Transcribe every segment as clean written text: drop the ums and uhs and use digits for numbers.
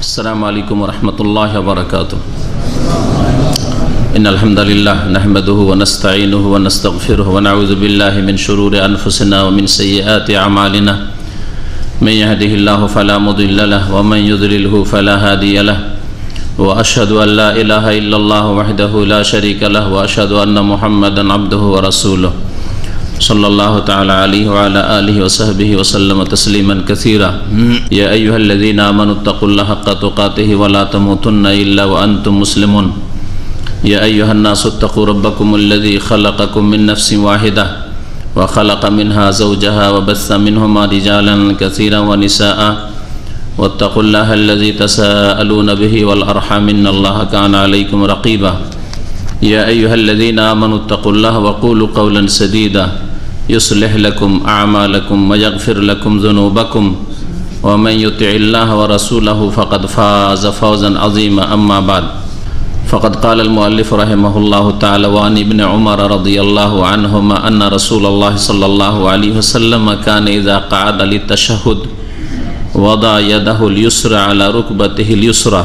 अस्सलामु अलैकुम वरहमतुल्लाहि वबरकातुह। इन्नल हम्दुलिल्लाह नहमदुहु व नस्तईनुहु व नस्तगफिरुहु व नऊज़ु बिल्लाहि मिन शुरूरि अनफुसिना व मिन सय्यिआति अमालिना। मन यहदिहिल्लाहु फला मुदिल्ल लहु व मन युद्लिलहु फला हादिय लहु। व अशहदु अन ला इलाहा इल्लल्लाहु वहदहु ला शरीका लहु व अशहदु अन्न मुहम्मदन अब्दुहु व रसूलुहु सल्लल्लाहु तआला अलैहि व अला आलिहि व सहबिहि व सल्लम तस्लीमन कसीरा। या अय्युहल्लज़ीना आमनुत्तक़ुल्लाह हक़्क़ तुक़ातिहि व ला तमूतुन्ना इल्ला व अंतुम मुस्लिमून। या अय्युहन्नासु इत्तक़ू रब्बकुमुल्लज़ी ख़लक़कुम मिन नफ़्सिन वाहिदा व ख़लक़ मिन्हा ज़ौजहा व बस्स मिन्हुमा रिजालन कसीरन व निसाअ वत्तक़ुल्लाहल्लज़ी तसाअलून बिहि वल अर्हाम इन्नल्लाह काना अलैकुम रक़ीबा। या अय्युहल्लज़ीना आमनुत्तक़ुल्लाह व क़ूलू क़ौलन सदीदा युस्लिह लकुम अअमालकुम व यग़फ़िर लकुम ज़ुनूबकुम व मन युतिइल्लाह व रसूलहु फ़क़द फ़ाज़ फ़ौज़न अज़ीमा। अम्मा बाद फ़क़द क़ालल मुअल्लिफ़ रहिमहुल्लाहु तआला व अन इब्न उमर रज़ियल्लाहु अन्हुमा अन्ना रसूलल्लाह सल्लल्लाहु अलैहि वसल्लम कान इज़ा क़अद लित्तशहुद वदा यदहु अल-युस्रा अला रुकबतिहि अल-युस्रा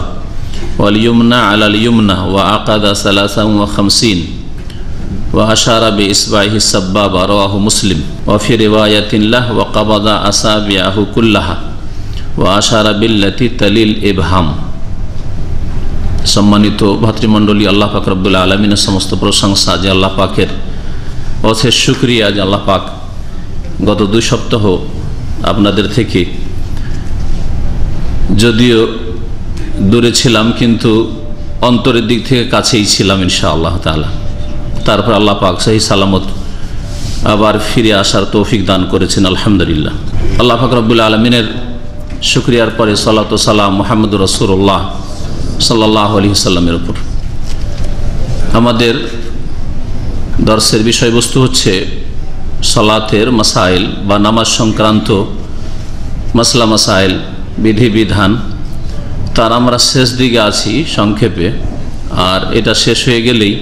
वल युमना अला अल-युमना व अक़द सलासन व खमसीन व अशारा बि इस्बाइहि सब्बाबा। रवाहु मुस्लिम। व फी रिवायतिन लहु व क़बदा असाबिअहु कुल्लहा व अशारा बिल्लती तलिल इबहाम। सम्मानित भातृमंडলী, আল্লাহ পাক রব্বুল আলামিনের সমস্ত প্রশংসা যে আল্লাহ পাকের অশেষ শুকরিয়া যে আল্লাহ পাক গত 2 সপ্তাহ আপনাদের থেকে যদিও দূরে ছিলাম কিন্তু অন্তরের দিক থেকে কাছেই ছিলাম ইনশাআল্লাহ তাআলা। তারপর আল্লাহ পাক সহি সালামত আবার ফিরে আসার তৌফিক দান করেছেন, আলহামদুলিল্লাহ। আল্লাহ পাক রব্বুল আলামিনের শুকরিয়ার পরে সালাত ও সালাম মুহাম্মদুর রাসূলুল্লাহ সাল্লাল্লাহু আলাইহি ওয়াসাল্লামের উপর। আমাদের দর্সের বিষয়বস্তু হচ্ছে সালাতের মাসাইল বা নামাজ সংক্রান্ত মাসলা মাসাইল, বিধিবিধান। তার আমরা শেষ দিকে আছি সংক্ষেপে, আর এটা শেষ হয়ে গেলেই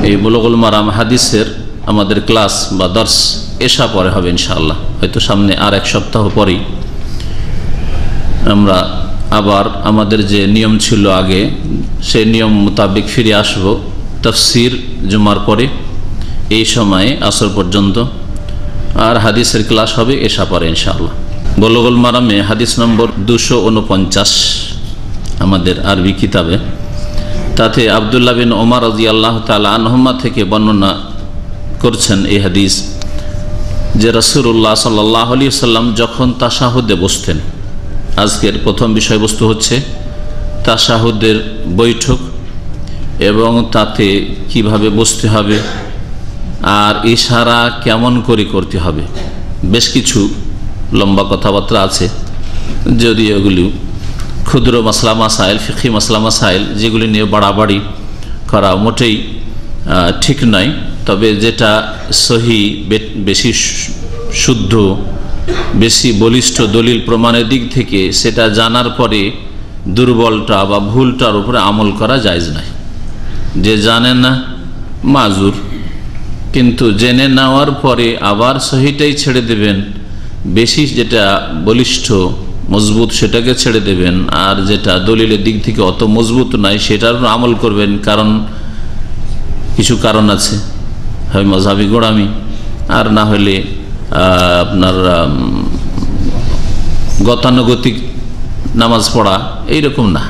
এই বুলুগুল মারাম হাদিসের আমাদের ক্লাস বা দর্স এশা পরে হবে ইনশাআল্লাহ। হয়তো সামনে আর 1 সপ্তাহ পরেই আমরা আবার আমাদের যে নিয়ম ছিল আগে সেই নিয়ম মোতাবেক ফিরে আসব। তাফসীর জুমার পরে এই সময়ে আসর পর্যন্ত, আর হাদিসের ক্লাস হবে এশা পরে ইনশাআল্লাহ। বুলুগুল মারামে হাদিস নম্বর 249 আমাদের আরবি কিতাবে, তাতে আব্দুল্লাহ বিন ওমর রাদিয়াল্লাহু তাআলা আনহুমা থেকে বর্ণনা করছেন এই হাদিস যে রাসূলুল্লাহ সাল্লাল্লাহু আলাইহি ওয়াসাল্লাম যখন তাশাহুদে বসতেন। আজকের প্রথম বিষয়বস্তু হচ্ছে তাশাহুদের বৈঠক এবং তাতে কিভাবে বসতে হবে আর ইশারা কেমন করে করতে হবে। বেশ কিছু লম্বা কথাবার্তা আছে, যদি এগুলি ক্ষুদ্র মাসলা মাসাইল, ফিকহি মাসলা মাসাইল, যেগুলি নিয়ে বাড়াবাড়ি করা মোটেই ঠিক নয়। তবে যেটা সহি, বেশি শুদ্ধ, বেশি বলিষ্ঠ দলিল প্রমাণের দিক থেকে সেটা জানার পরে দুর্বলটা বা ভুলটার উপরে আমল করা জায়েজ নয়। যে জানে না মাজুর, কিন্তু জেনে নেওয়ার পরে আবার সহিটাই ছেড়ে দেবেন, বেশি যেটা বলিষ্ঠ মজবুত সেটাকে ছেড়ে দেবেন, আর যেটা দলিলের দিক থেকে অত মজবুত নয় সেটার উপর আমল করবেন। কারণ কিছু কারণ আছে, হয় মযহাবি গোড়ামি, আর না হলে আপনার গতানুগতিক নামাজ পড়া, এইরকম না।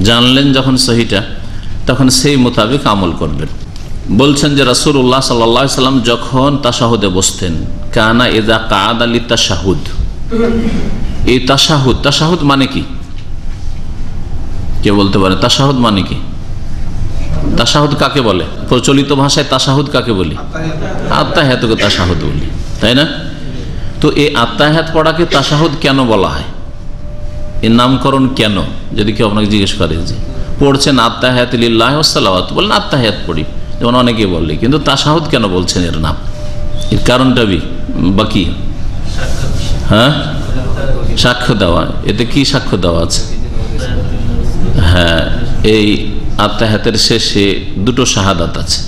জানলেন যখন সহিটা, তখন সেই মোতাবেক আমল করবেন। বলছেন যে রাসূলুল্লাহ সাল্লাল্লাহু আলাইহি ওয়াসাল্লাম যখন তাশাহুদে বসতেন, কানা ইযা কাআদা লিতাশাহুদ। এই তাশাহুদ, তাশাহুদ মানে কি? কে বলতে পারে তাশাহুদ মানে কি? তাশাহুদ কাকে বলে? প্রচলিত ভাষায় তাশাহুদ কাকে বলি? আত্তাহিয়াতকে তাশাহুদ বলি, তাই না? তো এই আত্তাহিয়াত পড়াকে তাশাহুদ কেন বলা হয়? এর নামকরণ কেন? যদি কেউ আপনাকে জিজ্ঞেস করে যে পড়ছেন আত্তাহিয়াতু লিল্লাহি ওয়াস সালাওয়াত, বলেন আত্তাহিয়াত পড়ি, যেমন অনেকে বলে, কিন্তু তাশাহুদ কেন বলছেন এর নাম? এর কারণটা বাকি হ্যাঁ, সাক্ষ্য দেওয়া। এতে কি সাক্ষ্য দেওয়া আছে? হ্যাঁ, এই আত্তাহিয়াতের শেষে 2টো শাহাদাত আছে,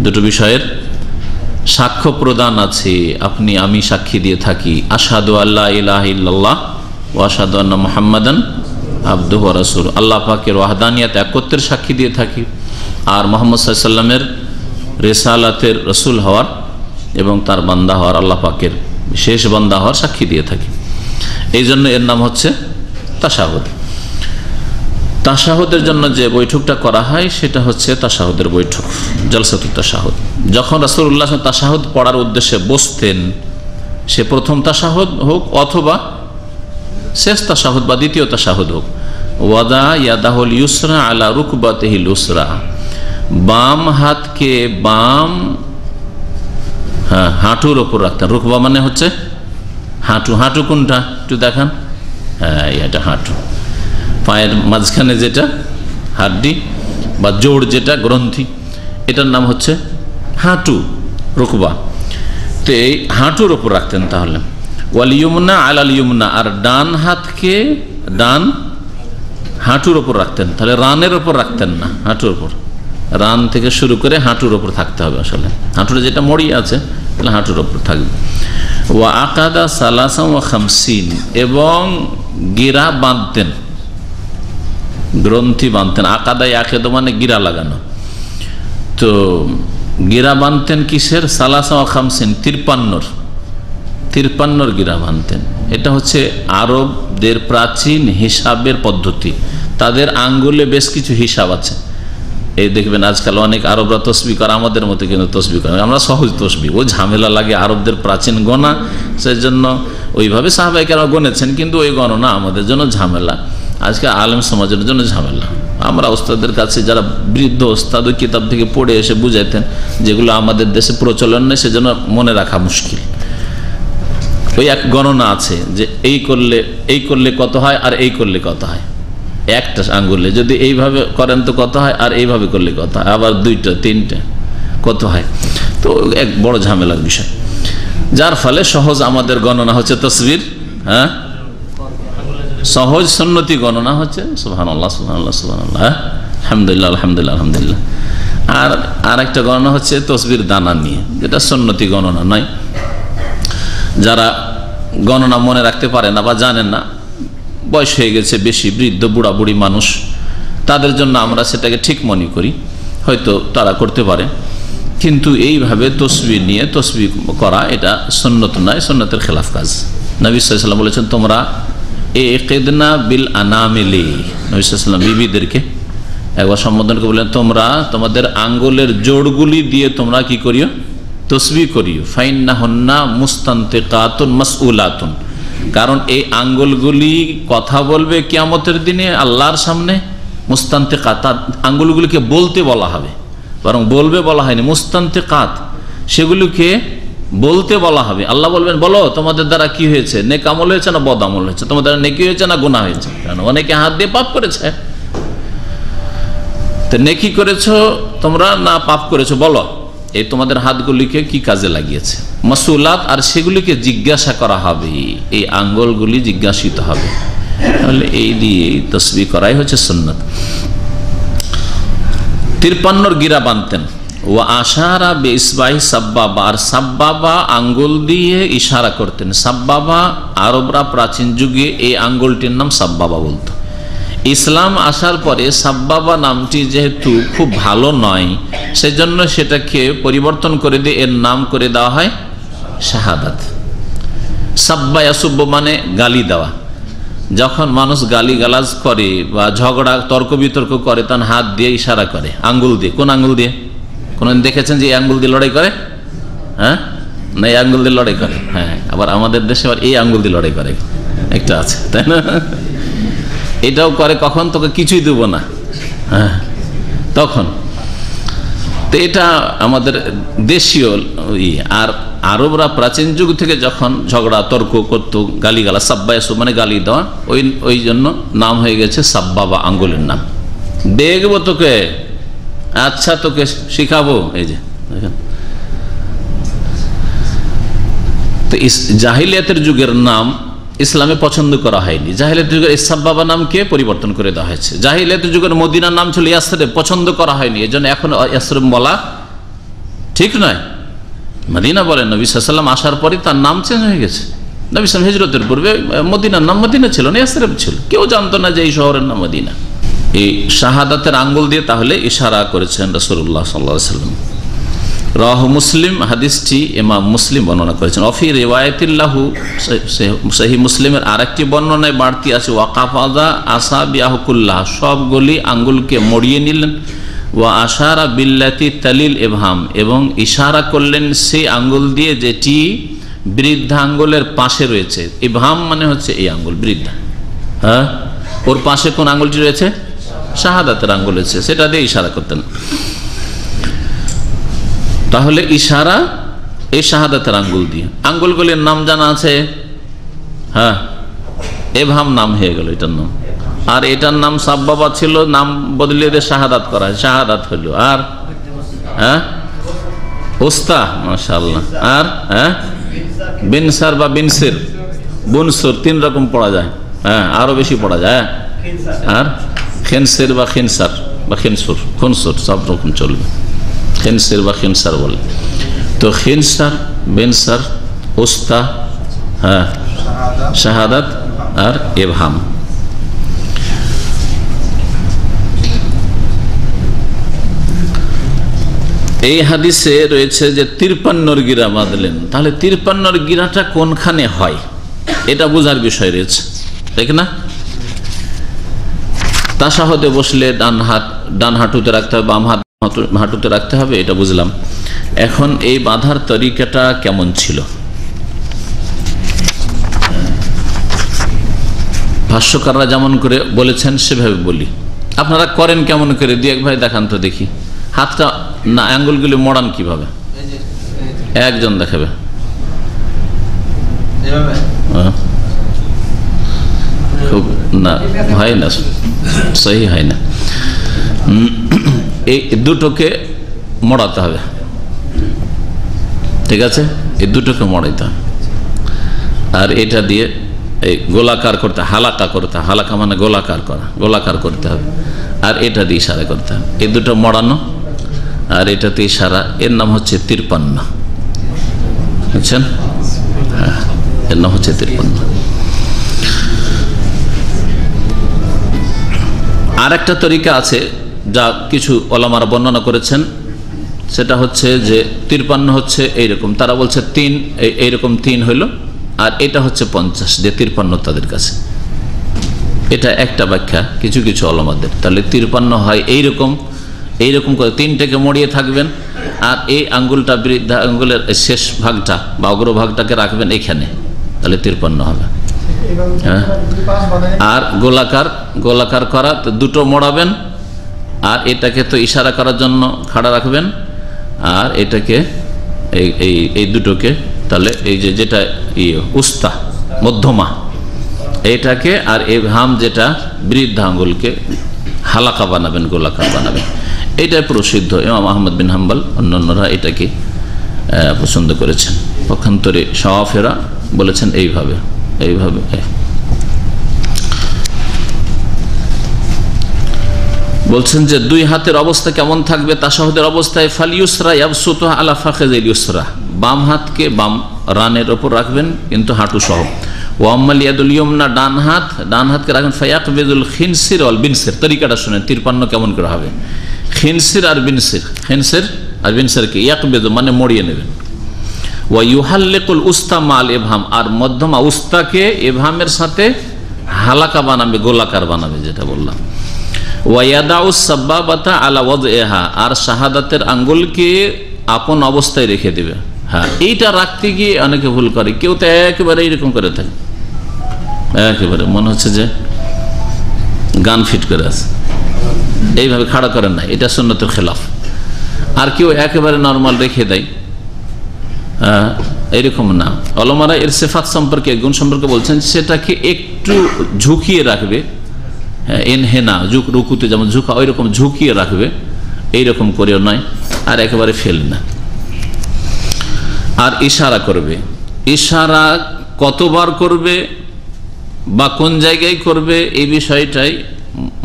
2টো বিষয়ের সাক্ষ্য প্রদান আছে। আমি সাক্ষী দিয়ে থাকি, আশহাদু আল্লা ইলাহা ইল্লাল্লাহ ওয়া আশহাদু আন্না মুহাম্মাদান আবদুহু ওয়া রাসূলুহু, আল্লাহ পাকের ওয়াহদানিয়াত একত্বের সাক্ষী দিয়ে থাকি, আর মুহাম্মদ সাল্লাল্লাহু আলাইহি ওয়াসাল্লামের রিসালাতের রসুল হওয়ার এবং তার বান্দা হওয়ার, আল্লাহ পাকের শেষ বান্দা হওয়ার সাক্ষী দিয়ে থাকি। এই জন্য এর নাম হচ্ছে তাশাহুদ। তাশাহুদের জন্য যে বৈঠকটা করা হয় সেটা হচ্ছে তাশাহুদের বৈঠক, জলসাতুত তাশাহুদ। যখন রাসূলুল্লাহ তাশাহুদ পড়ার উদ্দেশ্যে বসতেন, সে প্রথম তাশাহুদ হোক অথবা শেষ তাশাহুদ বা দ্বিতীয় তাশাহুদ হোক, ওয়াদা ইয়াদাহুল ইউসরা আলা রুকবাতিহিল ইউসরা, বাম হাতকে বাম হাঁটুর ওপর রাখতেন। রুকবা মানে হচ্ছে হাঁটু। হাঁটু কোনটা একটু দেখান? হ্যাঁ, এটা হাঁটু, পায়ের মাঝখানে যেটা হাড্ডি বা জোড়, যেটা গ্রন্থি, এটার নাম হচ্ছে হাঁটু, রুকবা। তো এই হাঁটুর ওপর রাখতেন। তাহলে ওয়াল ইয়ুমনা আলাল ইয়ুমনা, আর ডান হাতকে ডান হাঁটুর ওপর রাখতেন। তাহলে রানের ওপর রাখতেন না, হাঁটুর ওপর। রান থেকে শুরু করে হাঁটুর ওপর থাকতে হবে। আসলে হাঁটুরে যেটা মড়ি আছে তাহলে হাঁটুর ওপর থাকবে। ওয়া আকাদা সালাসা ওয়া খামসিন, এবং গিরা বাঁধতেন, গ্রন্থি বাঁধতেন। আকাদায় আকেদ মানে গিরা লাগানো। তো গিরা বাঁধতেন কিসের? সালাসা ওয়া খামসিন, 53 গিরা বাঁধতেন। এটা হচ্ছে আরবদের প্রাচীন হিসাবের পদ্ধতি। তাদের আঙ্গুলে বেশ কিছু হিসাব আছে। এই দেখবেন আজকাল অনেক আরবরা তসবিহ করে, আমাদের মতো কিন্তু তসবিহ করে, আমরা সহজ তসবিহ, ও ঝামেলা লাগে আরবদের প্রাচীন গণনা, সেই জন্য ওইভাবে সাহাবায়ে কেরাম গণেছেন, কিন্তু ওই গণনা আমাদের জন্য ঝামেলা, আজকে আলেম সমাজের জন্য ঝামেলা। আমরা ওস্তাদের কাছে, যারা বৃদ্ধ ওস্তাদ, ওই কিতাব থেকে পড়ে এসে বুঝাইতেন, যেগুলো আমাদের দেশে প্রচলন নেই, সেজন্য মনে রাখা মুশকিল। ওই এক গণনা আছে যে এই করলে কত হয় আর এই করলে কত হয়, একটা আঙ্গুলে যদি এইভাবে করেন তো কত হয়, আর এইভাবে করলে কত হয়, আবার 2টা 3টা কত হয়। তো এক বড় ঝামেলার বিষয়, যার ফলে সহজ আমাদের গণনা হচ্ছে তসবির, হ্যাঁ, সহজ সুন্নতি গণনা হচ্ছে সুবহানাল্লাহ সুবহানাল্লাহ সুবহানাল্লাহ, আলহামদুলিল্লাহ আলহামদুলিল্লাহ আলহামদুলিল্লাহ। আর একটা গণনা হচ্ছে তসবির দানা নিয়ে, যেটা সুন্নতি গণনা নয়। যারা গণনা মনে রাখতে পারে না বা জানেন না, বয়স হয়ে গেছে বেশি, বৃদ্ধ বুড়া বুড়ি মানুষ, তাদের জন্য আমরা সেটাকে ঠিক মনে করি, হয়তো তারা করতে পারে। কিন্তু এইভাবে তসবিহ নিয়ে তসবিহ করা এটা সুন্নত নয়, সুন্নতের খেলাফ কাজ। নবী সাল্লাল্লাহু আলাইহি ওয়াসাল্লাম বলেছেন, তোমরা ইকিদনা বিল আনামিলি, নবী সাল্লাল্লাহু আলাইহি ওয়াসাল্লাম বিবিদেরকে একবার সম্বোধন করে বলেন, তোমরা তোমাদের আঙ্গুলের জোড়গুলি দিয়ে তোমরা কি করিও? তসবিহ করিও। ফাইন্নাহুন্না মুস্তানতিকাতুন মাসউলাতুন, কারণ এই আঙ্গুলগুলি কথা বলবে কিয়ামতের দিনে আল্লাহর সামনে। মুস্তানতিকাত, আঙ্গুলগুলিকে বলতে বলা হবে, বরং বলবে বলা হয়নি, মুস্তানতিকাত, সেগুলিকে বলতে বলা হবে। আল্লাহ বলবেন, বলো তোমাদের দ্বারা কি হয়েছে, নেক আমল হয়েছে না বদ আমল হয়েছে, তোমাদের দ্বারা নেকি হয়েছে না গুনাহ হয়েছে। কারণ অনেকে হাত দিয়ে পাপ করেছে, তো নেকি করেছো তোমরা না পাপ করেছো, বলো এই তোমাদের হাতগুলিকে কি কাজে লাগিয়েছে। মাসউলাত, আর সেগুলিকে জিজ্ঞাসা করা হবে, এই আঙ্গুলগুলি জিজ্ঞাসিত হবে। তাহলে এই দিয়ে তসবিহ করাই হচ্ছে সুন্নাত। 53 গিরা বাঁধতেন। ও আশারা বে ইসবাহি সাব্বাবা, আর সাব্বাবা আঙ্গুল দিয়ে ইশারা করতেন। সাব্বাবা আরবরা প্রাচীন যুগে এই আঙ্গুলটির নাম সাব্বাবা বলতো। ইসলাম আসার পরে সাব্বাবা নামটি যেহেতু খুব ভালো নয়, সেজন্য সেটাকে পরিবর্তন করে দিয়ে এর নাম করে দেওয়া হয় শাহাদাত। সাব্বা ইয়াসুব্ব মানে গালি দেওয়া। যখন মানুষ গালি গালাজ করে বা ঝগড়া তর্ক বিতর্ক করে, তখন হাত দিয়ে ইশারা করে, আঙ্গুল দিয়ে। কোন আঙ্গুল দিয়ে? কোনদিন দেখেছেন যে এই আঙ্গুল দিয়ে লড়াই করে? হ্যাঁ, না এই আঙ্গুল দিয়ে লড়াই করে। হ্যাঁ, আবার আমাদের দেশে আবার এই আঙ্গুল দিয়ে লড়াই করে একটা আছে, তাই না? এটাও করে কখন? তোকে কিছুই দেবো না, হ্যাঁ, তখন। তো এটা আমাদের দেশীয়। আর আরবরা প্রাচীন যুগ থেকে যখন ঝগড়া তর্ক করতো, গালিগালা, সাব্বা ইয়াসুব মানে গালি দেওয়া, ওই জন্য নাম হয়ে গেছে সাব্বাবা, আঙ্গুলের নাম। দেখবো তোকে, আচ্ছা তোকে শিখাবো, এই যে দেখেন। তো জাহিলিয়াতের যুগের নাম ইসলামে পছন্দ করা হয়নি। জাহিলিয়াতের যুগের সাব্বাবা নামকে পরিবর্তন করে দেওয়া হয়েছে। জাহিলিয়াতের যুগের মদিনার নাম ছিল ইয়াসরিব, পছন্দ করা হয়নি, এজন্য এখন ইয়াসরিব বলা ঠিক নয়, মদিনা বলেন। নবী সাল্লাল্লাহু আলাইহি ওয়াসাল্লাম আসার পরে তার নাম চেঞ্জ হয়ে গেছে, নবী সাল্লাল্লাহু আলাইহি ওয়াসাল্লাম হিজরতের পূর্বে মদিনার নাম মদিনা ছিল না, ইয়াসরিব ছিল। কেউ জানতো না যে এই শহরের নাম মদিনা। এই শাহাদাতের আঙ্গুল দিয়ে তাহলে ইশারা করেছেন রাসূলুল্লাহ সাল্লাল্লাহু আলাইহি ওয়াসাল্লাম। রাহু মুসলিম, হাদিসটি ইমাম মুসলিম বর্ণনা করেছেন। অফি রিওয়ায়াতিল্লাহু, সহিহ মুসলিমের আরেকটি বর্ণনায় বাড়তি আছে, ওয়াকাফাযা আসাবিয়াহু কুল্লাহ, সবগুলি আঙ্গুলকে মড়িয়ে নিলেন। ওয়া আশারা বিল্লাতি তালিল ইবহাম, এবং ইশারা করলেন সেই আঙ্গুল দিয়ে যেটি বৃদ্ধা আঙ্গুলের পাশে রয়েছে। ইবহাম মানে হচ্ছে এই আঙ্গুল বৃদ্ধা, হ্যাঁ, ওর পাশে কোন আঙ্গুলটি রয়েছে? শাহাদাতের আঙ্গুল রয়েছে, সেটা দিয়ে ইশারা করতেন। তাহলে ইশারা এই শাহাদাতের আঙ্গুল দিয়ে। আঙ্গুলগুলির নাম জানা আছে, হ্যাঁ, ইবহাম নাম হয়ে গেল এটার নাম। আর এটার নাম সাব্বাবা ছিল, নাম বদলিয়ে দিয়ে শাহাদাত করা হয়, শাহাদাত হইল। আর হ্যাঁ উস্তা, মাশাআল্লাহ। আর হ্যাঁ বিনসার বা বিনসির, বুনসুর, 3 রকম পড়া যায়, হ্যাঁ, আরো বেশি পড়া যায়। আর খিনসির বা খিনসার বা খিনসুর, খুনসুর, সব রকম চলবে, খিনসির বা খিনসার বলে। তো খিনসার, বিনসার, উস্তা, হ্যাঁ, শাহাদাত আর ইবহাম। এই হাদিসে রয়েছে যে 53 গিরা বাঁধলেন। তাহলে 53 গিরাটা কোনখানে হয় এটা বোঝার বিষয় রয়েছে, ঠিক না? তাশাহুদে বসলে ডান হাঁটুতে রাখতে হবে, বাম হাঁটুতে রাখতে হবে, এটা বুঝলাম। এখন এই বাঁধার তরিকাটা কেমন ছিল? ভাষ্যকাররা যেমন করে বলেছেন সেভাবে বলি, আপনারা করেন কেমন করে? দিয়ে এক ভাই দেখান তো দেখি। হাতটা না, আঙ্গুলগুলি মোড়ান কিভাবে? একজন দেখাবে। খুব না, হয় না, সহি হয় না। এই দুটোকে মোড়াতে হবে, ঠিক আছে? এই দুটোকে মোড়াইতে হবে। আর এটা দিয়ে এই গোলাকার করতে, হালাকা করতে, হালাকা মানে গোলাকার করা, গোলাকার করতে হবে। আর এটা দিয়ে ইশারা করতে হবে। এই দুটো মোড়ানো আর এটাতে ইশারা, এর নাম হচ্ছে 53, বুঝছেন? হ্যাঁ, এর নাম হচ্ছে 53। আর একটা তরিকা আছে যা কিছু ওলামারা বর্ণনা করেছেন, সেটা হচ্ছে যে 53 হচ্ছে এইরকম, তারা বলছে 3, এইরকম 3 হইল, আর এটা হচ্ছে 50, যে 53 তাদের কাছে। এটা একটা ব্যাখ্যা কিছু কিছু ওলামাদের। তাহলে 53 হয় এইরকম, এইরকম করে 3টাকে মড়িয়ে থাকবেন, আর এই আঙ্গুলটা, বৃদ্ধা আঙ্গুলের শেষ ভাগটা বা অগ্রভাগটাকে রাখবেন এখানে, তাহলে 53 হবে। হ্যাঁ, আর গোলাকার করা, তো দুটো মোড়াবেন, আর এটাকে তো ইশারা করার জন্য খাড়া রাখবেন, আর এটাকে এই দুটোকে, তাহলে এই যে যেটা উস্তা মধ্যমা এইটাকে, আর ইবহাম যেটা বৃদ্ধা আঙ্গুলকে হালাকা বানাবেন, গোলাকার বানাবেন। এটাই প্রসিদ্ধ। ইমাম আহমদ বিন হাম্বল অন্যান্যরা এটাকে পছন্দ করেছেন। পক্ষান্তরে শাওয়াফিরা বলেছেন এইভাবে। বলছেন যে 2 হাতের অবস্থা কেমন থাকবে তাশাহুদের অবস্থায়? ফালিউসরা ইয়াবসুতুহা আলা ফাখিযিল ইউসরা, বাম হাতকে বাম রানের ওপর রাখবেন কিন্তু হাঁটু সহ। ওয়া আম্মাল ইয়াদুল ইয়ুমনা, ডান হাতকে রাখবেন ফায়াকবিদুল খিনসির ওয়াল বিনসির। তরিকাটা শুনেন 53 কেমন করে হবে। খিনসির আর বিনসিরকে ইয়াকবিদু মানে মড়িয়ে নেবেন। ওয়া ইউহাল্লিকুল উস্তা মাল ইবহাম, আর মধ্যমা উস্তাকে ইবহামের সাথে হালাকা বানাবে, গোলাকার বানাবে, যেটা বললাম। ওয়া ইয়াদাউ সাব্বাবাতা আলা ওয়াদইহা, আর শাহাদাতের আঙ্গুলকে আপন অবস্থায় রেখে দিবে। হ্যাঁ, এইটা রাখতে গিয়ে অনেকে ভুল করে। কেউ তো একেবারে এইরকম করে থাকে, একেবারে মনে হচ্ছে যে গান ফিট করে আছে, এইভাবে খাড়া করেন না, এটা সুন্নতের খেলাফ। আর কেউ একেবারে নরমাল রেখে দেয়, এইরকম না। ওলামারা এর সিফাত সম্পর্কে, গুণ সম্পর্কে বলছেন সেটাকে একটু ঝুঁকিয়ে রাখবে। এনহেনা, রুকুতে যেমন ঝুঁকা, ওই রকম ঝুঁকিয়ে রাখবে, এইরকম করেও নয়, আর একেবারে ফেল না। আর ইশারা করবে। ইশারা কতবার করবে বা কোন জায়গায় করবে এই বিষয়টাই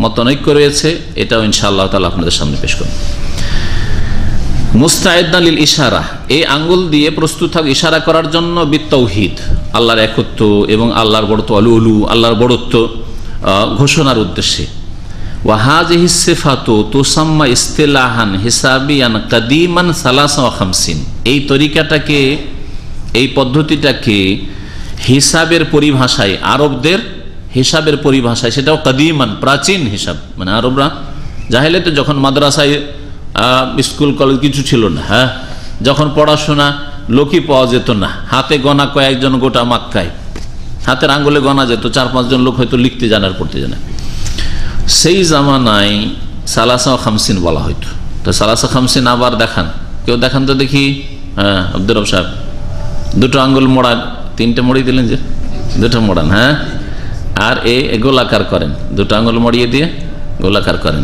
মতানৈক্য রয়েছে। এটাও ইনশাআল্লাহ তাআলা আপনাদের সামনে পেশ করব। মুস্তাইদান লিল ইশারা, এই আঙ্গুল দিয়ে প্রস্তুত থাক ইশারা করার জন্য বিত্তাউহিদ, আল্লাহর একত্ব এবং আল্লাহর বড়ত্ব, আল্লাহর বড়ত্ব ঘোষণার উদ্দেশ্যে। ওয়াহাজিহি সিফাতু তুসাম্মা ইস্তিলাহান হিসাবিয়ান কাদিমান সালাসা ওয়া খামসিন। এই তরিকাটাকে, এই পদ্ধতিটাকে হিসাবের পরিভাষায়, আরবদের হিসাবের পরিভাষায়, সেটাও কাদিমান প্রাচীন হিসাব, মানে আরবরা জাহেলিয়াতে যখন মাদ্রাসায় স্কুল কলেজ কিছু ছিল না, হ্যাঁ, যখন পড়াশোনা লোকই পাওয়া যেত না, হাতে গোনা কয়েকজন গোটা মাক্কায় হাতের আঙ্গুলে গোনা যেত, 4-5 জন লোক হয়তো লিখতে জানার পড়তে জানে, সেই জামানায় সালাসা ও খামসিন বলা হইতো। তো সালাসা খামসিন আবার দেখান, কেউ দেখান তো দেখি। হ্যাঁ, আব্দুর রব সাহেব, 2 আঙ্গুল মোড়ান, 3টে মোড়িয়ে দিলেন যে, 2টা মোড়ান, হ্যাঁ, আর গোলাকার করেন, 2 আঙ্গুল মড়িয়ে দিয়ে গোলাকার করেন।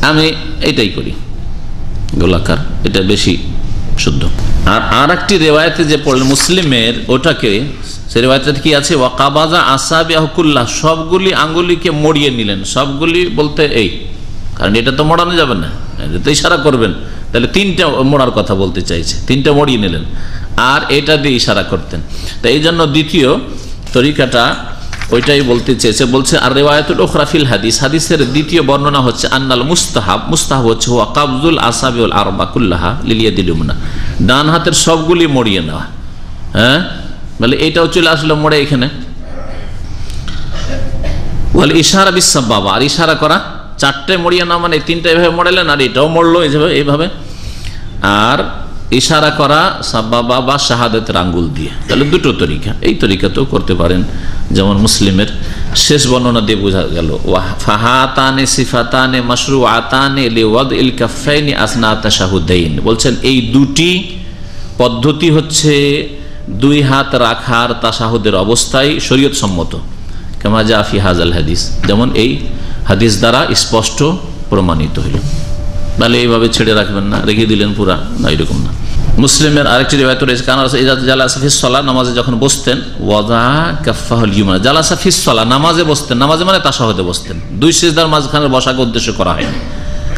আমি এইটাই করি, গোলাকার, এটা বেশি শুদ্ধ। আর একটি রেওয়ায়তে যে পড়লেন মুসলিমের, ওটাকে, সে রেওয়ায়তে কি আছে, ওয়াকাবাজা আসাবিয়াহু কুল্লাহ, সবগুলি আঙ্গুলিকে মড়িয়ে নিলেন। সবগুলি বলতে এই, কারণ এটা তো মোড়ানো যাবে না, এটা তো ইশারা করবেন, তাহলে 3টা মোড়ার কথা বলতে চাইছে, 3টা মড়িয়ে নিলেন আর এটা দিয়ে ইশারা করতেন। তো এই জন্য দ্বিতীয় তরিকাটা ওইটাই বলতে চেয়েছে। বলছে আর রিওয়ায়াতুল উখরা ফিল হাদিস, হাদিসের দ্বিতীয় বর্ণনা হচ্ছে আন্নাল মুস্তাহাব, মুস্তাহাব হচ্ছে ওয়া কাবজুল আসাবিউল আরবা কুল্লাহা লিলিয়াদিল ইউমনা, ডান হাতের সবগুলি মড়িয়ে নেওয়া। হ্যাঁ, বলে এটাও চলে আসলো মোড়ে এখানে। ওয়াল ইশারা বিস সাবাবা, আর ইশারা করা, 4টে মড়িয়ে নেওয়া মানে 3টা এভাবে মড়ালেন আর এটাও মড়লো এইভাবে, আর ইশারা করা সাবাবা বা শাহাদাতের আঙ্গুল দিয়ে। তাহলে 2টো তরিকা, এই তরিকাতেও করতে পারেন, যেমন মুসলিমের শেষ বর্ণনা দিয়ে বোঝা গেল। ফাহাতানে সিফাতানে মাশরুআতানে লিওয়াদইল কাফাইনি আসনা তাশাহুদাইন, বলছেন এই 2টি পদ্ধতি হচ্ছে 2 হাত রাখার তাশাহুদের অবস্থায় শরীয়ত সম্মত। কামা জা ফি হাযাল হাদিস, যেমন এই হাদিস দ্বারা স্পষ্ট প্রমাণিত হইল। তাহলে এইভাবে ছেড়ে রাখবেন না, রেখে দিলেন পুরা, না, এরকম না। মুসলিমের আরেকটি রিওয়ায়াত রয়েছে, কারণ জালাসা ফিস সালাহ, নামাজে যখন বসতেন, ওয়াদা কাফাহুল ইউমনা, জালাসা ফিস সালাহ, নামাজে বসতেন, নামাজে মানে তাশাহুদে বসতেন, 2 সিজদার মাঝখানে বসাকে উদ্দেশ্য করা হয়,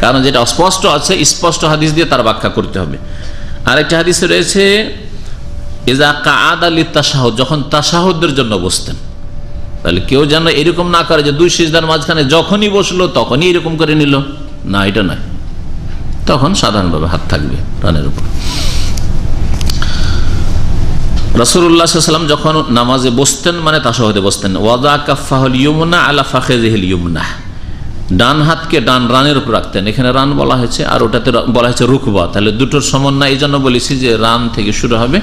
কারণ যেটা স্পষ্ট আছে, স্পষ্ট হাদিস দিয়ে তার ব্যাখ্যা করতে হবে। আরেকটি হাদিসে রয়েছে ইজা কাআদা লিতাশাহুদ, যখন তাশাহুদের জন্য বসতেন। তাহলে কেউ যেন এরকম না করে যে 2 সিজদার মাঝখানে যখনই বসলো তখনই এরকম করে নিল, না, এটা নয়, তখন সাধারণভাবে হাত থাকবে রানের উপর। রাসূলুল্লাহ সাল্লাল্লাহু আলাইহি ওয়াসাল্লাম যখন নামাজে বসতেন মানে তাশাহুদে বসতেন, ওয়াদা কাফাহুল ইউমনা আলা ফাখিযিহিল ইউমনা, ডান হাতকে ডান রানের উপর রাখতেন। এখানে রান বলা হয়েছে আর ওটাতে বলা হয়েছে রুকবা, তাহলে 2টোর সমন্বয়। এই জন্য বলেছি যে রান থেকে শুরু হবে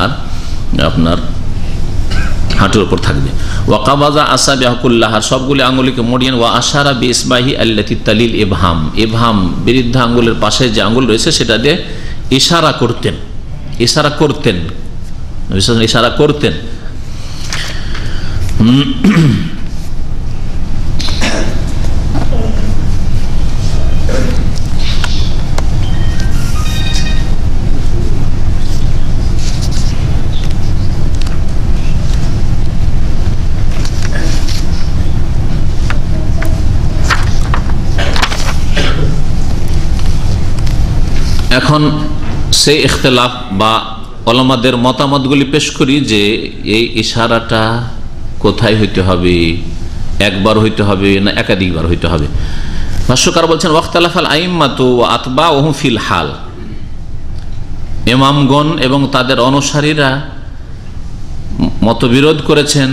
আর আপনার হাঁটুর উপর থাকবে। ওয়াকাবাজা আসাবিয়াহু কুল্লাহা, সবগুলি আঙ্গুলিকে মড়িয়েন। ওয়া আশারা বিইসবাহি আল্লাতী তালিল ইবহাম, ইবহাম বৃদ্ধ আঙ্গুলের পাশে যে আঙ্গুল রয়েছে সেটা দিয়ে ইশারা করতেন, ইশারা করতেন, ইশারা করতেন। এখন সেই ইখতিলাফ বা ওলামাদের মতামতগুলি পেশ করি যে এই ইশারাটা কোথায় হইতে হবে, একবার হইতে হবে না একাধিকবার হইতে হবে। ভাষ্যকার বলছেন ওয়াখতালাফাল আইম্মাতু ওয়া আতবাউহুম ফিল হাল, ইমামগণ এবং তাদের অনুসারীরা মতবিরোধ করেছেন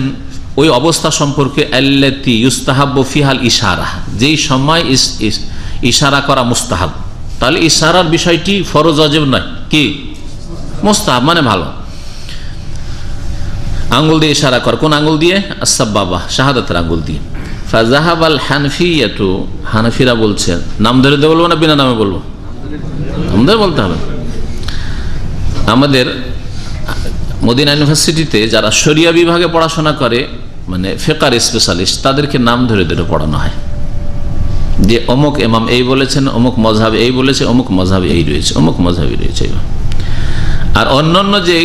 ওই অবস্থা সম্পর্কে, আল্লাতী ইউস্তাহাব্বু ফিহাল ইশারা, যেই সময় ইশারা করা মুস্তাহাব। তাহলে ইশারার বিষয়টি ফরজ ওয়াজিব নয়, কি মুস্তাহাব, মানে ভালো। আঙ্গুল দিয়ে ইশারা কর, কোন আঙ্গুল দিয়ে? আস-সাবাবা, শাহাদাতের আঙ্গুল দিয়ে। ফাযাহাবাল হানফিয়াতু, হানাফিরা বলছেন, নাম ধরে দিয়ে বলবো না বিনা নামে বলবো? নাম ধরে বলতে হবে। আমাদের মদিনা ইউনিভার্সিটিতে যারা শরিয়া বিভাগে পড়াশোনা করে, মানে ফিকহের স্পেশালিস্ট, তাদেরকে নাম ধরে ধরে পড়ানো হয় যে অমুক ইমাম এই বলেছেন, অমুক মযহাব এই বলেছে, অমুক মযহাব এই রয়েছে, অমুক মযহাবই রয়েছে। আর অন্যান্য যে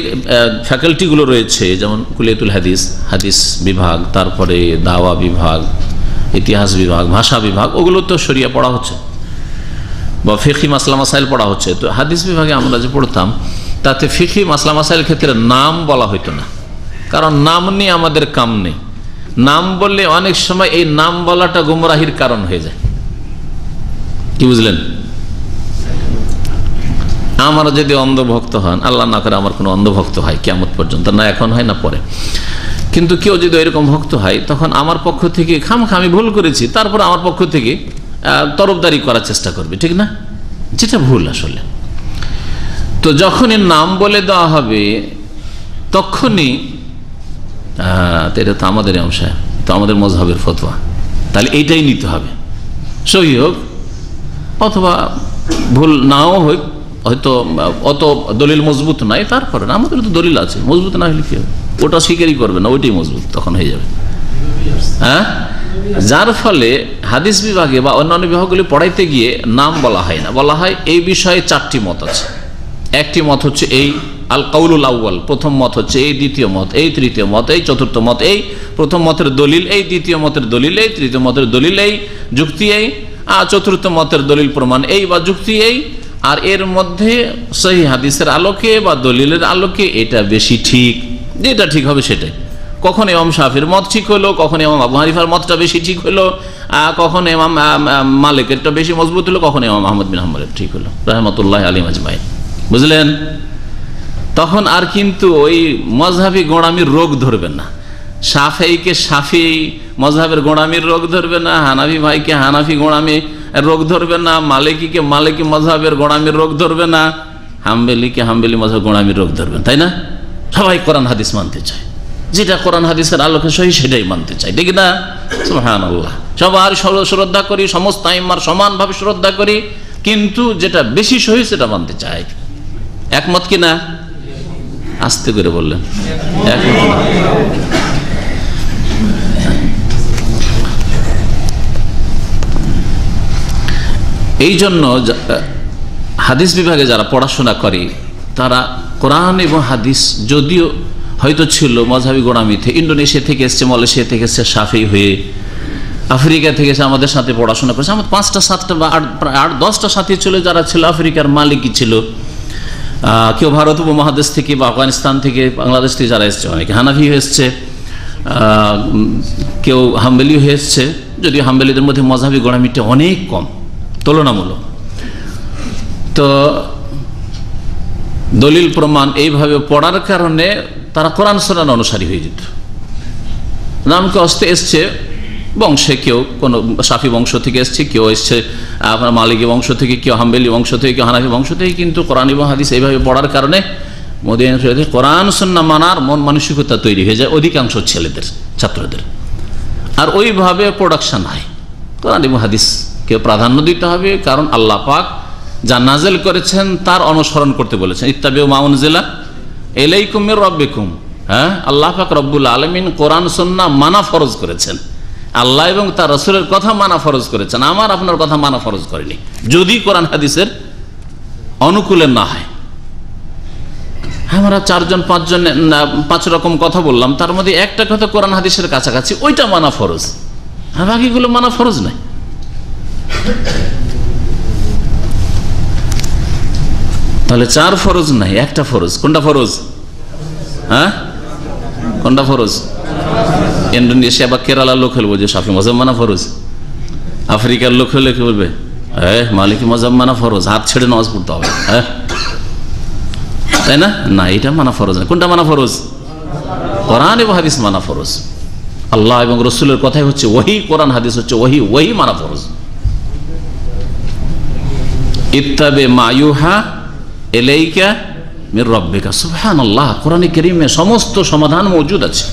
ফ্যাকাল্টিগুলো রয়েছে, যেমন কুলিয়াতুল হাদিস, হাদিস বিভাগ, তারপরে দাওয়া বিভাগ, ইতিহাস বিভাগ, ভাষা বিভাগ, ওগুলো তো শরিয়া পড়া হচ্ছে বা ফিকহি মাসলা মাসাইল পড়া হচ্ছে। তো হাদিস বিভাগে আমরা যে পড়তাম তাতে ফিকহি মাসলা মাসাইল ক্ষেত্রে নাম বলা হইতো না, কারণ নাম নিয়ে আমাদের কাম নেই। নাম বললে অনেক সময় এই নাম বলাটা গুমরাহির কারণ হয়ে যায়। কি বুঝলেন? আমার যদি অন্ধভক্ত হন, আল্লাহ না করে আমার কোনো অন্ধভক্ত হয় কিয়ামত পর্যন্ত, না এখন হয় না পরে, কিন্তু কেউ যদি এরকম ভক্ত হয় তখন আমার পক্ষ থেকে খামখা আমি ভুল করেছি, তারপর আমার পক্ষ থেকে তরফদারি করার চেষ্টা করবে, ঠিক না? যেটা ভুল আসলে। তো যখনই নাম বলে দেওয়া হবে তখনই এটা তো আমাদের অংশ, তো আমাদের মজহাবের ফতোয়া, তাহলে এইটাই নিতে হবে, সহি হোক অথবা ভুল নাও হোক, হয়তো অত দলিল মজবুত নাই, তারপরে আমাদের তো দলিল আছে, মজবুত না হলে কি হবে, ওটা স্বীকারই করবে না, ওইটাই মজবুত তখন হয়ে যাবে। হ্যাঁ, যার ফলে হাদিস বিভাগে বা অন্যান্য বিভাগগুলি পড়াইতে গিয়ে নাম বলা হয় না, বলা হয় এই বিষয়ে 4টি মত আছে। একটি মত হচ্ছে এই আল কাউলুল আউয়াল, প্রথম মত হচ্ছে এই, দ্বিতীয় মত এই, তৃতীয় মত এই, চতুর্থ মত এই, প্রথম মতের দলিল এই, দ্বিতীয় মতের দলিল এই, তৃতীয় মতের দলিল এই, যুক্তি এই, আর চতুর্থ মতের দলিল প্রমাণ এই বা যুক্তি এই, আর এর মধ্যে সহিহ হাদিসের আলোকে বা দলিলের আলোকে এটা বেশি ঠিক, যেটা ঠিক হবে সেটাই। কখন ইমাম শাফির মত ঠিক হলো, কখন ইমাম আবু হানিফার মতটা বেশি ঠিক হলো, কখন ইমাম মালিকেরটা বেশি মজবুত হলো, কখন ইমাম আহমদ বিন হাম্বলের ঠিক হলো রাহমাতুল্লাহ আলাইহিম আজমাইন। বুঝলেন? তখন আর কিন্তু ওই মজহাবি গোঁড়ামির রোগ ধরবে না, শাফিঈকে শাফি মজহাবের গোঁড়ামির রোগ ধরবে না, হানাফি ভাইকে হানাফি গোঁড়ামি রোগ ধরবে না, মালিকিকে মালিকি মজহাবের গোঁড়ামির রোগ ধরবে না, হাম্বেলিকে হাম্বেলি মজহাব গোঁড়ামির রোগ ধরবে, তাই না? সবাই কোরআন হাদিস মানতে চায়, যেটা কোরআন হাদিসের আলোকে সহি সেটাই মানতে চায়, ঠিক না? সুবহানাল্লাহ। সবার শ্রদ্ধা করি, সমস্ত আইম্মার সমানভাবে শ্রদ্ধা করি, কিন্তু যেটা বেশি সহি সেটা মানতে চায়। একমত কিনা? আস্তে করে বললেন। একমত না? এই জন্য হাদিস বিভাগে যারা পড়াশোনা করে তারা কোরআন এবং হাদিস যদিও হয়তো ছিল মজহাবি গোঁড়ামিতে, ইন্দোনেশিয়া থেকে এসছে, মালয়েশিয়া থেকে এসছে শাফিঈ হয়ে, আফ্রিকা থেকে এসে আমাদের সাথে পড়াশোনা করেছে, আমাদের 5টা 7টা বা 8-10টা সাথী ছিল যারা ছিল আফ্রিকার মালিকই ছিল, কেউ ভারত উপমহাদেশ থেকে বা আফগানিস্তান থেকে বাংলাদেশ থেকে যারা এসছে, অনেকে হানাফি হয়ে এসছে, কেউ হাম্বেলি হয়ে এসছে, যদিও হাম্বেলিদের মধ্যে মজহাবি গোঁড়ামিটা অনেক কম তুলনামূলক। তো দলিল প্রমাণ এইভাবে পড়ার কারণে তারা কোরআন সুন্নাহ অনুসারী হয়ে যেত। নামকে অস্তে এসছে বংশে, কেউ কোনো শাফি বংশ থেকে এসছে, কেউ এসছে আপনার মালিকি বংশ থেকে, কেউ হাম্বেলি বংশ থেকে, কেউ হানাফি বংশ থেকে, কিন্তু কোরআন এবং হাদিস এইভাবে পড়ার কারণে মদিনা শরীফে কোরআন সুন্নাহ মানার মন মানসিকতা তৈরি হয়ে যায় অধিকাংশ ছেলেদের, ছাত্রদের। আর ওইভাবে প্রোডাকশন হয়। কোরআন এবং হাদিসকে প্রাধান্য দিতে হবে, কারণ আল্লাহ পাক যা নাজেল করেছেন তার অনুসরণ করতে বলেছেন। ইত্তাবিউ মা উনজিলা ইলাইকুম মির রাব্বিকুম। হ্যাঁ, আল্লাহ পাক রব্বুল আলামিন কোরআন সুন্নাহ মানা ফরজ করেছেন, আল্লাহ এবং তার রাসূলের কথা মানা ফরজ করেছেন, আমার আপনার কথা মানা ফরজ করেনি, যদি কোরআন হাদিসের অনুকূলে না হয়। আমরা 5 রকম কথা বললাম, তার মধ্যে একটা কথা কোরআন হাদিসের কাছাকাছি, ওইটা মানা ফরজ, আর বাকিগুলো মানা ফরজ নাই। তাহলে 4 ফরজ নাই, একটা ফরজ। কোনটা ফরজ? হ্যাঁ, কোনটা ফরজ? ইন্দোনেশিয়া বা কেরালার লোক হলে বলছে শাফি মজহাব মানা ফরজ, আফ্রিকার লোক হলে কি বলবে মালিকি মজহাব মানা ফরজ, হাত ছেড়ে নামাজ পড়তে হবে। হ্যাঁ, তাই না? না, এটা মানা ফরজ না। কোনটা মানা ফরজ? কোরআন এবং হাদিস মানা ফরজ। আল্লাহ এবং রসুলের কথাই হচ্ছে ওহী, কোরআন হাদিস হচ্ছে ওহী, ওহী মানা ফরজ। ইত্তাবে মা ইউহা ইলাইকা মির রাব্বিকা। সুবহানাল্লাহ, কোরআনে কারীমে সমস্ত সমাধান মজুদ আছে।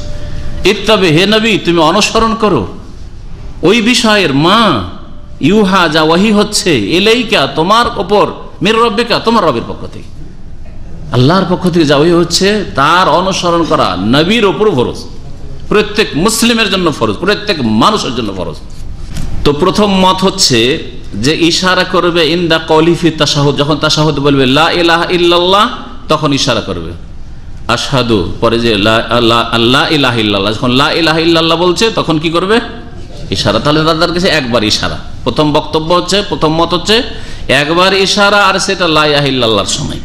ইত্তাবে, হে নবী তুমি অনুসরণ করো ওই বিষয়ের, মা ইউহা যা ওহী হচ্ছে, ইলাইকা তোমার উপর, মির রাব্বিকা তোমার রবের পক্ষ থেকে, আল্লাহর পক্ষ থেকে যা ওহী হচ্ছে তার অনুসরণ করা নবীর উপর ফরজ, প্রত্যেক মুসলিমের জন্য ফরজ, প্রত্যেক মানুষের জন্য ফরজ। তো প্রথম মত হচ্ছে যে ইশারা করবে ইনদা কওলি ফি তাশাহুদ, যখন তাশাহুদ বলবে লা ইলাহা ইল্লাল্লাহ তখন ইশারা করবে আশহাদু, পরে যে লা ইলাহা ইল্লাল্লাহ, যখন লা ইলাহা ইল্লাল্লাহ বলছে তখন কি করবে? ইশারা। তাহলে তাদের কাছে একবার ইশারা। প্রথম বক্তব্য হচ্ছে, প্রথম মত হচ্ছে একবার ইশারা, আর সেটা লা ইলাহা ইল্লাল্লাহর সময়।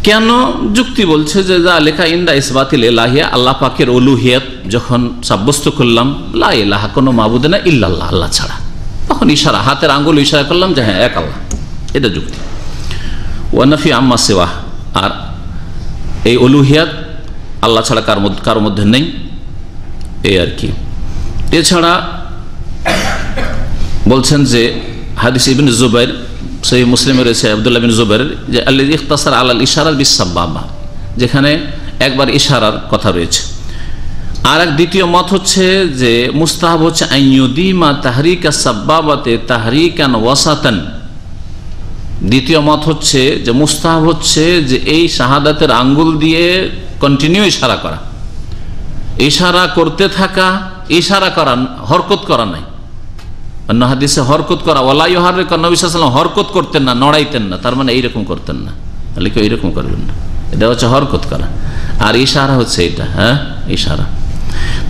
কেন? যুক্তি বলছে যে লেখা ইন্দা ইসবাতিল ইলাহিয়া, আল্লাহ পাকের উলুহিয়াত যখন সাব্যস্ত করলাম, লা ইলাহা, কোনো মাবুদ না ইল্লাল্লাহ, আল্লাহ ছাড়া, তখন ইশারা, হাতের আঙ্গুল ইশারা করলাম যে হ্যাঁ এক আল্লাহ, এটা যুক্তি। ওয়ানাফি আম্মা সিওয়া, আর এই উলুহিয়াত আল্লাহ ছাড়া কার মধ্যে নেই, এই আর কি। এছাড়া বলছেন যে হাদিস ইবনে জুবাইর, সহিহ মুসলিমে রয়েছে আব্দুল্লাহ বিন জুবাইর, যে আল্লাযী ইখতাসার আলাল ইশারাত বিস-সাব্বাবা, যেখানে একবার ইশারার কথা রয়েছে। আর এক দ্বিতীয় মত হচ্ছে যে মুস্তাহাব হচ্ছে আইয়ুদিমা তাহরিকা সাব্বাবাতে তাহরিকান ওয়াসাতান। দ্বিতীয় মত হচ্ছে যে মুস্তাহাব হচ্ছে যে এই শাহাদাতের আঙ্গুল দিয়ে কন্টিনিউ ইশারা করা, ইশারা করতে থাকা, ইশারা করা, হরকত করা নাই। অন্য হাদিসে হরকত করা, ওয়ালা ইউহাররিকু, নবী সাল্লাল্লাহু আলাইহি ওয়াসাল্লাম হরকত করতেন না, নড়াইতেন না, তার মানে এইরকম করতেন না, তাহলে কেউ এইরকম করবেন না, এটা হচ্ছে হরকত করা। আর ইশারা হচ্ছে এটা, হ্যাঁ ইশারা,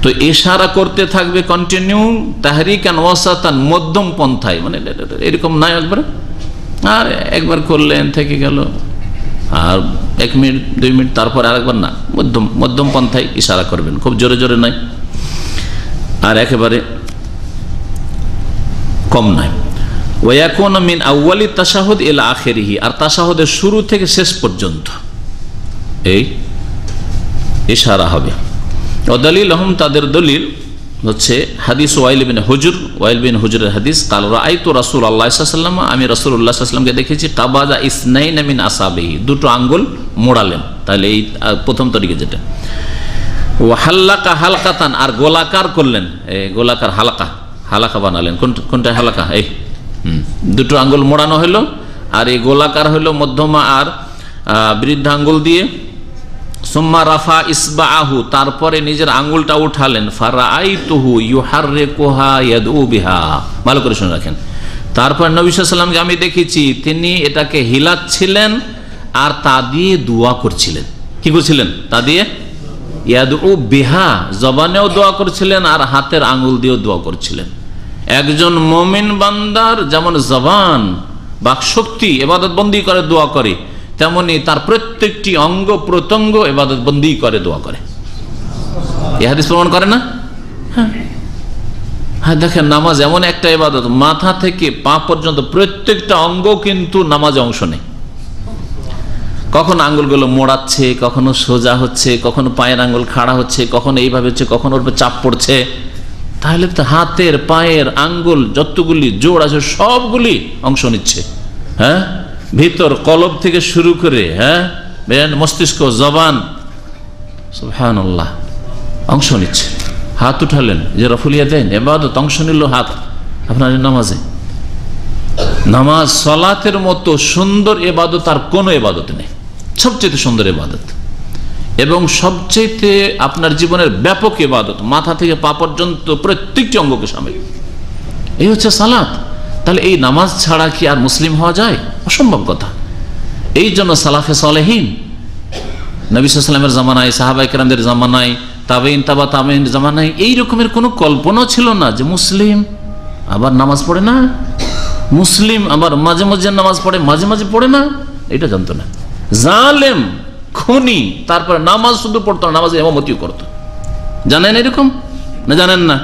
তো ইশারা করতে থাকবে কন্টিনিউ, তাহরিকান ওয়াসাতান, মধ্যম পন্থায়, মানে এরকম নাই একবার আর একবার করলেন থেকে গেল, আর 1 মিনিট 2 মিনিট তারপর আরেকবার না, মধ্যম পন্থায় ইশারা করবেন, খুব জোরে জোরে নয় আর একেবারে কম নাই। ওয়াকুন মিন আউয়ালি তাশাহুদ ইলা আখিরিহি, আর তাশাহুদের শুরু থেকে শেষ পর্যন্ত এই ইশারা হবে। ওয়াদালিলহুম, তাদের দলিল হচ্ছে হাদিস ওয়াইল বিন হুজরের হাদিস, কাল রাআইতু রাসূলুল্লাহ সাল্লাল্লাহু আলাইহি ওয়াসাল্লাম, আমি রাসূলুল্লাহ সাল্লাল্লাহু আলাইহি ওয়াসাল্লামকে দেখেছি, কাবাদা ইসনাইনা মিন আসাবিহি, দুটো আঙ্গুল মোড়ালেন, তাহলে এই প্রথম তরিকা যেটা। ওয়া হাল্লাকা হালকাতান, আর গোলাকার করলেন, এই গোলাকার হালাকা বানালেন, কোনটা হালাকা, এই দুটো আঙ্গুল মোড়ানো হলো, আর এই গোলাকার হলো মধ্যমা আর বৃদ্ধ আঙ্গুল দিয়ে। সুম্মা রাফা ইসবাআহু, তারপরে নিজের আঙ্গুলটা উঠালেন, ফারাআইতুহু ইউহাররিকুহা ইয়াদউ বিহা, ভালো করে শুনে রাখেন। তারপর নবী সাল্লাল্লাহু আলাইহি ওয়াসাল্লামকে আমি দেখেছি, তিনি এটাকে হিলাচ্ছিলেন আর তা দিয়ে দোয়া করছিলেন। কি করছিলেন? তা দিয়ে ইয়াদউ বিহা, জবানেও দোয়া করছিলেন আর হাতের আঙ্গুল দিয়েও দোয়া করছিলেন। একজন মুমিন বান্দার যেমন জবান বাকশক্তি ইবাদত বন্দি করে দোয়া করে, তেমনি তার প্রত্যেকটি অঙ্গ প্রত্যঙ্গ ইবাদত বন্দি করে দোয়া করে। এই হাদিস প্রমাণ করে না? হ্যাঁ, দেখেন নামাজ এমন একটা ইবাদত, মাথা থেকে পা পর্যন্ত প্রত্যেকটা অঙ্গ কিন্তু নামাজে অংশ নেই। কখনো আঙ্গুলগুলো মোড়াচ্ছে, কখনো সোজা হচ্ছে, কখনো পায়ের আঙ্গুল খাড়া হচ্ছে, কখনো এইভাবে হচ্ছে, কখনো ওর উপর চাপ পড়ছে। তাহলে তো হাতের পায়ের আঙ্গুল যতগুলি জোড় আছে সবগুলি অংশ নিচ্ছে। হ্যাঁ, ভিতর কলব থেকে শুরু করে, হ্যাঁ মস্তিষ্ক, জবান, সুবহানাল্লাহ, অংশ নিচ্ছে। হাত উঠালেন, যে রফুলিয়া দেন ইবাদত, অংশ নিল হাত আপনার নামাজে। নামাজ সালাতের মতো সুন্দর ইবাদত আর কোনো ইবাদত নেই, সবচেয়ে সুন্দর ইবাদত এবং সবচেয়ে আপনার জীবনের ব্যাপক ইবাদত, মাথা থেকে পা পর্যন্ত প্রত্যেকটি অঙ্গকে সামিল, এই হচ্ছে সালাত। তাহলে এই নামাজ ছাড়া কি আর মুসলিম হওয়া যায়? অসম্ভব কথা। এই জন্য সালাফে সালেহিন, নবী সাল্লাল্লাহু আলাইহি ওয়াসাল্লামের জামানায়, সাহাবায়ে কেরামদের জামানায়, তাবেঈন, তাবা তাবেঈন জামানায় এই রকমের কোনো কল্পনা ছিল না যে মুসলিম আবার নামাজ পড়ে না, মুসলিম আবার মাঝে মাঝে নামাজ পড়ে, মাঝে মাঝে পড়ে না, এটা জানতো না। জালেম, খুনি, তারপর নামাজ শুধু পড়তো না, নামাজে ইমামতিও করতো। জানেন এরকম না? জানেন না?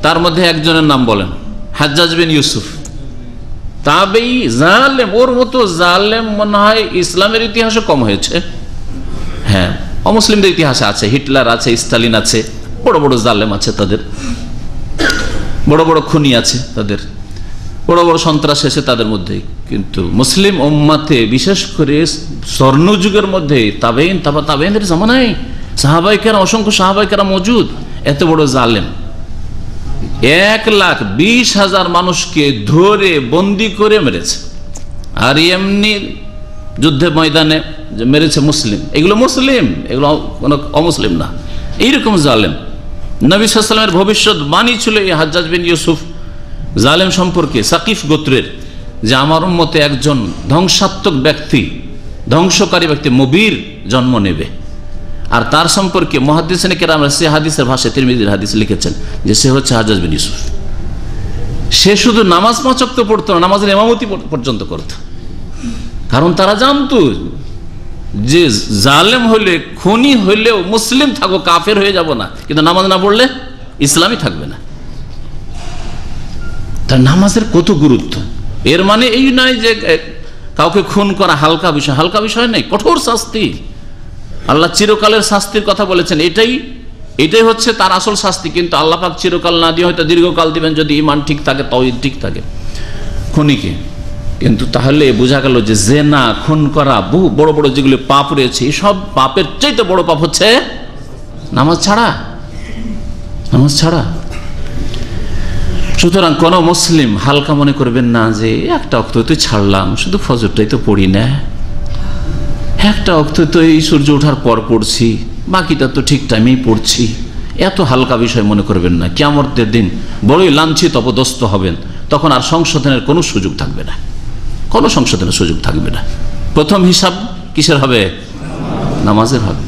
তার মধ্যে একজনের নাম বলেন, হাজ্জাজ বিন ইউসুফ, তাবেঈ, জালেম। ওর মতো জালেম মনে হয় ইসলামের ইতিহাসে কম হয়েছে। হ্যাঁ, অমুসলিমদের ইতিহাসে আছে, হিটলার আছে, স্টালিন আছে, বড় বড় জালেম আছে তাদের, বড় বড় খুনি আছে তাদের, বড় বড় সন্ত্রাস আছে তাদের মধ্যে। কিন্তু মুসলিম উম্মাতে, বিশেষ করে স্বর্ণযুগের মধ্যে, তাবেঈন, তাবা তাবেঈনদের জামানায় সাহাবায়ে কেরাম, অসংখ্য সাহাবায়ে কেরাম মওজুদ, এত বড় জালেম 1,20,000 মানুষকে ধরে বন্দি করে মেরেছে। আর এমনি যুদ্ধের ময়দানে মেরেছে মুসলিম, এগুলো মুসলিম, এগুলো কোনো অমুসলিম না। এইরকম জালেম নবী সাল্লাল্লাহু আলাইহি ওয়াসাল্লামের ভবিষ্যৎবাণী ছিল এই হাজ্জাজ বিন ইউসুফ জালেম সম্পর্কে, সাকিফ গোত্রের, যে আমার উম্মতে একজন ধ্বংসাত্মক ব্যক্তি, ধ্বংসকারী ব্যক্তি, মুবীর জন্ম নেবে। আর তার সম্পর্কে মুহাদ্দিসিন কেরাম সে হাদিসের ভাষায় তিরমিজির হাদিস লিখেছেন যে সে হচ্ছে হাজ্জাজ বিন ইউসুফ। সে শুধু নামাজ 5 ওয়াক্ত পড়তো না, নামাজের ইমামতি পর্যন্ত করত। কারণ তারা জানতো যে জালেম হইলে, খুনি হইলেও মুসলিম থাকবো, কাফের হয়ে যাব না, কিন্তু নামাজ না পড়লে ইসলামই থাকবে না। তার নামাজের কত গুরুত্ব। এর মানে এই নয় যে কাউকে খুন করা হালকা বিষয়, হালকা বিষয় নেই, কঠোর শাস্তি। আল্লাহ চিরকালের শাস্তির কথা বলেছেন, এটাই হচ্ছে তার আসল শাস্তি। কিন্তু আল্লাহ পাক চিরকাল না দিয়ে হয়তো দীর্ঘকাল দিবেন, যদি ঈমান ঠিক থাকে, তাওহীদ ঠিক থাকে খুনিকে। কিন্তু তাহলে বোঝা গেল যে জেনা, খুন করা, বহু বড় বড় যেগুলো পাপ রয়েছে, সব পাপের চাইতে বড় পাপ হচ্ছে নামাজ ছাড়া, নামাজ ছাড়া। সুতরাং কোন মুসলিম হালকা মনে করবেন না যে একটা অক্ত তো ছাড়লাম, শুধু ফজরটাই তো পড়ি না, একটা অক্ত তো এই সূর্য ওঠার পর পড়ছি, বাকিটা তো ঠিক টাইমেই পড়ছি, এত হালকা বিষয় মনে করবেন না। কিয়ামতের দিন বড়ই লাঞ্ছিত অপদস্থ হবেন, তখন আর সংশোধনের কোনো সুযোগ থাকবে না, কোনো সংশোধনের সুযোগ থাকবে না। প্রথম হিসাব কিসের হবে? নামাজের হবে।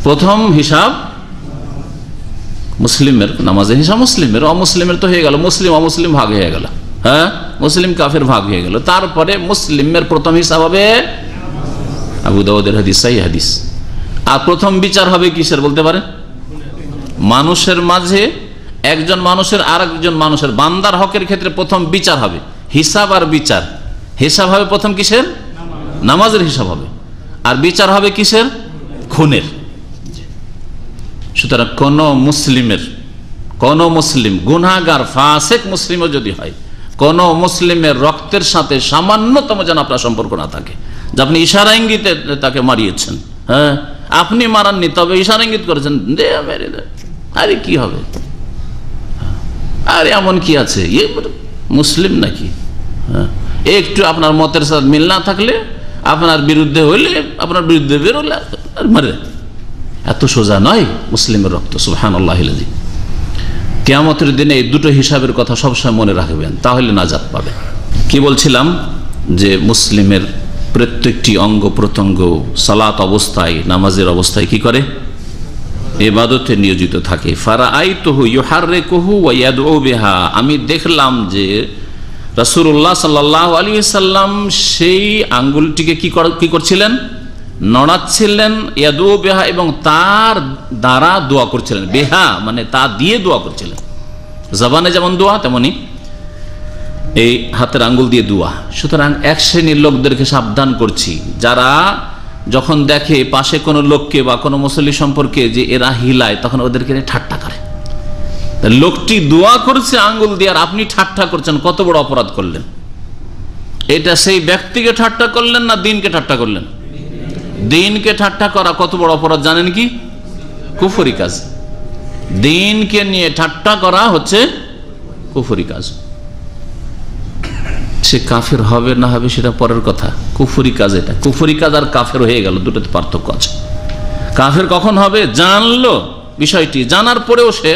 প্রথম হিসাব মুসলিমের, নামাজের হিসাব মুসলিমের, অমুসলিমের তো হয়ে গেল, মুসলিম অমুসলিম ভাগ হয়ে গেল, হ্যাঁ, মুসলিম কাফের ভাগ হয়ে গেল। তারপরে মুসলিমের প্রথম হিসাব হবে আবু দাউদের হাদিস, সহিহ হাদিস। আর প্রথম বিচার হবে কিসের বলতে পারেন? মানুষের মাঝে একজন মানুষের আর একজন মানুষের, বান্দার হকের ক্ষেত্রে প্রথম বিচার হবে, হিসাব আর বিচার। হিসাব হবে প্রথম কিসের? নামাজের হিসাব হবে। আর বিচার হবে কিসের? খুনের। সুতরাং কোন মুসলিমের, কোন মুসলিম গুনাহগার ফাসিক মুসলিমও যদি হয়, কোন মুসলিমের রক্তের সাথে সামান্যতম যেন আপনার সম্পর্ক না থাকে, যে আপনি ইশারা ইঙ্গিতে তাকে মারিয়েছেন, হ্যাঁ আপনি মারাননি, তবে ইশারা ইঙ্গিত করেছেন, দে মেরে দে, আরে কি হবে, আরে এমন কি আছে, এ মুসলিম নাকি? হ্যাঁ, একটু আপনার মতের সাথে মিল না থাকলে, আপনার বিরুদ্ধে হইলে, আপনার বিরুদ্ধে বেরোলে মারে, এত সোজা নয় মুসলিমের রক্ত। সুবহানাল্লাহ। কিয়ামতের দিনে এই দুটো হিসাবের কথা সবসময় মনে রাখবেন, তাহলে নাজাত পাবে। কি বলছিলাম? যে মুসলিমের প্রত্যেকটি অঙ্গ প্রত্যঙ্গ সালাত অবস্থায়, নামাজের অবস্থায় কি করে? ইবাদতে নিয়োজিত থাকে। ফারাআইতুহু ইউহাররিকুহু ওয়া ইয়াদউ বিহা, আমি দেখলাম যে রাসূলুল্লাহ সাল্লাল্লাহু আলাইহি ওয়াসাল্লাম সেই আঙ্গুলটিকে কি করছিলেন? নড়াচ্ছিলেন, ইয়াদউ বিহা, এবং তার দ্বারা দোয়া করছিলেন। বিহা মানে তা দিয়ে দোয়া করছিলেন। জবানে যেমন দোয়া, তেমনি এই হাতের আঙ্গুল দিয়ে দোয়া। সুতরাং এক শ্রেণীর লোকদেরকে সাবধান করছি, যারা যখন দেখে পাশে কোনো লোককে বা কোনো মুসল্লি সম্পর্কে যে এরা হিলায়, তখন ওদেরকে ঠাট্টা করে। লোকটি দোয়া করছে আঙ্গুল দিয়ে, আর আপনি ঠাট্টা করছেন, কত বড় অপরাধ করলেন। এটা সেই ব্যক্তিকে ঠাট্টা করলেন না দিনকে ঠাট্টা করলেন? দিনকে ঠাট্টা করা কত বড় অপরাধ জানেন কি? কুফরি কাজ। দিনকে নিয়ে ঠাট্টা করা হচ্ছে কুফরি কাজ। সে কাফের হবে না হবে সেটা পরের কথা, কুফরি কাজ এটা। কুফরি কাজ আর কাফের হয়ে গেল, দুটোতে পার্থক্য আছে। কাফের কখন হবে? জানলো বিষয়টি, জানার পরেও সে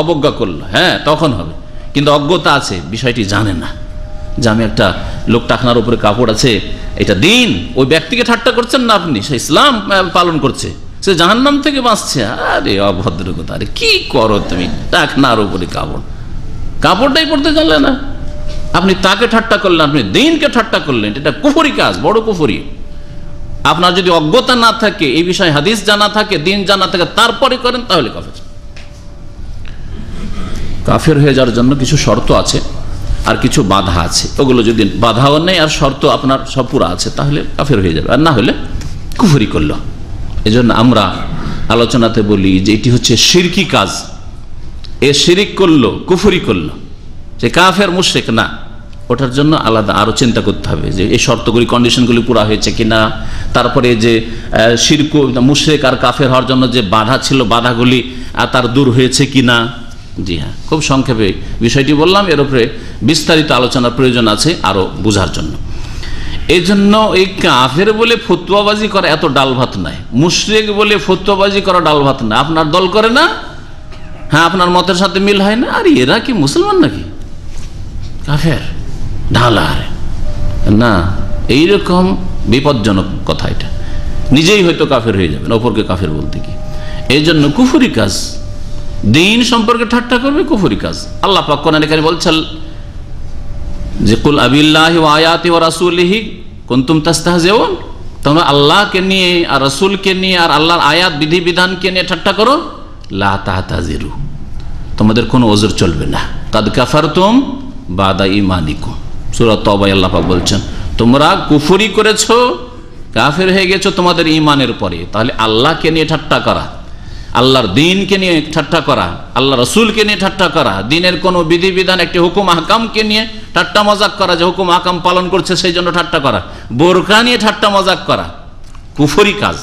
অবজ্ঞা করলো, হ্যাঁ তখন হবে। কিন্তু অজ্ঞতা আছে, বিষয়টি জানে না যে আমি একটা লোক টাকনার উপরে কাপড় আছে, এটা দিন। ওই ব্যক্তিকে ঠাট্টা করছেন না আপনি, সে ইসলাম পালন করছে, সে জাহান্নাম থেকে বাঁচছে। আরে অভদ্রতা, আরে কি করো তুমি, টাকনার উপরে কাপড়, কাপড়টাই পড়তে জানলে না, আপনি তাকে ঠাট্টা করলেন, আপনি দিনকে ঠাট্টা করলেন। এটা কুফরি কাজ, বড় কুফরি। আপনার যদি অজ্ঞতা না থাকে, এই বিষয়ে হাদিস জানা থাকে, দিন জানা থাকে, তারপরে করেন, তাহলে কাফের। কাফের হয়ে যাওয়ার জন্য কিছু শর্ত আছে আর কিছু বাধা আছে। ওগুলো যদি বাধাও নেই আর শর্ত আপনার সব পুরা আছে, তাহলে কাফের হয়ে যাবে, আর না হলে কুফরি করলো। এই জন্য আমরা আলোচনাতে বলি যে এটি হচ্ছে শিরকি কাজ। এ শিরিক করলো, কুফরি করলো, যে কাফের মুশরিক না। ওটার জন্য আলাদা আরো চিন্তা করতে হবে যে এই শর্তগুলি, কন্ডিশনগুলি পুরা হয়েছে কিনা। তারপরে যে শিরক, মুশরিক আর কাফের হওয়ার জন্য যে বাধা ছিল, বাধাগুলি তার দূর হয়েছে কিনা। জি হ্যাঁ, খুব সংক্ষেপে বিষয়টি বললাম। এর উপরে বিস্তারিত আলোচনার প্রয়োজন আছে আরো বোঝার জন্য। এই জন্য এই কাফের বলে ফতোয়াবাজি করা এত ডাল ভাত নাই, মুশরিক বলে ফতোয়াবাজি করা ডাল ভাত না। আপনার দল করে না, হ্যাঁ আপনার মতের সাথে মিল হয় না, আর এরা কি মুসলমান নাকি, কাফের ঢালার না, এইরকম বিপজ্জনক কথা। এটা নিজেই হয়তো কাফের হয়ে যাবেন, অপরকে কাফের বলতে কি। এই জন্য কুফরি কাজ, দিন সম্পর্কে ঠাট্টা করবে, কুফরি কাজ। আল্লাহ পাক কোরআনে কারীমে বলছেন যে কুল আবিল্লাহি ওয়া আয়াতি ওয়া রাসূলিহি কুনতুম তাস্তাহজিউন, তোমরা আল্লাহকে নিয়ে আর রসুলকে নিয়ে আর আল্লাহর আয়াত বিধিবিধানকে নিয়ে ঠাট্টা করো, লা তাহতাজিরু, তোমাদের কোনো ওজর চলবে না। কাদ কাফারতুম বাদা ঈমানিকুম, সূরা তাওবা আল্লাহ পাক বলছেন তোমরা কুফরি করেছো, কাফের হয়ে গেছো তোমাদের ঈমানের পরে। তাহলে আল্লাহকে নিয়ে ঠাট্টা করা, আল্লাহর দ্বীনকে নিয়ে ঠাট্টা করা, আল্লাহ রসুলকে নিয়ে ঠাট্টা করা, দ্বীনের কোনো বিধিবিধান একটি হুকুম আহকামকে নিয়ে ঠাট্টা মজাক করা, যে হুকুম আহকাম পালন করছে সেই জন্য ঠাট্টা করা, বোরকা নিয়ে ঠাট্টা মজাক করা কুফরি কাজ।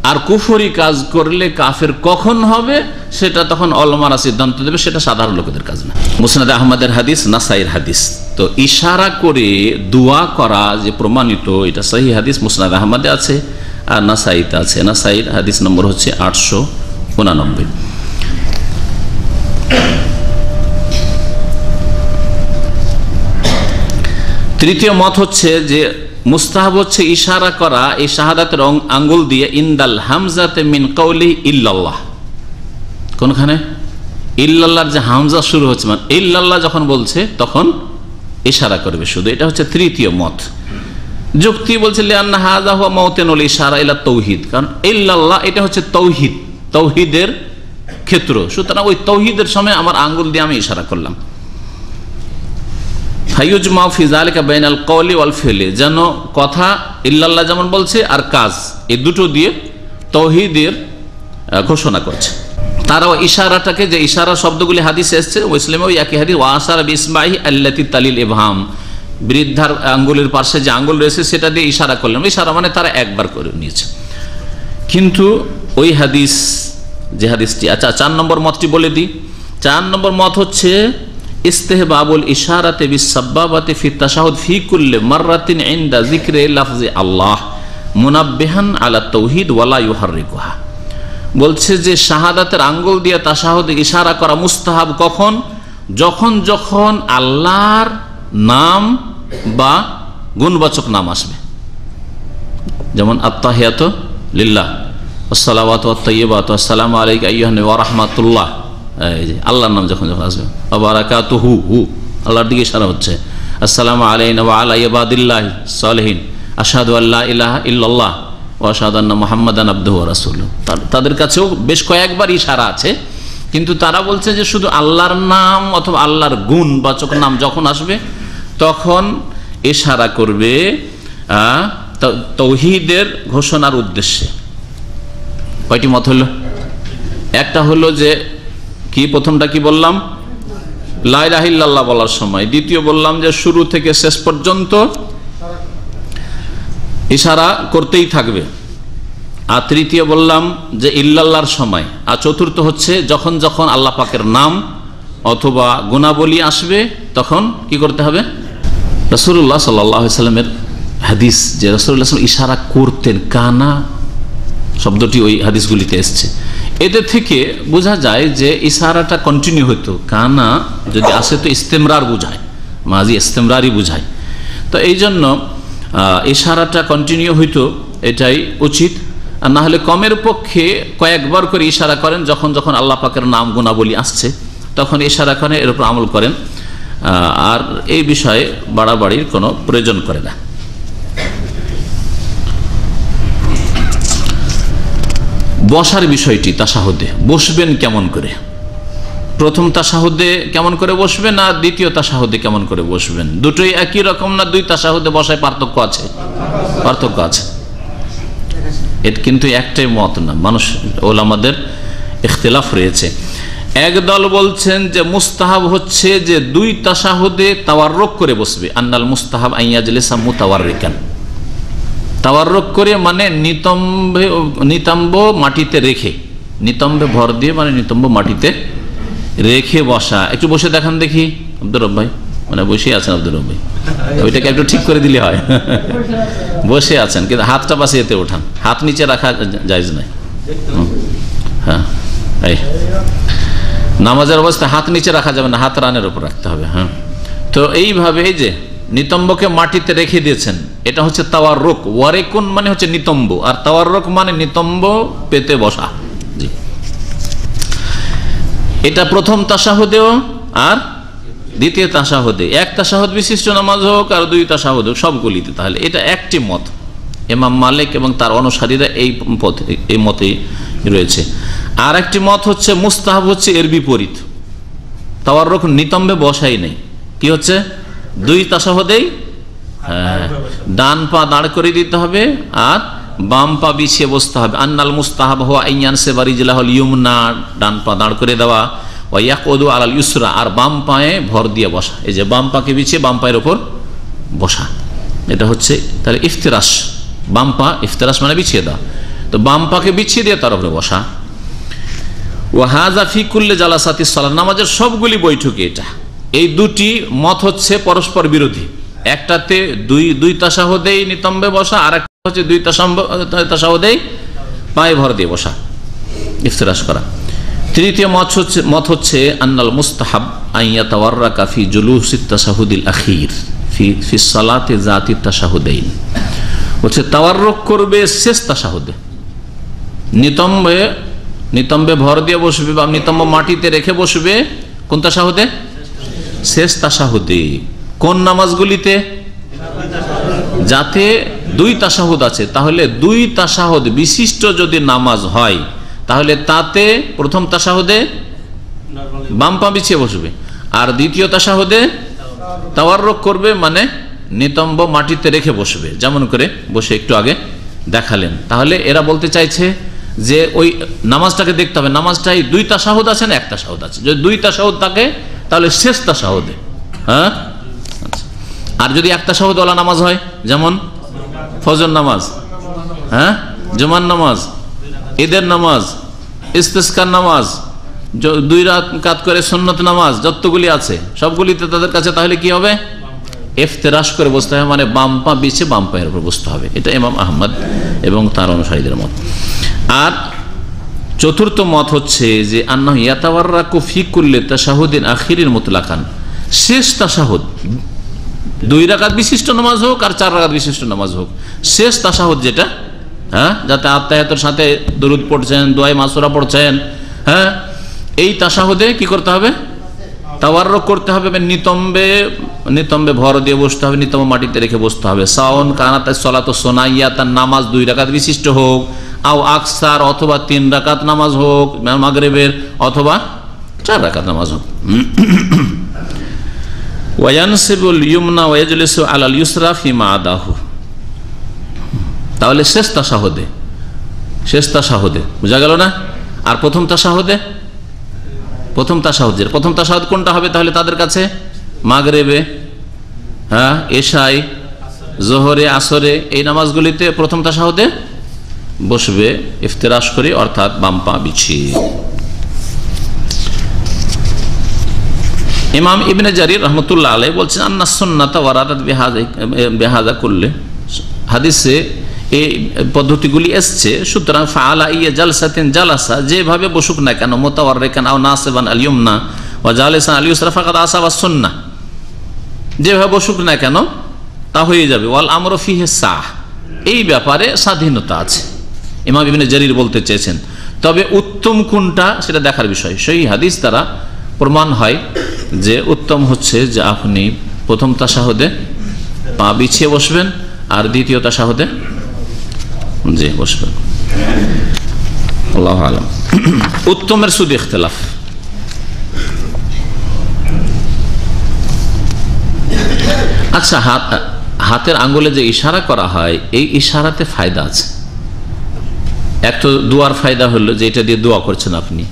আর কুফরি কাজ করলে কাফের কখন হবে সেটা তখন ওলামারা সিদ্ধান্ত দেবে, সেটা সাধারণ লোকেদের কাজ না। মুসনাদে আহমদের হাদিস, নাসাইর হাদিস। তো ইশারা করে দোয়া করা যে প্রমাণিত, এটা সহিহ হাদিস, মুসনাদে আহমদে আছে আর নাসাইতে আছে। নাসাইর হাদিস নম্বর হচ্ছে 889। তৃতীয় মত হচ্ছে যে মুস্তাহাব হচ্ছে ইশারা করা এই শাহাদাতের আঙ্গুল দিয়ে ইনদাল হামজাতে মিন কওলি ইল্লাল্লাহ, কোনখানে ইল্লাল্লাহর যে হামজা শুরু হচ্ছে, মানে ইল্লাল্লাহ যখন বলছে তখন ইশারা করবে শুধু। এটা হচ্ছে তৃতীয় মত। যুক্তি বলছে লিআন্না হাযা হুয়া মাওতিনুল ইশারা ইলা তাওহীদ, কারণ ইল্লাল্লাহ এটা হচ্ছে তাওহীদ, তাওহীদের ক্ষেত্র, সুতরাং ওই তাওহীদের সময় আমার আঙ্গুল দিয়ে আমি ইশারা করলাম। ফায়ুজমা ফি যালিকা বাইনাল কওলি ওয়াল ফি'লি, যেন কথা ইল্লাল্লাহ যেমন বলছে আর কাজ এই দুটো দিয়ে তাওহীদের ঘোষণা করছে। তারাও ইশারাটাকে, যে ইশারা শব্দগুলি হাদিসে এসেছে মুসলিমে ওই একই হাদিস, ওয়া আশারা বিসমাহি আল্লাতি তালিল ইবহাম, বৃদ্ধার আঙ্গুলের পাশে যে আঙ্গুল রয়েছে সেটা দিয়ে ইশারা করলেন। ইশারা মানে তারা একবার করে নিয়েছে। কিন্তু ওই হাদিস, যে হাদিসটি, আচ্ছা 4 নম্বর মতটি বলে দিই। 4 নম্বর মত হচ্ছে ইস্তেহবাবুল ইশারাতে বিসাব্বাবাতি ফি তাশাহুদ ফি কুল্লি মাররাতিন ইনদা যিকরি লাফজি আল্লাহ মুনাব্বিহান আলা তাওহীদ ওয়ালা ইউহাররিকুহা। বলছে যে শাহাদাতের আঙ্গুল দিয়ে তাশাহুদে ইশারা করা মুস্তাহাব কখন? যখন যখন আল্লাহর নাম বা গুণবাচক নাম আসবে, যেমন আত্তাহিয়াতু লিল্লাহ ওয়াসসালাওয়াতু ওয়াত-তাইয়্যিবাতু আসসালামু আলাইকা আইয়ুহান নবী ওয়া রাহমাতুল্লাহ, এই যে আল্লাহর নাম যখন যখন আসবে, ওয়া বারাকাতুহু, আল্লাহর দিকে ইশারা হচ্ছে, আসসালামু আলাইনা ওয়া আলা ইবাদিল্লাহি সালিহিন, আশহাদু আল্লা ইলাহা ইল্লাল্লাহ ওয়া আশহাদু আন্না মুহাম্মাদান আবদুহু ওয়া রাসূলুহু। তাদের কাছেও বেশ কয়েকবার ইশারা আছে, কিন্তু তারা বলছে যে শুধু আল্লাহর নাম অথবা আল্লাহর গুণবাচক নাম যখন আসবে তখন ইশারা করবে তাওহীদের ঘোষণার উদ্দেশ্যে। কয়টি মত হলো? একটা হলো যে কি, প্রথমটা কি বললাম, লা ইলাহা ইল্লাল্লাহ বলার সময়। দ্বিতীয় বললাম যে শুরু থেকে শেষ পর্যন্ত ইশারা করতেই থাকবে। আর তৃতীয় বললাম যে ইল্লাল্লাহর সময়। আর চতুর্থ হচ্ছে যখন যখন আল্লাহ পাকের নাম অথবা গুণাবলী আসবে তখন কি করতে হবে। রাসূলুল্লাহ সাল্লাল্লাহু আলাইহি ওয়াসাল্লামের হাদিস, যে রাসূলুল্লাহ সাল্লাল্লাহু আলাইহি ওয়াসাল্লাম ইশারা করতেন, কানা শব্দটি ওই হাদিসগুলিতে এসছে। এদের থেকে বোঝা যায় যে ইশারাটা কন্টিনিউ হতো। কানা যদি আসে তো ইস্তেমরার বোঝায়, মাজি ইস্তেমরারই বোঝায়। তো এই জন্য ইশারাটা কন্টিনিউ হইতো, এটাই উচিত। আর না হলে কমের পক্ষে কয়েকবার করে ইশারা করেন, যখন যখন আল্লাহ পাকের নাম গুণাবলী আসছে তখন ইশারা করেন, এর উপর আমল করেন। আর এই বিষয়ে বাড়াবাড়ির কোনো প্রয়োজন করে না। বসার বিষয়টি, তাশাহুদে বসবেন কেমন করে, প্রথম তাশাহুদে কেমন করে বসবেন আর দ্বিতীয় তাশাহুদে কেমন করে বসবেন, দুটোই একই রকম না দুই তাশাহুদে বসায় পার্থক্য আছে? পার্থক্য আছে। এটা কিন্তু একটাই মত না, মানুষ ওলামাদের ইখতিলাফ রয়েছে। একদল বলছেন যে মুস্তাহাব হচ্ছে যে দুই তাশাহুদে তাওয়াররুক করে বসবে, আন্নাল মুস্তাহাব আইয়াজলিসা মুতাওয়াররিকান। তাওয়াররুক করে মানে নিতম্ব মাটিতে রেখে, নিতম্বে ভর দিয়ে মানে নিতম্ব মাটিতে রেখে বসা। একটু বসে দেখান দেখি আব্দুর রব ভাই, মানে বসে আছেন আব্দুর রব ভাই, ওইটাকে একটু ঠিক করে দিলে হয়। বসে আছেন কিন্তু হাতটা পাশে এতে ওঠান, হাত নিচে রাখা জায়েজ নাই। হ্যাঁ, এই নামাজের অবস্থায় হাত নিচে রাখা যাবে না, হাত রানের উপর রাখতে হবে। হ্যাঁ, তো এইভাবে এই যে নিতম্বকে মাটিতে রেখে দিয়েছেন, এটা হচ্ছে তাওয়াররুক। ওয়ারিকুন মানে হচ্ছে নিতম্ব, আর তাওয়াররুক মানে নিতম্ব পেতে বসা। জি, এটা প্রথম তাশাহুদেও আর দ্বিতীয় তাশাহুদে, এক তাশাহুদ বিশিষ্ট নামাজ হোক আর দুই তাশাহুদ হোক, সবগুলিতে। তাহলে এটা একটি মত, ইমাম মালিক এবং তার অনুসারীরা এই মতেই রয়েছে। আর একটি মত হচ্ছে মুস্তাহাব হচ্ছে এর বিপরীত, তাওয়াররুক নিতম্বে বসাই নেই, কি হচ্ছে দুই তাশাহুদেই ডান পা দাঁড় করে দিতে হবে আর বাম পা বিছিয়ে বসতে হবে। আন্নাল মুস্তাহাব হুয়া আইয়ান সে বারিজলাহুল ইয়ুমনা, ডান পা দাঁড় করে দেওয়া, ওয়া ইয়াকুদু আলাল ইউসরা, আর বাম পায়ে ভর দিয়ে বসা, এই যে বাম পাকে বিছিয়ে বাম পায়ের উপর বসা, এটা হচ্ছে তাহলে ইফতিরাশ। বাম পা ইফতিরাশ মানে বিছিয়ে দেওয়া, তো বাম পাকে বিছিয়ে দিয়ে তার উপরে বসা। ওয়া হাযা ফি কুল্লি জালাসাতিস সালাত, নামাজের সবগুলি বৈঠকে এটা। এই দুটি মত হচ্ছে পরস্পর বিরোধী, একটাতে দুই তাশাহুদেই নিতম্বে বসা, আর একটা হচ্ছে দুই তাশাহুদেই পায়ে ভর দিয়ে বসা, ইফতিরাশ করা। তৃতীয় মত হচ্ছে আন্নাল মুস্তাহাব আন ইয়াতাওয়াররাকা ফি জুলুসিত তাশাহুদিল আখির ফি সালাতি যাতি তাশাহুদাইন, হচ্ছে তাওয়াররুক করবে শেষ তাশাহুদে, নিতম্বে ভর দিয়ে বসবে বা নিতম্ব মাটিতে রেখে বসবে। কোন তাশাহুদে? শেষ তাশাহুদে। কোন নামাজগুলিতে? যাতে দুই তাশাহুদ আছে, তাহলে দুই তাশাহুদ বিশিষ্ট যদি নামাজ হয় তাহলে তাতে প্রথম তাশাহুদে বাম পা বিছিয়ে বসবে, আর দ্বিতীয় তাশাহুদে তাওয়াররুক করবে, মানে নিতম্ব মাটিতে রেখে বসবে, যেমন করে বসে একটু আগে দেখালেন। তাহলে এরা বলতে চাইছে যে ওই নামাজটাকে দেখতে হবে, নামাজটাই দুই তাশাহুদ আছে না এক তাশাহুদ আছে। যদি দুই তাশাহুদ থাকে তাহলে শেষ তাশাহুদে, হ্যাঁ। আর যদি এক তাশাহুদ ওয়ালা নামাজ হয়, যেমন ফজর নামাজ, হ্যাঁ, জুমার নামাজ, ঈদের নামাজ, ইস্তিসকার নামাজ, দুই রাকাত করে সুন্নত নামাজ যতগুলি আছে সবগুলিতে তাদের কাছে তাহলে কি হবে? ইফতিরাশ করে বসতে হবে, মানে বাম পা বিছিয়ে বাম পায়ের উপর বসতে হবে। এটা ইমাম আহমদ এবং তার অনুসারীদের মত। আর চতুর্থ মত হচ্ছে যে আন্নাহু ইয়াতাওয়াররাকু ফি কুল্লি তাশাহুদিন আখিরিন মুতলাকান, শেষ তাশাহুদ, দুই রাকাত বিশিষ্ট নামাজ হোক আর চার রাকাত বিশিষ্ট নামাজ হোক, শেষ তাশাহুদ যেটা, হ্যাঁ, যাতে আত্তাহিয়াতের সাথে দরুদ পড়ছেন, দোয়া মাসুরা পড়ছেন, হ্যাঁ, এই তাশাহুদে কি করতে হবে? তাওয়াররুক করতে হবে, নিতম্বে ভর দিয়ে বসতে হবে, নিতম্ব মাটিতে রেখে বসতে হবে। সাওন কানাত সালাতু সুনাইয়া, তার নামাজ দুই রাকাত বিশিষ্ট হোক, আও আকসার অথবা 3 রাকাত নামাজ হোক মাগরিবের, অথবা 4 রাকাত নামাজ হোক। ওয়ায়ানসিবুল ইয়ুমনা ওয়াজলিসু আলাল ইউসরা ফিমা আদাহু, তাহলে শেষ তাশাহুদে বুঝা গেল না? আর প্রথম তাশাহুদ কোনটা হবে তাহলে তাদের কাছে? মাগরিবে, হ্যাঁ, এশায়, জোহরে, আসরে, এই নামাজগুলিতে প্রথম তাশাহুদে বসবে ইফতিরাশ করে, অর্থাৎ বাম পা বিছিয়ে। ইমাম ইবনে জারির রাহমাতুল্লাহ আলাইহি বলছেন আন্নাস সুন্নাতা ওয়ারাদাত বিহাযা কুল্লি, হাদিসে এই পদ্ধতিগুলি এসছে, সুতরাং ফাআলা ইয়া জালসাতিন জালাসা, যেভাবে বসুক না কেন, মুতাওয়াররিকান আও নাসিবান আল ইয়ুমনা ওয়া জালিসান আল ইউসরা ফাকাদ আসাবা সুন্নাহ, যেভাবে বসুক না কেন তা হয়ে যাবে। ওয়াল আমরু ফিহি সাহ, এই ব্যাপারে স্বাধীনতা আছে, ইমাম ইবনে জারির বলতে চেয়েছেন। তবে উত্তম কোনটা সেটা দেখার বিষয়। সেই হাদিস দ্বারা প্রমাণ হয় যে উত্তম হচ্ছে যে আপনি প্রথম তাশাহুদে পা বিছিয়ে বসবেন আর দ্বিতীয় তাশাহুদে জি বসবেন। আল্লাহু আ'লাম। উত্তমের শুধু ইখতিলাফ। আচ্ছা, হাতের আঙ্গুলে যে ইশারা করা হয়, এই ইশারাতে ফায়দা আছে। এক তো দোয়ার ফায়দা হলো যে এটা দিয়ে দোয়া করছেন আপনি,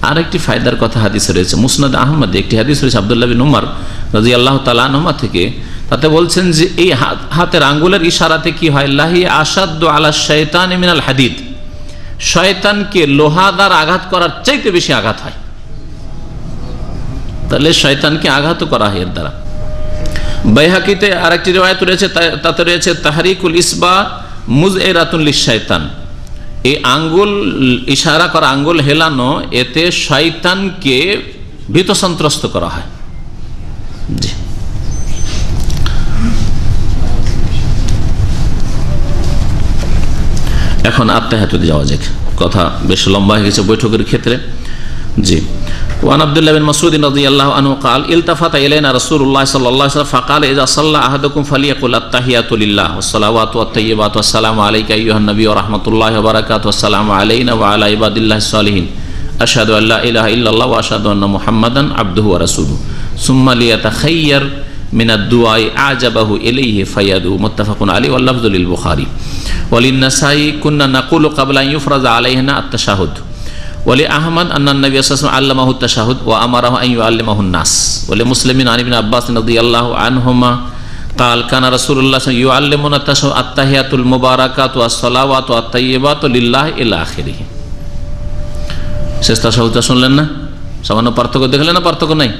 আর একটি ফায়দার কথা হাদিসে রয়েছে। মুসনাদ আহমদে একটি হাদিস রয়েছে আব্দুল্লাহ বিন উমর রাদিয়াল্লাহু তাআলা আনহুমা থেকে, তাতে বলছেন যে এই হাতের আঙ্গুলের ইশারাতে কি হয়? লাহি আসাদ্দু আলা শাইতানি মিনাল হাদিদ, শয়তানকে লোহা দ্বারা আঘাত করার চাইতে বেশি আঘাত হয়। তাহলে শয়তানকে আঘাত করা হয় এর দ্বারা। বাইহাকিতে আরেকটি riwayat রয়েছে, তাতে রয়েছে তাহরিকুল ইসবা মুজইরাতুন লিশ-শাইতান, এই আঙ্গুল ইশারা করা, আঙ্গুল হেলানো, এতে শয়তানকে ভীত সন্ত্রস্ত করা হয়। জি, এখন আত্তাহিয়াতে যাওয়া যাক, কথা বেশ লম্বা হয়ে গেছে বৈঠকের ক্ষেত্রে। জি, ওয়ান আব্দুল্লাহ বিন মাসউদ রাদিয়াল্লাহু আনহু قال التفت الينا رسول الله صلى الله عليه وسلم فقال اذا صلى احدكم فليقل التحيات لله والصلوات والطيبات والسلام عليك ايها النبي ورحمه الله وبركاته والسلام علينا وعلى عباد الله الصالحين اشهد ان لا اله الا الله واشهد ان محمدا عبده ورسوله ثم ليتخير من الدعاء اعجبه اليه فيدعو متفق عليه واللفظ للبخاري وللنسائي كنا نقول قبل ان يفرض علينا التشهد ولأحمد أن النبي صلى الله عليه وسلم علمه التشهد وأمره أن يعلمه الناس ولمسلم عن ابن عباس رضي الله عنهما قال كان رسول الله صلى الله عليه وسلم يعلمنا التشهد التحيات المباركات والصلوات والطيبات لله إلى آخره শেষ তাশাহুদটা শুনলেন না? সামান্য পার্থক্য দেখলেন না? পার্থক্য নাই,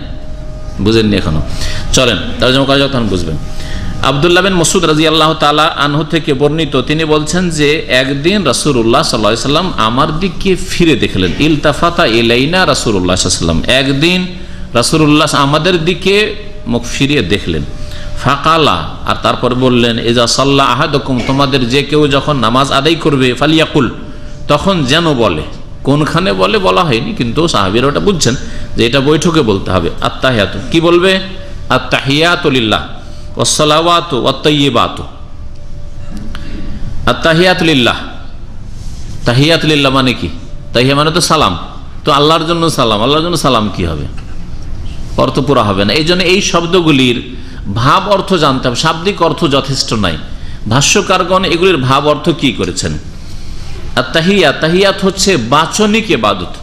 বুঝেননি এখনো? চলেন তরজমা করা যাক, তখন বুঝবেন। আব্দুল্লাহ বিন মাসউদ রাদিয়াল্লাহু তাআলা আনহু থেকে বর্ণিত, তিনি বলছেন যে একদিন রাসূলুল্লাহ সাল্লাল্লাহু আলাইহি সাল্লাম আমার দিকে ফিরে দেখলেন। ইলতাফাতা ইলাইনা রাসূলুল্লাহ সাল্লাল্লাহু আলাইহি সাল্লাম, একদিন রাসূলুল্লাহ আমাদের দিকে মুখ ফিরিয়ে দেখলেন। ফাকালা, আর তারপর বললেন, ইজা সাল্লা আহাদুকুম, তোমাদের যে কেউ যখন নামাজ আদায় করবে, ফালিয়াকুল, তখন যেন বলে। কোনখানে বলে বলা হয়নি, কিন্তু সাহাবীরা ওটা বুঝছেন যে এটা বৈঠকে বলতে হবে। আত্তাহিয়াতু, কি বলবে? আত্তাহিয়াতু লিল্লাহ ওয়াসসালাওয়াতু ওয়াত-তাইয়্যিবাতু। আত্তাহিয়াতু লিল্লাহ, তাহিয়াতু লিল্লাহ মানে কি? তাহিয়া মানে তো সালাম, তো আল্লাহর জন্য সালাম, আল্লাহর জন্য সালাম কি হবে? অর্থ পুরা হবে না। এই জন্য এই শব্দগুলির ভাব অর্থ জানতে হবে, শাব্দিক অর্থ যথেষ্ট নাই। ভাষ্যকারগণ এগুলির ভাব অর্থ কি করেছেন? আত্তাহিয়াত, তাহিয়াত হচ্ছে বাচনিক ইবাদত,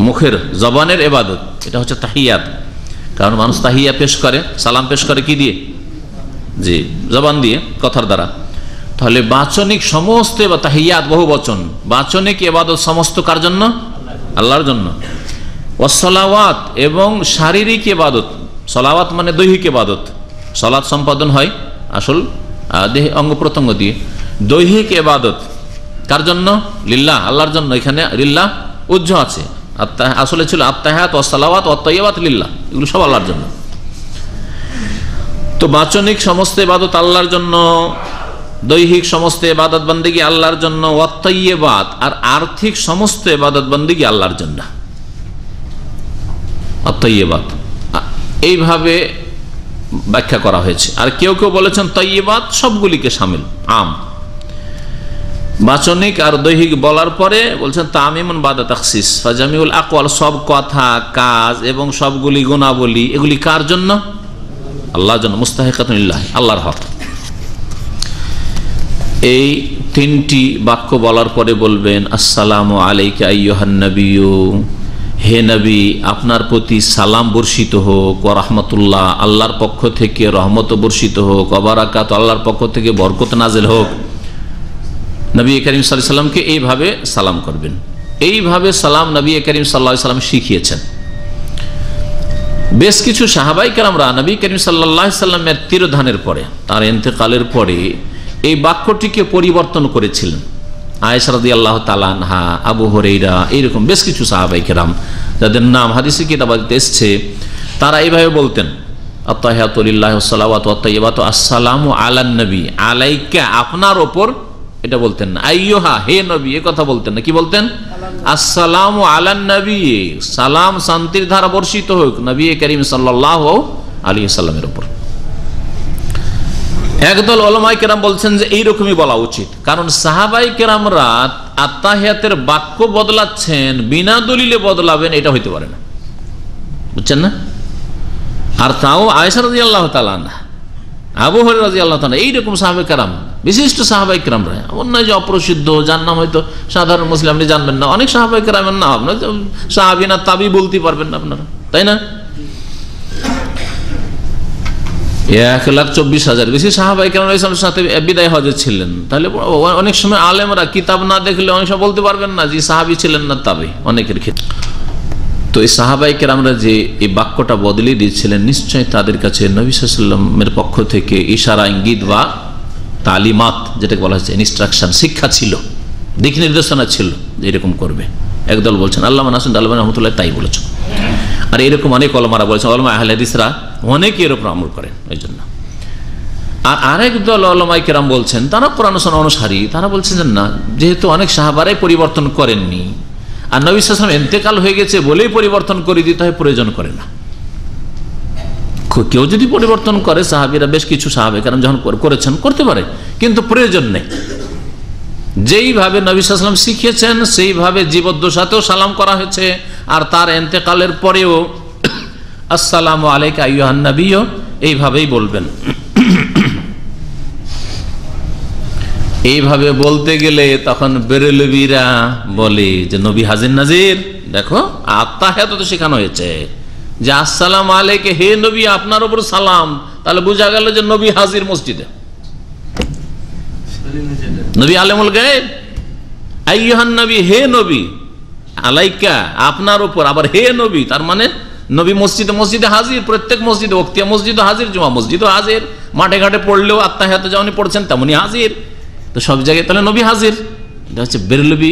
মুখের জবানের ইবাদত, এটা হচ্ছে তাহিয়াত। কারণ মানুষ তাহিয়া পেশ করে, সালাম পেশ করে কি দিয়ে? জি, জবান দিয়ে, কথার দ্বারা। তাহলে বাচনিক সমস্ত তাহিয়াত বহু বচন, বাচনিক ইবাদত সমস্ত কার জন্য? আল্লাহর জন্য। ওয়াসসালাওয়াত, এবং শারীরিক ইবাদত, সালাওয়াত মানে দৈহিক ইবাদত, সালাত সম্পাদন হয় আসল দেহ অঙ্গ প্রত্যঙ্গ দিয়ে। দৈহিক ইবাদত কার জন্য? লিল্লাহ, আল্লাহর জন্য। এখানে লিল্লাহ উজ্জ আছে, আসলে ছিল আত্তাহিয়াত ওয়াসসালাওয়াত ওয়াত-তাইয়্যিবাত লিল্লাহ, এগুলো সব আল্লাহর জন্য। তো বাচনিক সমস্ত ইবাদত আল্লাহর জন্য, দৈহিক সমস্ত ইবাদত বন্দেগী আল্লাহর জন্য, ওয়াত-তাইয়্যিবাত, আর আর্থিক সমস্ত ইবাদত বন্দেগী আল্লাহর জন্য। আত-তাইয়্যিবাত এইভাবে ব্যাখ্যা করা হয়েছে। আর কেউ কেউ বলেছেন তাইয়্যিবাত সবগুলিকে শামিল, আম। বাচনিক আর দৈহিক বলার পরে বলছেন তামিমুন বাদা তাখসিস, ফাজামিউল আকওয়াল, সব কথা, কাজ এবং সবগুলি গুণাবলী এগুলি কার জন্য? আল্লাহর জন্য। মুস্তাহিকাতুন লিল্লাহ, আল্লাহর হক। এই তিনটি বাক্য বলার পরে বলবেন আসসালামু আলাইকা আইয়ুহান নবিয়্যু, হে নবী আপনার প্রতি সালাম বর্ষিত হোক, ওয়া রাহমাতুল্লাহ আল্লাহর পক্ষ থেকে রহমত বর্ষিত হোক, ওয়া বারাকাতু আল্লাহর পক্ষ থেকে বরকত নাজিল হোক। নবী করিম সাল্লাল্লাহু আলাইহি সাল্লামকে এইভাবে সালাম করবেন। এইভাবে সালাম নবী করিম সাল্লাল্লাহু আলাইহি সাল্লাম শিখিয়েছেন। বেশ কিছু সাহাবায়ে কেরামরা নবী করিম সাল্লাল্লাহু আলাইহি সাল্লামের তিরোধানের পরে, তার ইন্তেকালের পরে এই বাক্যটিকে পরিবর্তন করেছিলেন। আয়েশা রাদিয়াল্লাহু তাআলা আনহা, আবু হুরায়রা, এইরকম বেশ কিছু সাহাবায়ে কেরাম যাদের নাম হাদিসে কিতাবাতে এসেছে, তারা এইভাবে বলতেন আত্তাহিয়াতু লিল্লাহি ওয়াসসালাওয়াতু ওয়াত-তাইয়্যিবাতু আসসালামু আলান নবী, আলাইকা আপনার ওপর, এটা বলতেন না। আইয়ুহা হে নবী, এ কথা বলতেন না। কি বলতেন? আসসালামু আলান নবী, সালাম শান্তির ধারা বর্ষিত হোক নবী করিম সাল্লাল্লাহু আলাইহি সাল্লামের উপর। একদল উলামায়ে কেরাম বলছেন যে এইরকমই বলা উচিত, কারণ সাহাবায়ে কেরামরা আত্তাহিয়াতের বাক্য বদলাচ্ছেন, বিনা দলিলে বদলাবেন, এটা হইতে পারে না, বুঝছেন না? আর তাও আয়েশা রাদিয়াল্লাহু তাআলা আনহা, আবু হুরায়রা রাদিয়াল্লাহু তাআলা, এইরকম সাহাবায়ে কেরাম, বিশিষ্ট সাহাবায়ে কেরামরা, এমন নয় যে অপ্রসিদ্ধ, যার নাম হয়তো সাধারণ মুসলিম আপনি জানবেন না। অনেক সাহাবায়ে কেরামের নাম আপনার সাহাবী না তাবি বলতে পারবেন না আপনারা, তাই না? 1,24,000 বেশি সাহাবায়ে কেরাম রাসূলের সাথে বিদায় হজে ছিলেন। তাহলে অনেক সময় আলেমরা কিতাব না দেখলে অনেক সময় বলতে পারবেন না যে সাহাবী ছিলেন না তাবি, অনেকের ক্ষেত্রে। তো এই সাহাবায়ে কেরামরা যে এই বাক্যটা বদলে দিয়েছিলেন, নিশ্চয়ই তাদের কাছে নবী সাল্লাল্লাহু আলাইহি ওয়াসাল্লামের পক্ষ থেকে ইশারা, ইঙ্গিত বা তালিমাত, যেটাকে বলা হচ্ছে ইনস্ট্রাকশন, শিক্ষা ছিল, দিক নির্দেশনা ছিল যে এরকম করবে। একদল বলছেন, আল্লামা নাসিরুদ্দিন আলবানী রাহমাতুল্লাহ তাই বলেছেন। আর এরকম অনেক ওলামারা বলেছেন, ওলামা আহলে হাদিসরা অনেকে এরকম আমল করেন এই জন্য। আর আরেক দল উলামায়ে কেরাম বলছেন, তারা কোরআন সুন্নাহ অনুসারী, তারা বলছেন যে না, যেহেতু অনেক সাহাবারাই পরিবর্তন করেননি, আর নবী সাল্লাল্লাহু আলাইহি ওয়াসাল্লাম ইন্তেকাল হয়ে গেছে বলেই পরিবর্তন করে দিতে হয়, প্রয়োজন করে না। কেউ যদি পরিবর্তন করে, সাহাবীরা বেশ কিছু সাহাবে কারণ যখন করেছেন করতে পারে, কিন্তু প্রয়োজন নেই। যেইভাবে নবী সাল্লাল্লাহু আলাইহি ওয়াসাল্লাম শিখিয়েছেন সেইভাবে জীবদ্দশাতেও সালাম করা হয়েছে, আর তার ইন্তেকালের পরেও আসসালামু আলাইকা আইয়ুহান নবিয়্যু এইভাবেই বলবেন। এইভাবে বলতে গেলে তখন বেরেলভিরা বলে যে নবী হাজির নাজির। দেখো আত্মাহিয়াত তো শেখানো হয়েছে যে আসসালামু আলাইকা, হে নবী আপনার উপর সালাম, তাহলে বোঝা গেল যে নবী হাজির মসজিদে। নবী আলেমুল গায়েব, আইয়ুহান নবী, হে নবী, আলাইকা আপনার উপর, আবার হে নবী, তার মানে নবী মসজিদে মসজিদে হাজির, প্রত্যেক মসজিদে, ওক্তিয়া মসজিদও হাজির, জুমা মসজিদও হাজির, মাঠে ঘাটে পড়লেও আত্মাহিয়াত যেমনই পড়ছেন তেমনি হাজির, তো সব জায়গায় তাহলে নবী হাজির। এটা হচ্ছে বেরলভী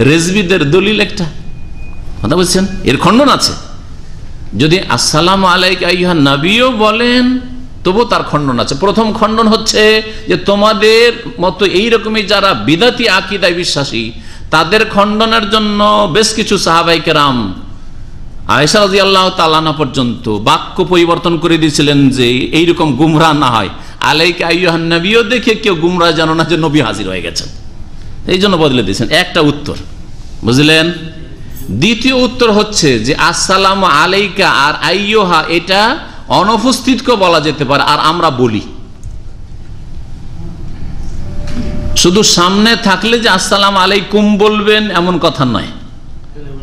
রেজবিদের দলিল একটা কথা বলছেন। এর খণ্ডন আছে, যদি আসসালামু আলাইকা আইয়ুহান নবিয়্যু বলেন তবু তার খণ্ডন আছে। প্রথম খণ্ডন হচ্ছে যে তোমাদের মতো এইরকমই যারা বিদাতি আকীদায় বিশ্বাসী তাদের খণ্ডনের জন্য বেশ কিছু সাহাবায়ে কেরাম আয়েশা রাদিয়াল্লাহু তাআলা আনহা পর্যন্ত বাক্য পরিবর্তন করে দিয়েছিলেন যে এইরকম গুমরাহ না হয়, আলাইকা আইয়ুহান নবিয়্যু দেখে কেউ গুমরাহ জানো না যে নবী হাজির হয়ে গেছেন, এই জন্য বদলে দিয়েছেন। একটা উত্তর বুঝলেন। দ্বিতীয় উত্তর হচ্ছে যে আসসালামু আলাইকা আর আইয়ুহা এটা অনুপস্থিতকে বলা যেতে পারে, আর আমরা বলি। শুধু সামনে থাকলে যে আসসালামু আলাইকুম বলবেন এমন কথা নয়,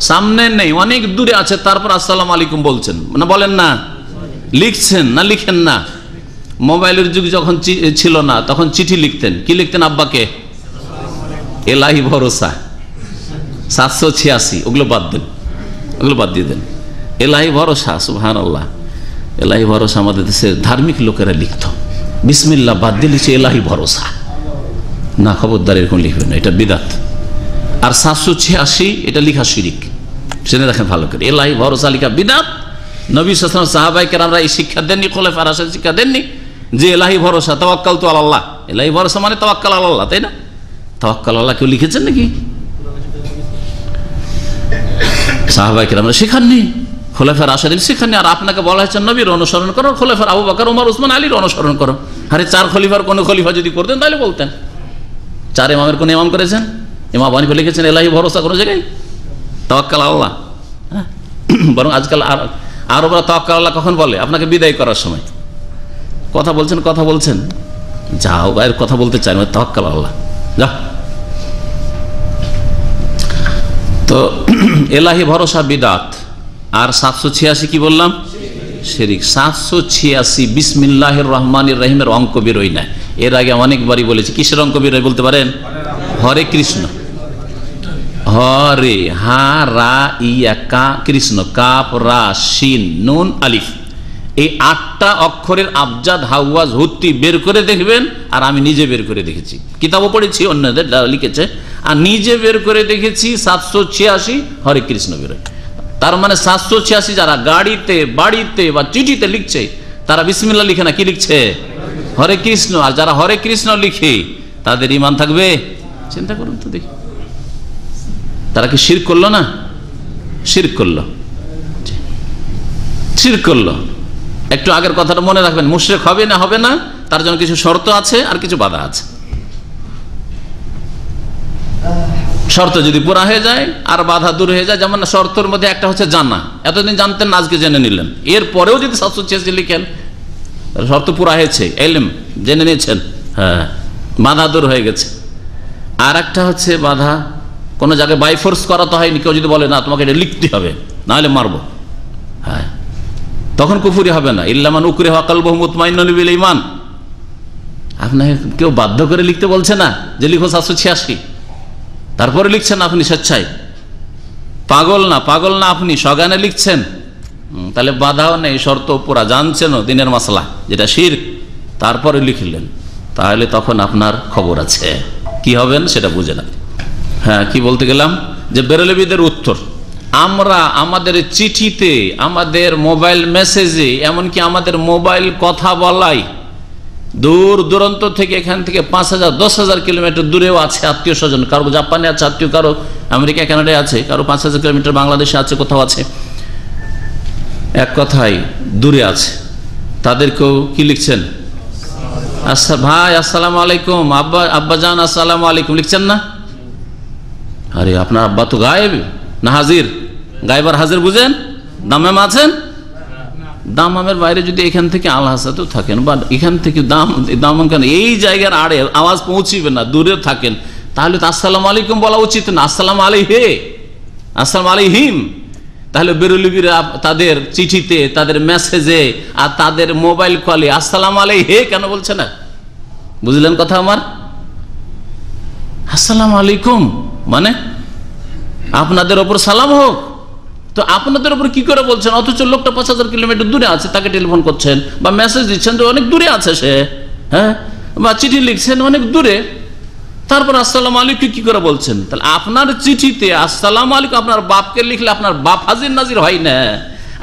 সামনে নেই, অনেক দূরে আছে, তারপর আসসালামু আলাইকুম বলছেন না, বলেন না, লিখছেন না, লিখেন না। মোবাইলের যুগ যখন ছিল না তখন চিঠি লিখতেন, কি লিখতেন আব্বাকে? এলাহি ভরসা 786, ওগুলো বাদ দেন, ওগুলো বাদ দিয়ে দেন। এলাহি ভরসা, সুবহানাল্লাহ, এলাহি ভরসা আমাদের দেশের ধার্মিক লোকেরা লিখত, বিসমিল্লাহ বাদ দিয়ে লিখছে এলাহি ভরসা। না, খবরদার এরকম লিখবেন না, এটা বিদাত। আর 786 এটা লিখা শিরিক, শুনে দেখেন ভালো করে। এলাহি ভরসা লিখা বিদাত। নবী সাল্লাল্লাহু আলাইহি ওয়াসাল্লাম সাহাবায়ে কেরামরা এই শিক্ষা দেননি, খোলাফায়ে রাশিদিন শিক্ষা দেননি যে এলাহি ভরসা, তাওয়াক্কালতু আলাল্লাহ। এলাহি ভরসা মানে তাওয়াক্কাল আলাল্লাহ, তাই না? তাওয়াক্কাল আল্লাহ কেউ লিখেছেন নাকি? সাহাবায়ে কেরামরা শেখাননি, খোলাফায়ে রাশিদিন শেখাননি। আর আপনাকে বলা হয়েছে নবীর অনুসরণ করো, খোলাফায়ে আবু বকর, ওমর, উসমান, আলীর অনুসরণ করো। আরে 4 খলিফার কোন খলিফা যদি করতেন তাহলে বলতেন। 4 ইমামের কোন ইমাম করেছেন? ইমাম আবু হানিফা লিখেছেন এলাহি ভরসা কোন জায়গায়? তাওয়াক্কাল আল্লাহ। বরং আজকাল আরবরা তাওয়াক্কাল আল্লাহ কখন বলে? আপনাকে বিদায় করার সময়। কথা বলছেন, যাও বাইরে, কথা বলতে চাই না, তাওয়াক্কাল আল্লাহ, যা। তো এলাহি ভরসা বিদাত। আর 786 কি বললাম? শিরিক। 786 বিসমিল্লাহির রহমানির রহিমের অঙ্ক বেরোয় না। এর আগে অনেকবারই বলেছি, কিসের অঙ্ক বেরোয় বলতে পারেন? হরে কৃষ্ণ, হরে, হা রা ইয়া কা কৃষ্ণ, কাপ রা শিন নুন আলিফ, এই 8টা অক্ষরের আবজাদ হাওয়াজ হুত্তি বের করে দেখবেন। আর আমি নিজে বের করে দেখেছি, কিতাবও পড়েছি, অন্যদের লিখেছে, আর নিজে বের করে দেখেছি 786 হরে কৃষ্ণ বেরোয়। তার মানে 786 যারা গাড়িতে, বাড়িতে বা চিঠিতে লিখছে তারা বিসমিল্লাহ লিখে না, কি লিখছে? হরে কৃষ্ণ। আর যারা হরে কৃষ্ণ লিখে তাদের ঈমান থাকবে? চিন্তা করুন তো দেখি, তারা কি শিরক করলো না? শিরক করলো, শিরক করলো। একটু আগের কথাটা মনে রাখবেন, মুশরিক হবে না, হবে না, তার জন্য কিছু শর্ত আছে আর কিছু বাধা আছে। শর্ত যদি পুরা হয়ে যায় আর বাধা দূর হয়ে যায়, যেমন শর্তের মধ্যে একটা হচ্ছে জানা, এতদিন জানতেন না, আজকে জেনে নিলেন, এরপরেও যদি 786 লিখেন শর্ত পুরা হয়েছে, ইলম জেনে নিয়েছেন, হ্যাঁ, বাধা দূর হয়ে গেছে। আর একটা হচ্ছে বাধা কোনো জায়গায় বাই ফোর্স করাতে হয়নি, কেউ যদি বলে না তোমাকে এটা লিখতে হবে নাহলে মারবো, হ্যাঁ, তখন কুফরি হবে না। ইল্লা মান উকরিহা কলবুহু মুতমাইন্নুন বিল ঈমান। আপনাকে কেউ বাধ্য করে লিখতে বলছে না যে লিখো 786, তারপরে লিখছেন আপনি স্বেচ্ছায়, পাগল না আপনি সগানে লিখছেন, তাহলে বাধাও নেই, শর্ত পুরা, জানছেন দিনের মাসলা যেটা শিরক, তারপরে লিখলেন, তাহলে তখন আপনার খবর আছে, কি হবেন সেটা বুঝে না। হ্যাঁ, কি বলতে গেলাম, যে বেরেলভীদের উত্তর, আমরা আমাদের চিঠিতে, আমাদের মোবাইল মেসেজে, এমনকি আমাদের মোবাইল কথা বলাই দূর দূরান্ত থেকে, এখান থেকে 5,000 10,000 কিলোমিটার দূরেও আছে আত্মীয় স্বজন, কারো জাপানে আছে আত্মীয়, কারো আমেরিকা কানাডায় আছে, কারো 5,000 কিলোমিটার বাংলাদেশে আছে, কোথাও আছে, এক কথায় দূরে আছে। তাদেরকেও কি লিখছেন? আচ্ছা ভাই আসসালামু আলাইকুম, আব্বাজান আসসালামু আলাইকুম লিখছেন না? আরে আপনার আব্বা তো গায়েব না হাজির? গায়েব আর হাজির বুঝেন? দামাম আছেন? দামামের বাইরে যদি এখান থেকে আল হাসাতেও থাকেন বা এখান থেকে দামাম কেন এই জায়গার আড়ে আওয়াজ পৌঁছিবে না, দূরে থাকেন, তাহলে তো আসসালামু আলাইকুম বলা উচিত না, আসসালামু আলাইহি, আসসালামু আলাইহিম। তাহলে বেরুলিবিরা তাদের চিঠিতে, তাদের মেসেজে আর তাদের মোবাইল কলে আসসালামু আলাইহি কেন বলছে না? বুঝলেন কথা আমার? আসসালামু আলাইকুম মানে আপনাদের ওপর সালাম হোক, তো আপনাদের ওপর কি করে বলছেন? অথচ লোকটা 5,000 কিলোমিটার দূরে আছে, তাকে টেলিফোন করছেন বা মেসেজ দিচ্ছেন যে অনেক দূরে আছে সে, হ্যাঁ, বা চিঠি লিখছেন অনেক দূরে, তারপর আসসালামু আলাইকুম কি করে বলছেন? তাহলে আপনার চিঠিতে আসসালামু আলাইকুম আপনার বাপকে লিখলে আপনার বাপ হাজির নাজির হয় না,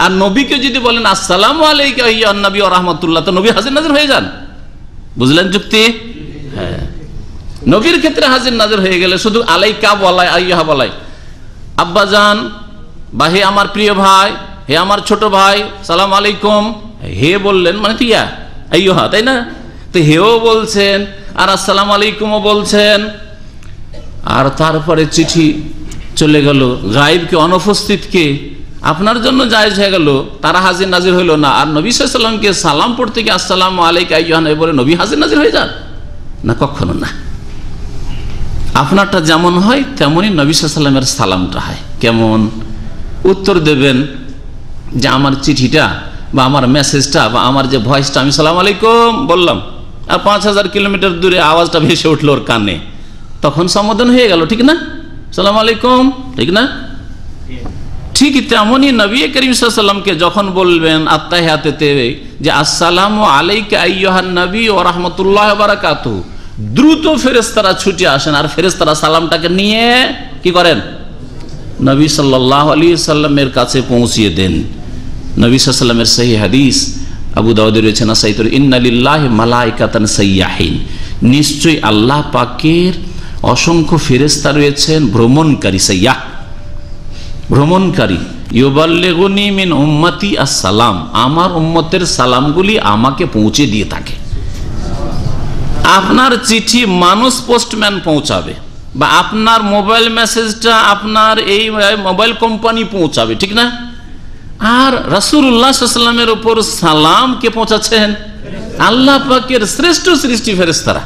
আর নবীকে যদি বলেন আসসালামু আলাইকা ইয়া নবী ওয়া রাহমাতুল্লাহ, তো নবী হাজির নাজির হয়ে যান। বুঝলেন যুক্তি? হ্যাঁ, নবীর ক্ষেত্রে হাজির নাজির হয়ে গেলে শুধু আলাইকা বলাই, আইয়া বলাই, আব্বাজান বা হে আমার প্রিয় ভাই, হে আমার ছোট ভাই সালাম আলাইকুম, হে বললেন মানে তো ইয়া আইয়া, তাই না? তো হেও বলছেন আর আসসালামু আলাইকুমও বলছেন, আর তারপরে চিঠি চলে গেল, গায়েবকে অনুপস্থিতকে আপনার জন্য জায়েজ হয়ে গেল, তারা হাজির নাজির হইল না, আর নবী সাল্লাল্লাহু আলাইহি ওয়াসাল্লামকে সালাম পড়তে গিয়ে আসসালামু আলাইকা আইয়ুহান নবী বলে নবী হাজির নাজির হয়ে যান না? কখনো না। আপনারটা যেমন হয় তেমনই নবী সাল্লাল্লাহু আলাইহি ওয়াসাল্লামের সালামটা হয়। কেমন? উত্তর দেবেন যে আমার চিঠিটা বা আমার মেসেজটা বা আমার যে ভয়েসটা আমি সালাম আলাইকুম বললাম, আর 5,000 কিলোমিটার দূরে আওয়াজটা ভেসে উঠলো ওর কানে, তখন সম্বোধন হয়ে গেল, ঠিক না? সালাম আলাইকুম, ঠিক না? ঠিক তেমনই নবী করিম সাল্লাল্লাহু আলাইহি ওয়াসাল্লামকে যখন বলবেন আত্তাহিয়াতে যে আসসালামু আলাইকা আইয়ুহান নবী ওয়া রাহমাতুল্লাহি ওয়া বারাকাতুহু, দ্রুত ফেরেশতারা ছুটে আসেন আর ফেরেশতারা সালামটাকে নিয়ে কি করেন? নবী সাল্লাল্লাহু আলাইহি ওয়াসাল্লামের কাছে পৌঁছিয়ে দেন। নবী সাল্লাল্লাহু আলাইহি ওয়াসাল্লামের সহিহ হাদিস আবু দাউদে রয়েছে, নাসাঈতে, ইন্না লিল্লাহি মালাইকাতান সাইয়াহিন, নিশ্চয়ই আল্লাহ পাকের অসংখ্য ফেরেশতা রয়েছেন ভ্রমণকারী, সাইয়াহ ভ্রমণকারী, ইউবাল্লিগুনি মিন উম্মতি আসসালাম, আমার উম্মতের সালামগুলি আমাকে পৌঁছে দিয়ে থাকে। আপনার চিঠি মানুষ পোস্টম্যান পৌঁছাবে বা আপনার মোবাইল মেসেজটা আপনার এই মোবাইল কোম্পানি পৌঁছাবে, ঠিক না? আর রাসূলুল্লাহ সাল্লাল্লাহু আলাইহি ওয়াসাল্লামের উপর সালাম কে পৌঁছাচ্ছেন? আল্লাহ পাকের শ্রেষ্ঠ সৃষ্টি ফেরেশতারা।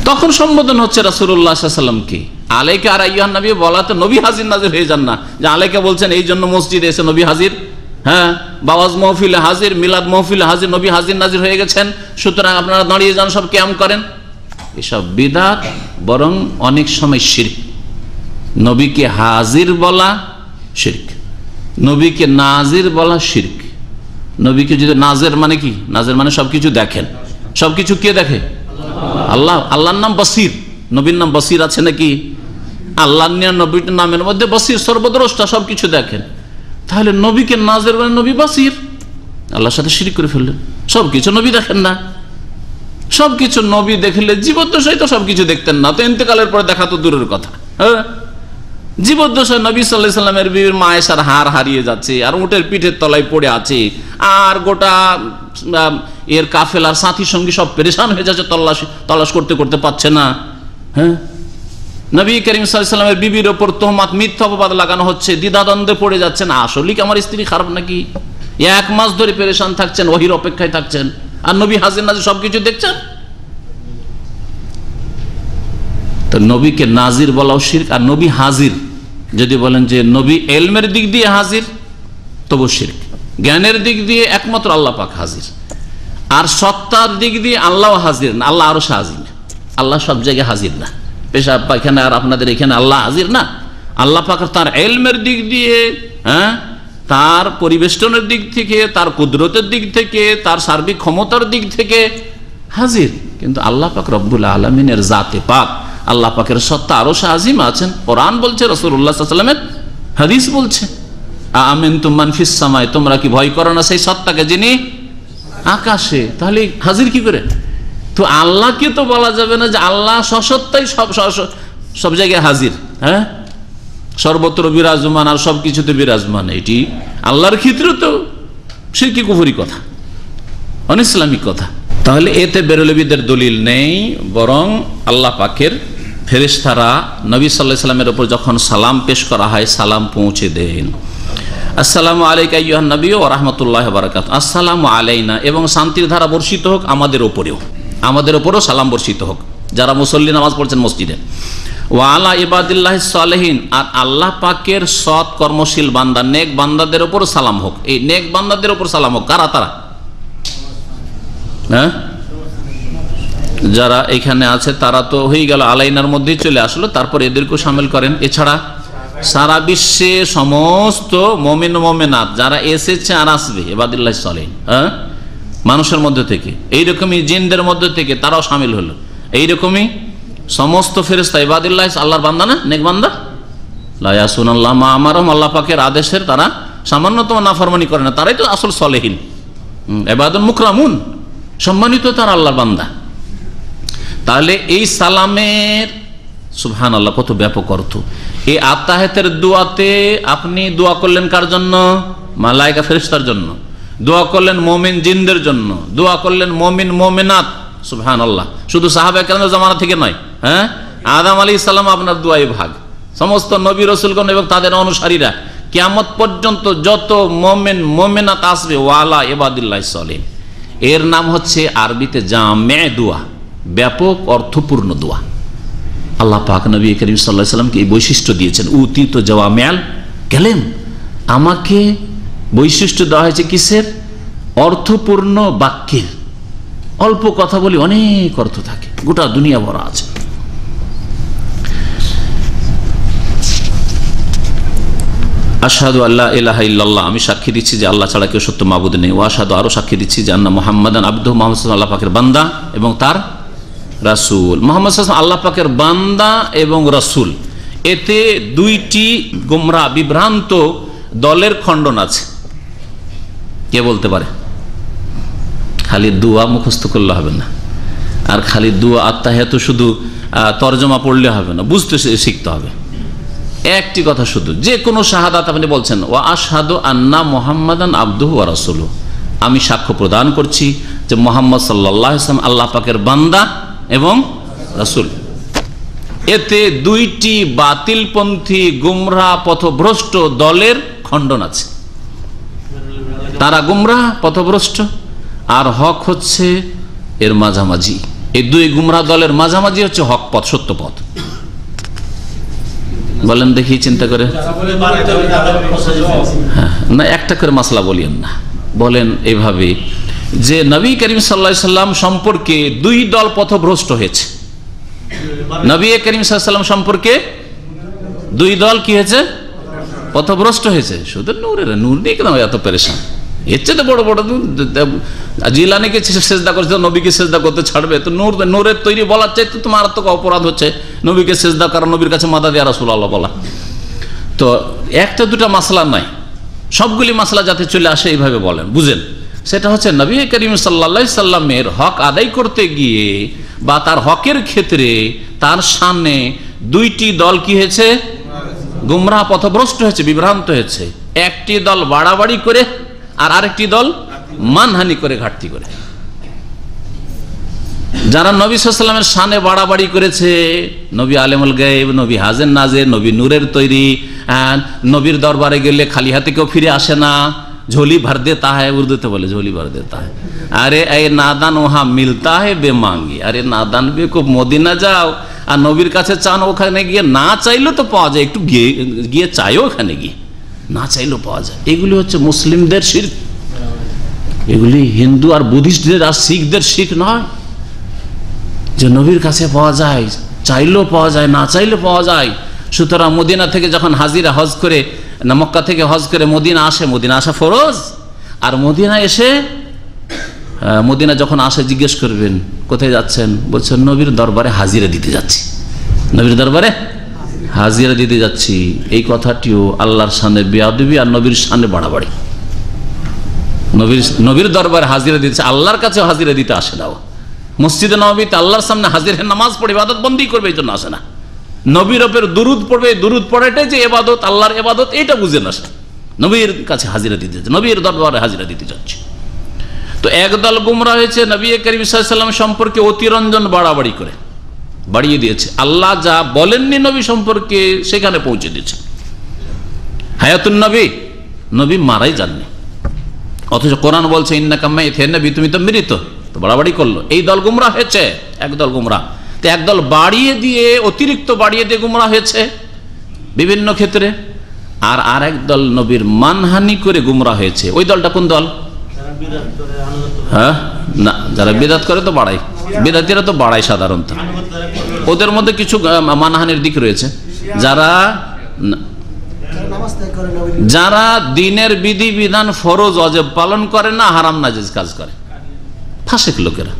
তখন সম্বোধন হচ্ছে রাসূলুল্লাহ সাল্লাল্লাহু আলাইহি ওয়াসাল্লামকে আলাইকা আর আইয়ুহান নবী, বলাতে নবী হাজির নাজির হয়ে যান না, যে আলাইকা বলছেন এই জন্য মসজিদে এসে নবী হাজির, হ্যাঁ, বাওয়াজ মাহফিলে হাজির, মিলাদ মাহফিলে হাজির, নবী হাজির নাজির হয়ে গেছেন, সুতরাং আপনারা দাঁড়িয়ে যান, সব কিয়াম করেন। এসব বিদআত, বরং অনেক সময় শিরক। নবীকে হাজির বলা শিরক, নবীকে নাজির বলা শিরক। নবীকে যদি নাজির মানে কি? নাজির মানে সবকিছু দেখেন। সবকিছু কে দেখে? আল্লাহ। আল্লাহর নাম বসির, নবীর নাম বসির আছে নাকি? আল্লাহর নবীর নামের মধ্যে বসির, সর্বদ্রষ্টা, সবকিছু দেখেন। তাহলে নবীকে নাজির মানে নবী বসির, আল্লাহর সাথে শিরক করে ফেললেন। সবকিছু নবী দেখেন না, সবকিছু নবী দেখলে জীবদ্দশায় তো সবকিছু দেখতেন না, তো ইন্তেকালের পরে দেখা তো দূরের কথা। হ্যাঁ, জীবদ্দশায় নবী সাল্লাল্লাহু আলাইহি ওয়াসাল্লামের বিবির মা আয়েশার হার হারিয়ে যাচ্ছে, আর উটের পিঠের তলায় পড়ে আছে, আর গোটা এর কাফেলার সাথী সঙ্গী সব পেরেশান হয়ে যাচ্ছে, তল্লাশ করতে করতে পাচ্ছে না। হ্যাঁ, নবী করিম সাল্লাল্লাহু আলাইহি ওয়াসাল্লামের বিবির ওপর তোহমাত, মিথ্যা অপবাদ লাগানো হচ্ছে, দ্বিধাদ্বন্দ্বে পড়ে যাচ্ছেন, আসলে কি আমার স্ত্রী খারাপ নাকি? 1 মাস ধরে পেরেশান থাকছেন, ওহির অপেক্ষায় থাকছেন, আর নবী হাজির নাজির সবকিছু দেখছেন। তো নবীকে নাজির বলাও শিরক। আর নবী হাজির যদি বলেন যে নবী এলমের দিক দিয়ে হাজির, তবু শিরক। জ্ঞানের দিক দিয়ে একমাত্র আল্লাহ পাক হাজির, আর সত্তার দিক দিয়ে আল্লাহ হাজির না, আল্লাহ আরো হাজির না, আল্লাহ সব জায়গায় হাজির না। পেশাব পায়খানা আর আপনাদের এখানে আল্লাহ হাজির না। আল্লাহ পাক তার এলমের দিক দিয়ে, হ্যাঁ, তার পরিবেষ্টনের দিক থেকে, তার কুদরতের দিক থেকে, তার সার্বিক ক্ষমতার দিক থেকে হাজির। কিন্তু আল্লাহ পাক রব্বুল আলামিনের জাতে পাক, আল্লাহ পাকের সত্তা আরো আজিম আছেন। কোরআন বলছে, রাসূলুল্লাহ সাল্লাল্লাহু আলাইহি ওয়াসাল্লামের হাদিস বলছে, আমিনতুম মান ফিস সামাই, তোমরা কি ভয় করো না সেই সত্তাকে যিনি আকাশে, তাহলে হাজির কি করে? তো আল্লাহকে তো বলা যাবে না যে আল্লাহ সসত্তাই সব জায়গায় হাজির, হ্যাঁ, সর্বত্র বিরাজমান আর সবকিছুতে বিরাজমান। এটি আল্লাহর ক্ষেত্রে তো শিরকি কুফরি কথা, অনইসলামিক কথা। তাহলে এতে বেরলবীদের দলিল নেই, বরং আল্লাহ পাকের ফেরেশতারা নবী সাল্লাল্লাহু আলাইহি সাল্লামের উপর যখন সালাম পেশ করা হয় সালাম পৌঁছে দেন। আসসালামু আলাইকা আইয়ুহান নবী ওয়া রাহমাতুল্লাহি ওয়া বারাকাতুহু, আসসালামু আলাইনা, এবং শান্তির ধারা বর্ষিত হোক আমাদের উপরেও সালাম বর্ষিত হোক যারা মুসল্লি নামাজ পড়ছেন মসজিদে। ওয়া আলা ইবাদিল্লাহিস সালিহিন, আর আল্লাহ পাকের সৎ কর্মশীল বান্দা নেক বান্দাদের উপর সালাম হোক। এই নেক বান্দাদের উপর সালাম হোক কারা? তারা হ্যাঁ, যারা এখানে আছে তারা তো হয়ে গেল, আলাইনার মধ্যেই চলে আসলো, তারপর এদেরকেও শামিল করেন। এছাড়া সারা বিশ্বে সমস্ত মুমিন মুমিনাত যারা এসেছে আর আসবে ইবাদিল্লাহিস সালিহিন, হ্যাঁ, মানুষের মধ্যে থেকে, এইরকমই জিনদের মধ্যে থেকে তারাও শামিল হলো। এইরকমই সমস্ত ফেরেশতা ইবাদিল্লাহ, আল্লাহর বান্দা না, নেক বান্দা, লা ইয়াসুনাল্লাহ মা আমারহুম, আল্লাহ পাকের আদেশের তারা সামান্যতম নাফরমানি করে না, তারাই তো আসল সলেহিন, ইবাদুল মুকরামুন, সম্মানিত তারা আল্লাহর বান্দা। তাহলে এই সালামের সুবহানাল্লাহ কত ব্যাপক অর্থ। এই আত্তাহিয়াতের দোয়াতে আপনি দোয়া করলেন কার জন্য? মালায়েকা ফেরেশতার জন্য। দোয়া করলেন মুমিন জিনদের জন্য, দোয়া করলেন মুমিন মুমিনাত, সুবহানাল্লাহ। শুধু সাহাবায়ে কেরামের জামানা থেকে নয়, হ্যাঁ, আদম আলাইহিস সালাম আপনার দোয়ায় ভাগ, সমস্ত নবী রাসূলগণ এবং তাদের অনুসারীরা কিয়ামত পর্যন্ত যত মুমিন মুমিনাত আসবে, ওয়ালা ইবাদিল্লাহিস সালিহিন, এর নাম হচ্ছে আরবিতে জামে দোয়া, ব্যাপক অর্থপূর্ণ দোয়া। আল্লাহ পাক নবী করিম সাল্লাল্লাহু আলাইহি সাল্লামকে এই বৈশিষ্ট্য দিয়েছেন, উতিত জাওয়ামিআল কালিম, আমাকে বৈশিষ্ট্য দেওয়া হয়েছে কিসের? অর্থপূর্ণ বাক্যের। অল্প কথা বলি অনেক অর্থ থাকে, গোটা দুনিয়া ভরা আছে। আশহাদু আল্লা ইলাহা ইল্লাল্লাহ, আমি সাক্ষী দিচ্ছি যে আল্লাহ ছাড়া কেউ সত্য মাবুদ নেই। ওয়া আশহাদু, আরো সাক্ষী দিচ্ছি যে আন্না মুহাম্মাদান আবদুহু, মুহাম্মদ সাল্লাল্লাহু আল্লাহ পাকের বান্দা এবং তার রাসূল। মুহাম্মদ সাল্লাল্লাহু আল্লাহ পাকের বান্দা এবং রাসূল, এতে দুইটি গোমরা বিভ্রান্ত দলের খণ্ডন আছে। কে বলতে পারে? খালি দোয়া মুখস্থ করলে হবে না, আর খালি দোয়া আত্তাহিয়াতু শুধু তরজমা পড়লে হবে না, বুঝতে শিখতে হবে। একটি কথা শুধু, যে কোনো শাহাদাত আপনি বলছেন ওয়া আশহাদু আন্না মুহাম্মাদান আবদুহু ওয়া রাসূলুহু, আমি সাক্ষ্য প্রদান করছি যে মুহাম্মদ সাল্লাল্লাহু আলাইহি ওয়াসাল্লাম আল্লাহ পাকের বান্দা এবং রাসূল। এতে দুইটি বাতিলপন্থী গুমরাহ পথভ্রষ্ট দলের খণ্ডন আছে। তারা গুমরাহ পথভ্রষ্ট আর হক হচ্ছে এর মাঝামাঝি। এই দুই গুমরাহ দলের মাঝামাঝি হচ্ছে হক পথ, সত্য পথ। বলেন দেখি চিন্তা করে। হ্যাঁ, না একটা করে মাসলা বলিয়েন না, বলেন এভাবে যে নবী করিম সাল্লাল্লাহু আলাইহি সাল্লাম সম্পর্কে দুই দল পথভ্রষ্ট হয়েছে। নবী করিম সাল্লাল্লাহু আলাইহি সাল্লাম সম্পর্কে দুই দল কি হয়েছে? পথভ্রষ্ট হয়েছে। শুধু নূরের নূর নিয়ে কেন এত পেরেশান? এর চেয়ে বড় বড় জিলানিকে সেজদা করছে, নবীকে সেজদা করতে ছাড়বে? তো নূরের তৈরি বলার চাইতে তো মারাত্মক অপরাধ হচ্ছে নবীকে সেজদা করা, নবীর কাছে মাথা দেয়া রাসূলুল্লাহ বলা। তো একটা দুটা মাসলা নাই, সবগুলি মাসলা যাতে চলে আসে এইভাবে বলেন, বুঝেন। সেটা হচ্ছে নবী করিম সাল্লাল্লাহু আলাইহি সাল্লামের হক আদায় করতে গিয়ে বা তার হকের ক্ষেত্রে তার সামনে দুইটি দল কি হয়েছে? গুমরাহ পথভ্রষ্ট হয়েছে, বিভ্রান্ত হয়েছে। একটি দল বাড়াবাড়ি করে আর আরেকটি দল মানহানি করে, ঘাটতি করে। যারা নবী সাল্লাল্লাহু আলাইহি ওয়াসাল্লামের শানে বাড়াবাড়ি করেছে, নবী আলেমুল গায়ব, নবী হাজের নাজের, নবী নূরের তৈরি, নবীর দরবারে গেলে খালি হাতে কেউ ফিরে আসে না, ঝোলি ভর দেতা হ্যায়, উর্দুতে বলে ঝোলি ভর দেতা হ্যায়। আরে এই নাদান ওহা মিলতা হে বেমাঙ্গি, আরে নাদান বেকুব মদিনা যাও আর নবীর কাছে চান, ওখানে গিয়ে না চাইলেও তো পাওয়া যায়, একটু গিয়ে চাইও, ওখানে গিয়ে না চাইলেও পাওয়া যায়। এগুলি হচ্ছে মুসলিমদের শিরক, এগুলি হিন্দু আর বুদ্ধিস্টদের আর শিখদের শিখ নয় যে নবীর কাছে পাওয়া যায়, চাইলেও পাওয়া যায়, না চাইলেও পাওয়া যায়। সুতরাং মদিনা থেকে যখন হাজিরা হজ করে, না মক্কা থেকে হজ করে মদিনা আসে, মদিনা আসা ফরজ, আর মদিনা এসে মদিনা যখন আসে জিজ্ঞেস করবেন কোথায় যাচ্ছেন, বলছেন নবীর দরবারে হাজিরা দিতে যাচ্ছি, নবীর দরবারে হাজিরা দিতে যাচ্ছি। এই কথাটিও আল্লাহর সামনে বেয়াদবি আর নবীর সামনে বাড়াবাড়ি। নবীর দরবারে হাজিরা দিতেছে, আল্লাহর কাছে হাজিরা দিতে আসে না। মসজিদে নববীতে আল্লাহর সামনে হাজির হয়ে নামাজ পড়ে ইবাদত বন্দী করবে, এই জন্য আসে না। নবীর ওপর দুরুদ পড়বে, দুরুদ পড়াটাই যে ইবাদত, আল্লাহর ইবাদত, এটা বুঝে না সে। নবীর কাছে হাজিরা দিতে যাচ্ছে, নবীর দরবারে হাজিরা দিতে যাচ্ছে। তো একদল গুমরা হয়েছে নবী করিম সাল্লাল্লাহু আলাইহি ওয়াসাল্লাম সম্পর্কে অতিরঞ্জন বাড়াবাড়ি করে বাড়িয়ে দিয়েছে। আল্লাহ যা বলেননি নবী সম্পর্কে সেখানে পৌঁছে দিয়েছে। হায়াতুন নবী, নবী মারাই যাননি, অথচ কোরআন বলছে ইন্নাকা মাইয়িতুন নবী, তুমি তো মৃত। তো বাড়াবাড়ি করলো, এই দল গুমরা হয়েছে। একদল গুমরা, তো একদল বাড়িয়ে দিয়ে, অতিরিক্ত বাড়িয়ে দিয়ে গুমরা হয়েছে বিভিন্ন ক্ষেত্রে, আর আরেক দল নবীর মানহানি করে গুমরা হয়েছে। ওই দলটা কোন দল? হ্যাঁ, না, যারা বিদআত করে তো বাড়ায়, বিদআতীরা তো বাড়ায় সাধারণত। ওদের মধ্যে কিছু মানহানির দিক রয়েছে। যারা দিনের বিধি বিধান ফরজ ওয়াজিব পালন করে না, হারাম নাজেজ কাজ করে, ফাসিক লোকেরা।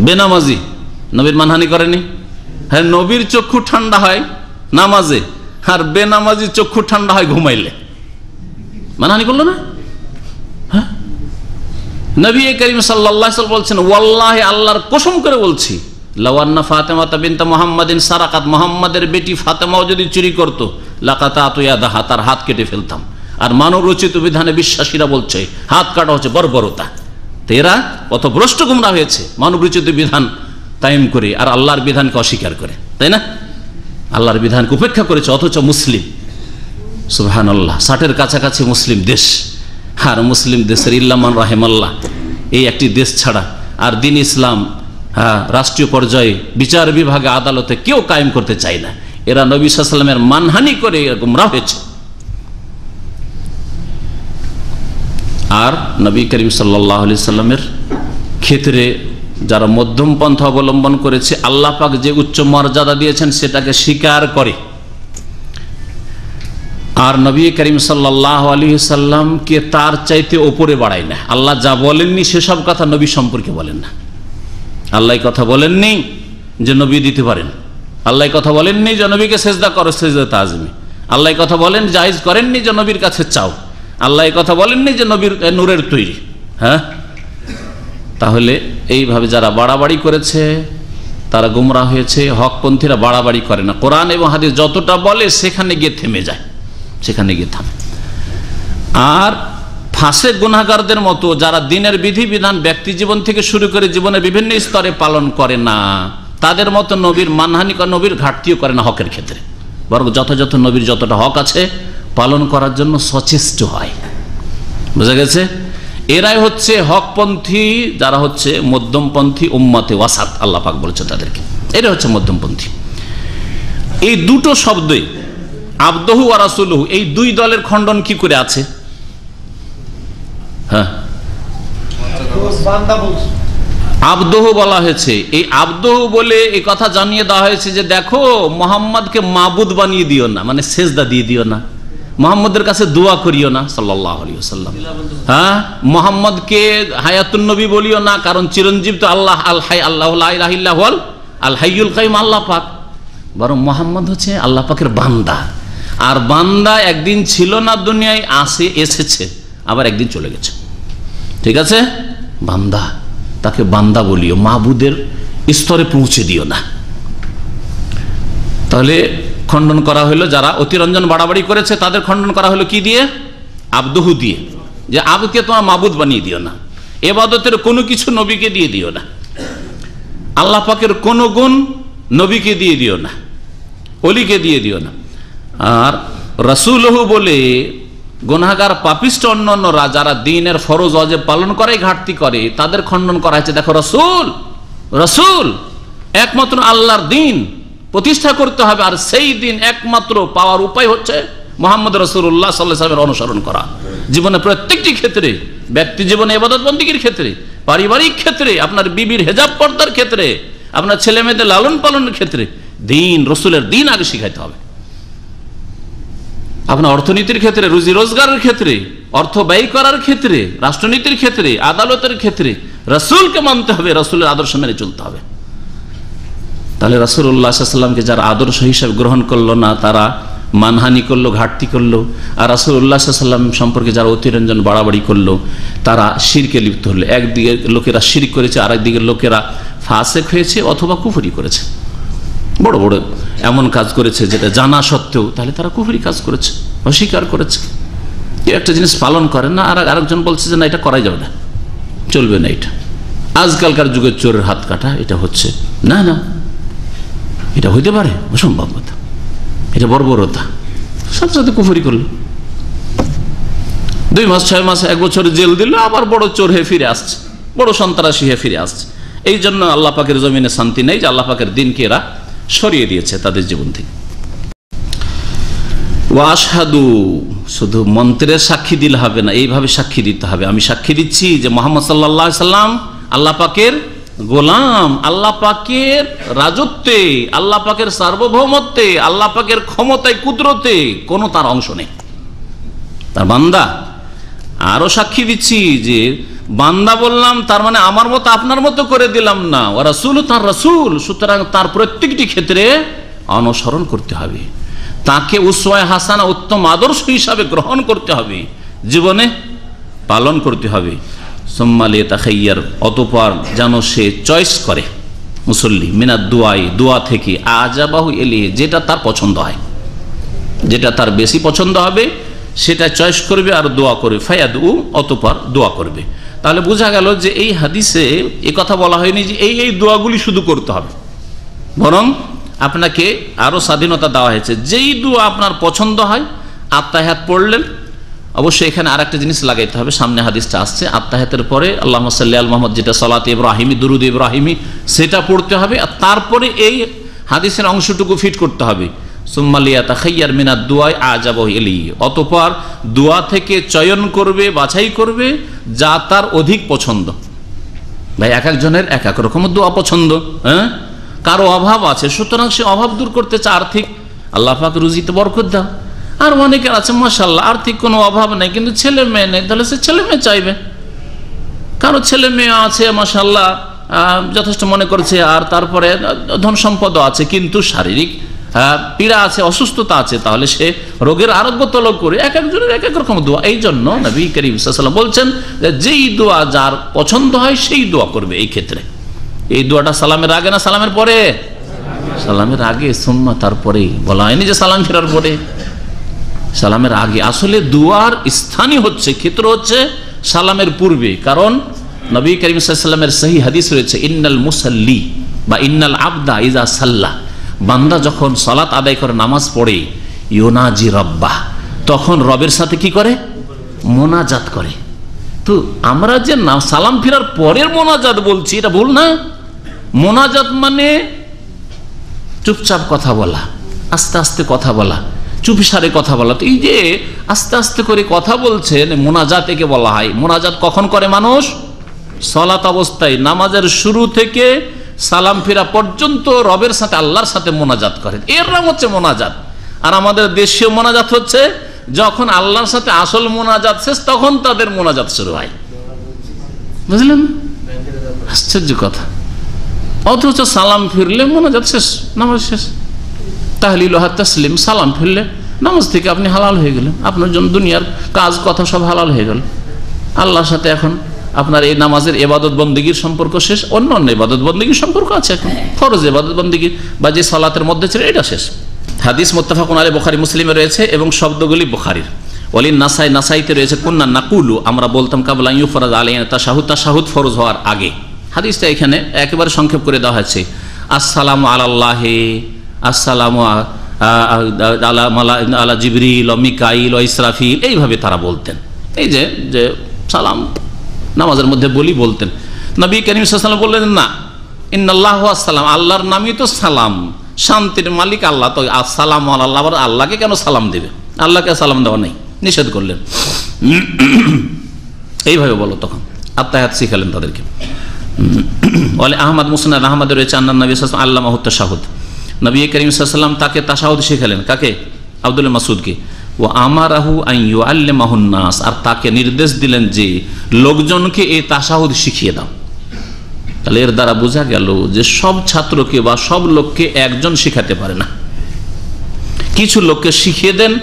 বেনামাজি নবীর মানহানি করেনি? হ্যাঁ, নবীর চক্ষু ঠান্ডা হয় নামাজে, আর বেনামাজি চক্ষু ঠান্ডা হয় ঘুমাইলে। মানহানি করলো না? হ্যাঁ, নবী করিম সাল্লাল্লাহু আলাইহি ওয়াসাল্লাম বলছেন, ওয়াল্লাহি, আল্লাহর কসম করে বলছি, লাউ আন্না ফাতিমাতা বিনত মুহাম্মাদিন সারাকাত, মুহাম্মাদের বেটি ফাতেমাও যদি চুরি করত, লাকাতাতু ইয়াদাহা, তার হাত কেটে ফেলতাম। আর মানব রচিত বিধানে বিশ্বাসীরা বলছে হাত কাটা হচ্ছে বর্বরতা। তো এরা পথভ্রষ্ট গুমরা হয়েছে মানব রচিত বিধান কায়েম করে আর আল্লাহর বিধানকে অস্বীকার করে, তাই না? আল্লাহর বিধানকে উপেক্ষা করেছে, অথচ মুসলিম, সুবহানাল্লাহ, 60-এর কাছাকাছি মুসলিম দেশ। আর মুসলিম দেশের ইল্লামান রাহিমাল্লাহ এই একটি দেশ ছাড়া আর দিন ইসলাম রাষ্ট্রীয় পর্যায়ে বিচার বিভাগে আদালতে কেউ কায়েম করতে চায় না। এরা নবী সাল্লাল্লাহু আলাইহি ওয়াসাল্লামের মানহানি করে গুমরাহ হয়েছে। আর নবী করিম সাল্লাল্লাহু আলাইহি ওয়াসাল্লামের ক্ষেত্রে যারা মধ্যম পন্থা অবলম্বন করেছে, আল্লাহ পাক যে উচ্চ মর্যাদা দিয়েছেন সেটাকে স্বীকার করে, আর নবী করিম সাল্লাল্লাহু আলাইহি সাল্লামকে তার চাইতে ওপরে বাড়ায় না। আল্লাহ যা বলেননি সেসব কথা নবী সম্পর্কে বলেন না। আল্লাহ কথা বলেননি যে নবী দিতে পারেন, আল্লাহ কথা বলেননি যে নবীকে সেজদা করো সেজদা তাজমি, আল্লাহ কথা বলেন জায়েজ করেননি যে নবীর কাছে চাও, আল্লাহ কথা বলেননি যে নবীর নূরের তৈরি। হ্যাঁ, তাহলে এইভাবে যারা বাড়াবাড়ি করেছে তারা গুমরাহ হয়েছে। হকপন্থীরা বাড়াবাড়ি করে না, কোরআন এবং হাদিস যতটা বলে সেখানে গিয়ে থেমে যায়, সেখানে গিয়ে থামে। আর ফাসেক গুনাহগারদের মতো যারা দিনের বিধি বিধান ব্যক্তি জীবন থেকে শুরু করে জীবনের বিভিন্ন স্তরে পালন করে না, তাদের মতো নবীর মানহানি করে, নবীর ঘাটতিও করে না হকের ক্ষেত্রে, বরং যথাযথ নবীর যতটা হক আছে পালন করার জন্য সচেষ্ট হয়। বুঝা গেছে? এরাই হচ্ছে হকপন্থী, যারা হচ্ছে মধ্যমপন্থী উম্মতে ওয়াসাত, আল্লাহ পাক বলেছে তাদেরকে, এরা হচ্ছে মধ্যমপন্থী। এই দুটো শব্দই আবদহু ওয়া রাসূলুহু, এই দুই দলের খণ্ডন কি করে আছে? হ্যাঁ, আবদহু বলা হয়েছে। এই আবদহু বলে এই কথা জানিয়ে দেওয়া হয়েছে যে দেখো, মুহাম্মদকে মাবুদ বানিয়ে দিও না, মানে সেজদা দিয়ে দিও না, মুহাম্মদের কাছে দোয়া করিও না সাল্লাল্লাহু আলাইহি ওয়াসাল্লাম। হ্যাঁ, মুহাম্মদকে হায়াতুন নবী বলিও না, কারণ চিরঞ্জীব তো আল্লাহ, আল হাই, আল্লাহু লা ইলাহা ইল্লা হুয়াল আল হাইয়ুল কাইয়ুম, আল্লাহ পাক। বরং মুহাম্মদ হচ্ছে আল্লাহ পাকের বান্দা, আর বান্দা একদিন ছিল না দুনিয়ায়, এসেছে, আবার একদিন চলে গেছে। ঠিক আছে, বান্দা, তাকে বান্দা বলিও, মাবুদের স্তরে পৌঁছে দিও না। তাহলে খণ্ডন করা হলো, যারা অতিরঞ্জন বাড়াবাড়ি করেছে তাদের খণ্ডন করা হলো কি দিয়ে? আবদহু দিয়ে, যে আবদকে তোমার মাবুদ বানিয়ে দিও না, ইবাদতের কোনো কিছু নবীকে দিয়ে দিও না, আল্লাহ পাকের কোনো গুণ নবীকে দিয়ে দিও না, অলিকে দিয়ে দিও না। আর রাসূলহু বলে গুনাহগার পাপিষ্ঠ অন্যান্যরা যারা দ্বীনের ফরজ ওয়াজিব পালন করে ঘাটতি করে, তাদের খণ্ডন করা হয়েছে। দেখো, রাসূল, রাসূল একমাত্র আল্লাহর দ্বীন প্রতিষ্ঠা করতে হবে, আর সেই দিন একমাত্র পাওয়ার উপায় হচ্ছে মুহাম্মদ রাসূলুল্লাহ সাল্লাল্লাহু আলাইহি ওয়াসাল্লামের অনুসরণ করা। জীবনের প্রত্যেকটি ক্ষেত্রে, ব্যক্তি জীবনে ইবাদত বন্দেগীর ক্ষেত্রে, পারিবারিক ক্ষেত্রে, আপনার বিবির হেজাব পর্দার ক্ষেত্রে, আপনার ছেলে মেয়েদের লালন পালনের ক্ষেত্রে দ্বীন, রাসূলের দ্বীন আগে শিখাইতে হবে। আপনার অর্থনীতির ক্ষেত্রে, রুজি রোজগারের ক্ষেত্রে, অর্থ ব্যয় করার ক্ষেত্রে, রাষ্ট্রনীতির ক্ষেত্রে, আদালতের ক্ষেত্রে রাসূলকে মানতে হবে, রাসূলের আদর্শ মেনে চলতে হবে। তাহলে রাসূলুল্লাহ সাল্লাল্লাহু আলাইহি ওয়াসাল্লামকে যারা আদর্শ হিসেবে গ্রহণ করলো না, তারা মানহানি করলো, ঘাটতি করলো। আর রাসূলুল্লাহ সাল্লাল্লাহু আলাইহি ওয়াসাল্লাম সম্পর্কে যারা অতিরঞ্জন বাড়াবাড়ি করলো তারা শিরকে লিপ্ত হলো। একদিকে লোকেরা শিরক করেছে, আর একদিকে লোকেরা ফাসেক হয়েছে অথবা কুফরি করেছে, বড় বড় এমন কাজ করেছে যেটা জানা সত্ত্বেও তাহলে তারা কুফরি কাজ করেছে, অস্বীকার করেছে। কেউ একটা জিনিস পালন করে না, আর আরেকজন বলছে যে না এটা করাই যাবে না, চলবে না, এটা আজকালকার যুগে চোরের হাত কাটা এটা হচ্ছে না, না এটা হইতে পারে, অসম্ভব কথা, এটা বর্বরতা, সাথে সাথে কুফরি করলো। 2 মাস 6 মাস 1 বছর জেল দিল, আবার বড় চোর হয়ে ফিরে আসছে, বড় সন্ত্রাসী হয়ে ফিরে আসছে। এই জন্য আল্লাহ পাকের জমিনে শান্তি নেই যে আল্লাহ পাকের দিনকে এরা সরিয়ে দিয়েছে তাদের জীবন থেকে। ওয়াশহাদু, শুধু মন্ত্রের সাক্ষী দিলে হবে না, এইভাবে সাক্ষী দিতে হবে। আমি সাক্ষী দিচ্ছি যে মুহাম্মদ সাল্লাল্লাহু আলাইহি সাল্লাম আল্লাহ পাকের গোলাম, আল্লাহ পাকের রাজত্বে, আল্লাহ পাকের সার্বভৌমত্বে, আল্লাহ পাকের ক্ষমতায়, কুদরতে কোনো তার অংশ নেই, তার বান্দা। আরো সাক্ষী দিচ্ছি যে বান্দা বললাম তার মানে আমার মতো আপনার মতো করে দিলাম না, ও রাসূল, তার রাসূল, সুতরাং তার প্রত্যেকটি ক্ষেত্রে অনুসরণ করতে হবে, তাকে উসওয়ায়ে হাসানা, উত্তম আদর্শ হিসাবে গ্রহণ করতে হবে, জীবনে পালন করতে হবে। সুম্মা লিয়াতাখাইয়ার, অতঃপর যেন সে চয়েস করে, মুসল্লি, মিনাদ দুআই, দোয়া থেকে, আজাবাহু ইলাইহি, যেটা তার পছন্দ হয়, যেটা তার বেশি পছন্দ হবে সেটা চয়েস করবে আর দোয়া করবে। ফায়াদু, অতঃপর দোয়া করবে। তাহলে বোঝা গেল যে এই হাদিসে এ কথা বলা হয়নি যে এই দোয়াগুলি শুধু করতে হবে, বরং আপনাকে আরো স্বাধীনতা দেওয়া হয়েছে। যেই দোয়া আপনার পছন্দ হয়, আত্তাহিয়াত পড়লেন, অবশ্যই এখানে আরেকটা জিনিস লাগাইতে হবে, সামনে হাদিসটা আসছে, আত্তাহিয়াতের পরে আল্লাহুম্মা সাল্লি আলা মুহাম্মদ, যেটা সালাত ইব্রাহিমি, দুরুদ ইব্রাহিমি, সেটা পড়তে হবে। আর তারপরে এই হাদিসের অংশটুকু ফিট করতে হবে, সুম্মা লিয়াতাখাইয়ার মিনাদ দুআই আজাবাহু ইলাইহি, অতঃপর দোয়া থেকে চয়ন করবে, বাছাই করবে যা তার অধিক পছন্দ। ভাই এক একজনের এক এক রকম দোয়া পছন্দ, হ্যাঁ, কারো অভাব আছে, সুতরাং সে অভাব দূর করতে চায় আর্থিক, আল্লাহ পাক রুজিতে বরকত দাও। আর অনেকের আছে মাশাআল্লাহ আর্থিক কোনো অভাব নেই কিন্তু ছেলে মেয়ে নেই, তাহলে সে ছেলে মেয়ে চাইবে। কারো ছেলে মেয়ে আছে মাশাআল্লাহ যথেষ্ট মনে করছে, আর তারপরে ধন সম্পদও আছে কিন্তু শারীরিক পীড়া আছে, অসুস্থতা আছে, তাহলে সে রোগের আরোগ্য তলব করে। এক একজনের এক এক রকম দোয়া। এই জন্য নবী করিম সাল্লাল্লাহু আলাইহি ওয়াসাল্লাম বলছেন যে যেই দোয়া যার পছন্দ হয় সেই দোয়া করবে। এই ক্ষেত্রে এই দোয়াটা সালামের আগে না সালামের পরে? সালামের আগে, সুম্মা তারপরেই বলা হয়নি যে সালাম ফেরার পরে, সালামের আগে। আসলে দুয়ার স্থানই হচ্ছে, ক্ষেত্র হচ্ছে সালামের পূর্বে। কারণ নবী করিম সাল্লাল্লাহু আলাইহি ওয়াসাল্লামের সহিহ হাদিস রয়েছে, ইন্নাল মুসাল্লি বা ইন্নাল আবদা ইজা সাল্লা, বান্দা যখন সালাত আদায় করে, নামাজ পড়ে, ইউনাজি রাব্বাহ, তখন রবের সাথে কি করে? মোনাজাত করে। তো আমরা যে সালাম ফেরার পরের মোনাজাত বলছি, এটা ভুল না। মোনাজাত মানে চুপচাপ কথা বলা, আস্তে আস্তে কথা বলা, চুপিসারে কথা বলা। তো এই যে আস্তে আস্তে করে কথা বলছেন, মোনাজাত একে বলা হয়। মোনাজাত কখন করে মানুষ? সালাত অবস্থায়, নামাজের শুরু থেকে সালাম ফেরা পর্যন্ত রবের সাথে, আল্লাহর সাথে মোনাজাত করেন, এর নাম হচ্ছে মোনাজাত। আর আমাদের দেশীয় মোনাজাত হচ্ছে যখন আল্লাহর সাথে আসল মোনাজাত শেষ, তখন তাদের মোনাজাত শুরু হয়। বুঝলেন? আশ্চর্য কথা। অথচ সালাম ফিরলে মোনাজাত শেষ, নামাজ শেষ। তাহলিল ওয়া তাসলিম, সালাম ফিরলে নামাজ থেকে আপনি হালাল হয়ে গেলেন, আপনার জন্য দুনিয়ার কাজ কথা সব হালাল হয়ে গেল। আল্লাহর সাথে এখন আপনার এই নামাজের ইবাদত বন্দেগীর সম্পর্ক শেষ, অন্য অন্য ইবাদত বন্দেগীর সম্পর্ক আছে এখন, ফরজ ইবাদত বন্দেগী বা যে সালাতের মধ্যে ছিল এটা শেষ। হাদিস মুত্তাফাকুন আলাইহি, বুখারী মুসলিমে রয়েছে এবং শব্দগুলি বুখারীর। ওয়ালিন নাসাই, নাসাইতে রয়েছে, কুন্না নাকুলু, আমরা বলতাম কাবলা ইউফরাজ আলাইনা তাশাহুদ, তাশাহুদ ফরজ হওয়ার আগে। হাদিসটা এখানে একেবারে সংক্ষেপ করে দেওয়া হয়েছে, আসসালামু আলাল্লাহি, আসসালামু আলা জিবরিল ও মিকাইল ও ইসরাফিল, এইভাবে তারা বলতেন। এই যে সালাম নামাজের মধ্যে বলতেন। নবী করিম সাল্লাল্লাহু আলাইহি ওয়াসাল্লাম বললেন না, ইন্নাল্লাহু আসসালাম, আল্লাহর নামই তো সালাম, শান্তির মালিক আল্লাহ, তো আসসালামু আলাল্লাহ, আবার আল্লাহকে কেন সালাম দেবে? আল্লাহকে সালাম দেওয়া নেই, নিষেধ করলেন। এইভাবে বলো, তখন আত্তাহিয়াত শিখালেন তাদেরকে। ওয়ালি আহমদ, মুসনাদ আহমদ রয়েছে, আন্নান নবী সাল্লাল্লাহু আলাইহি ওয়াসাল্লাম আল্লামাহু তাশাহুদ, নবী করিম সাল্লাল্লাহু আলাইহি ওয়াসাল্লাম তাকে তাশাহুদ শিখালেন। কাকে? আব্দুল্লাহ মাসউদকে। ও আমারাহু আন ইউআল্লিমাহুন নাস, আর তাকে নির্দেশ দিলেন যে লোকজনকে এই তাশাহুদ শিখিয়ে দাও। তাহলে এর দ্বারা বোঝা গেল যে সব ছাত্রকে বা সব লোককে একজন শিখাতে পারে না, কিছু লোককে শিখিয়ে দেন,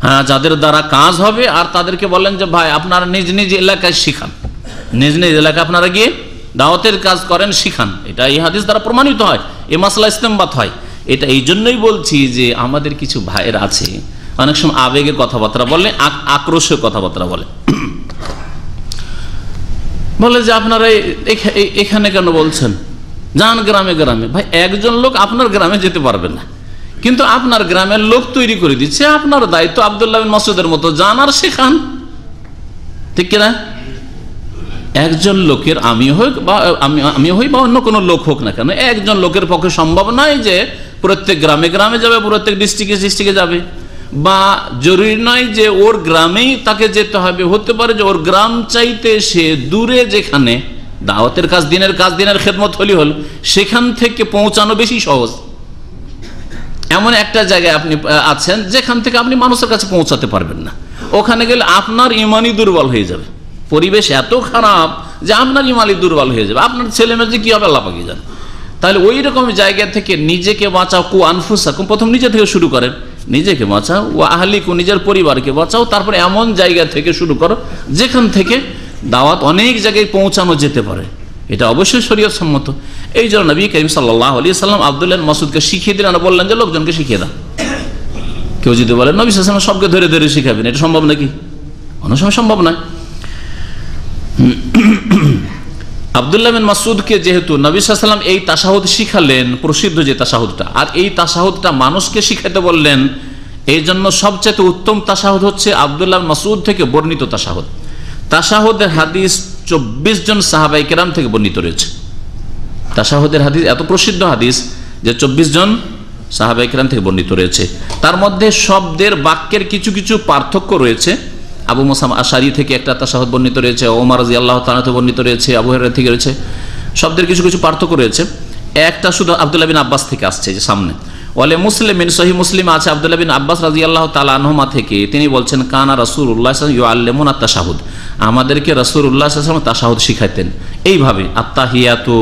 হ্যাঁ, যাদের দ্বারা কাজ হবে, আর তাদেরকে বলেন যে ভাই আপনারা নিজ নিজ এলাকায় শিখান, নিজ নিজ এলাকায় আপনারা গিয়ে দাওয়াতের কাজ করেন, শিখান। এটা এই হাদিস দ্বারা প্রমাণিত হয়, এ মাসলা ইস্তেমবাত হয়। এটা এই জন্যই বলছি যে আমাদের কিছু ভাইয়ের আছে অনেক সময় আবেগে কথাবার্তা বলে, আক্রোশে কথাবার্তা বলে, বলে যে আপনারা এখানে কেন বলছেন, যান গ্রামে গ্রামে। ভাই একজন লোক আপনার গ্রামে যেতে পারবে না, কিন্তু আপনার গ্রামের লোক তৈরি করে দিচ্ছে, আপনার দায়িত্ব আব্দুল্লাহ বিন মাসউদের মতো যান আর শেখান, ঠিক কিনা? একজন লোকের আমি হই বা অন্য কোনো লোক হোক না কেন, একজন লোকের পক্ষে সম্ভব নয় যে প্রত্যেক গ্রামে গ্রামে যাবে, প্রত্যেক ডিস্ট্রিক্টে যাবে, বা জরুরি নয় যে ওর গ্রামেই তাকে যেতে হবে। হতে পারে যে ওর গ্রাম চাইতে সে দূরে, যেখানে দাওয়াতের কাজ, দিনের কাজ, দিনের খেদমত হল, সেখান থেকে পৌঁছানো বেশি সহজ। এমন একটা জায়গায় আপনি আছেন যেখান থেকে আপনি মানুষের কাছে পৌঁছাতে পারবেন না, ওখানে গেলে আপনার ইমানই দুর্বল হয়ে যাবে, পরিবেশ এত খারাপ যে আপনার ইমানই দুর্বল হয়ে যাবে, আপনার ছেলে মেয়ে যে কি হবে আল্লাহ পাকই জানেন। তাহলে ওই রকম জায়গা থেকে নিজেকে বাঁচাও, কু আনফুসাকুম, প্রথম নিজে থেকে শুরু করেন, নিজেকে বাঁচাও, ও আহলিকু, নিজের পরিবারকে বাঁচাও, তারপরে এমন জায়গা থেকে শুরু করো যেখান থেকে দাওয়াত অনেক জায়গায় পৌঁছানো যেতে পারে। এটা অবশ্যই শরীয়ত সম্মত। এই জন্য নবী করিম সাল্লাল্লাহু আলাইহি সাল্লাম আব্দুল্লাহ বিন মাসউদকে শিখিয়ে দিলেন, বললেন যে লোকজনকে শিখিয়ে দাও। কেউ যদি বলে নবী সাল্লাল্লাহু আলাইহি ওয়াসাল্লাম সবকে ধরে ধরে শিখাবেন, এটা সম্ভব নাকি? অনেক সময় সম্ভব নয়। আব্দুল্লাহ বিন মাসউদকে যেহেতু নবী সাল্লাল্লাহু আলাইহি ওয়াসাল্লাম এই তাশাহুদ শিখালেন, প্রসিদ্ধ যে তাশাহুদটা, আর এই তাশাহুদটা মানুষকে শিখাতে বললেন, এই জন্য সবচেয়ে উত্তম তাশাহুদ হচ্ছে আব্দুল্লাহ বিন মাসউদ থেকে বর্ণিত তাশাহুদ। তাশাহুদের হাদিস 24 জন সাহাবায়ে কেরাম থেকে বর্ণিত রয়েছে। তাশাহুদের হাদিস এত প্রসিদ্ধ হাদিস যে 24 জন সাহাবায়ে কেরাম থেকে বর্ণিত রয়েছে। তার মধ্যে শব্দের, বাক্যের কিছু কিছু পার্থক্য রয়েছে। আবু মুসা আশআরী থেকে একটা তাশাহুদ বর্ণিত রয়েছে, ওমর রাদিয়াল্লাহু তাআলা থেকে বর্ণিত রয়েছে, আবু হুরায়রা থেকে রয়েছে। শব্দের কিছু কিছু পার্থক্য রয়েছে। একটা শুধু আব্দুল্লাহ বিন আব্বাস থেকে আসছে, যে সামনে ওয়ালে মুসলিমিন, সহিহ মুসলিম আছে আব্দুল্লাহ বিন আব্বাস রাদিয়াল্লাহু তাআলা আনহুমা থেকে, তিনি বলছেন কানা রাসূলুল্লাহ সাল্লাল্লাহু আলাইহি ওয়াসাল্লাম ইউআল্লিমুনা আত-তাশাহুদ, আমাদেরকে রাসূলুল্লাহ সাল্লাল্লাহু আলাইহি ওয়াসাল্লাম তাশাহুদ শিখাতেন এইভাবে, আত-তাহিয়াতু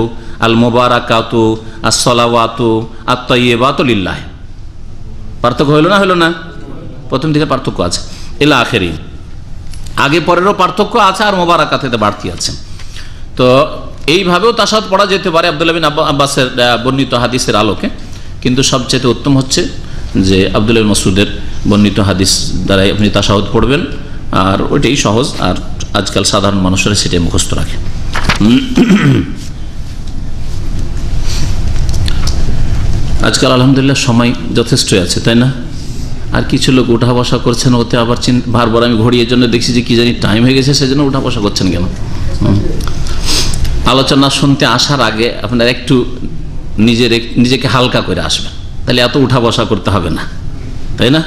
আল মুবারাকাতু আস-সালাওয়াতু আত-তাইয়্যিবাতু লিল্লাহ। পার্থক্য হলো না? হলো না? প্রথম দিকে পার্থক্য আছে, ইলা আখিরি, আগে পরেরও পার্থক্য আছে, আর মুবারাকাতে বাড়তি আছে। তো এইভাবেও তাশাহুদ পড়া যেতে পারে আব্দুল্লাহ বিন আব্বাসের বর্ণিত হাদিসের আলোকে, কিন্তু সবচেয়ে উত্তম হচ্ছে যে আব্দুল্লাহ বিন মাসউদের বর্ণিত হাদিস দ্বারাই আপনি তাশাহুদ পড়বেন, আর ওইটাই সহজ, আর আজকাল সাধারণ মানুষেরা সেটাই মুখস্থ রাখে। আজকাল আলহামদুলিল্লাহ সময় যথেষ্টই আছে, তাই না? আর কিছু লোক উঠা বসা করছেন, ওতে আবার বারবার আমি ঘড়ির জন্য দেখছি যে কি জানি টাইম হয়ে গেছে, সেজন্য উঠা বসা করছেন কেন? আলোচনা শুনতে আসার আগে আপনারা একটু নিজেকে হালকা করে আসবেন, তাহলে এত উঠা বসা করতে হবে না, তাই না?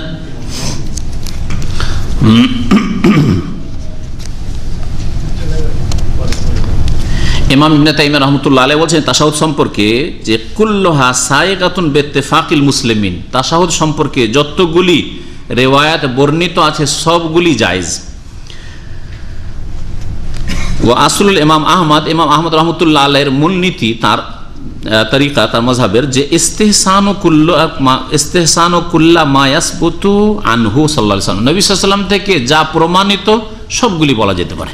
ইমাম ইবনে তাইমিয়া রাহমাতুল্লাহ আলাইহি বলেছেন তাশাহুদ সম্পর্কে যে কুল্লুহা সাইগাতুন বিত্তিফাকিল মুসলিমিন, তাশাহুদ সম্পর্কে যতগুলি রিওয়ায়াত বর্ণিত আছে সবগুলি জায়েজ। ওয়া আসলুল ইমাম আহমদ রাহমাতুল্লাহ আলাইহির মূলনীতি, তার তরিকা, তার মাযহাবের, যে ইস্তিহসানু কুল্লা মা ইয়াসবুতু আনহু সাল্লাল্লাহু আলাইহি ওয়াসাল্লাম, নবী সাল্লাল্লাহু আলাইহি ওয়াসাল্লাম থেকে যা প্রমাণিত সবগুলি বলা যেতে পারে,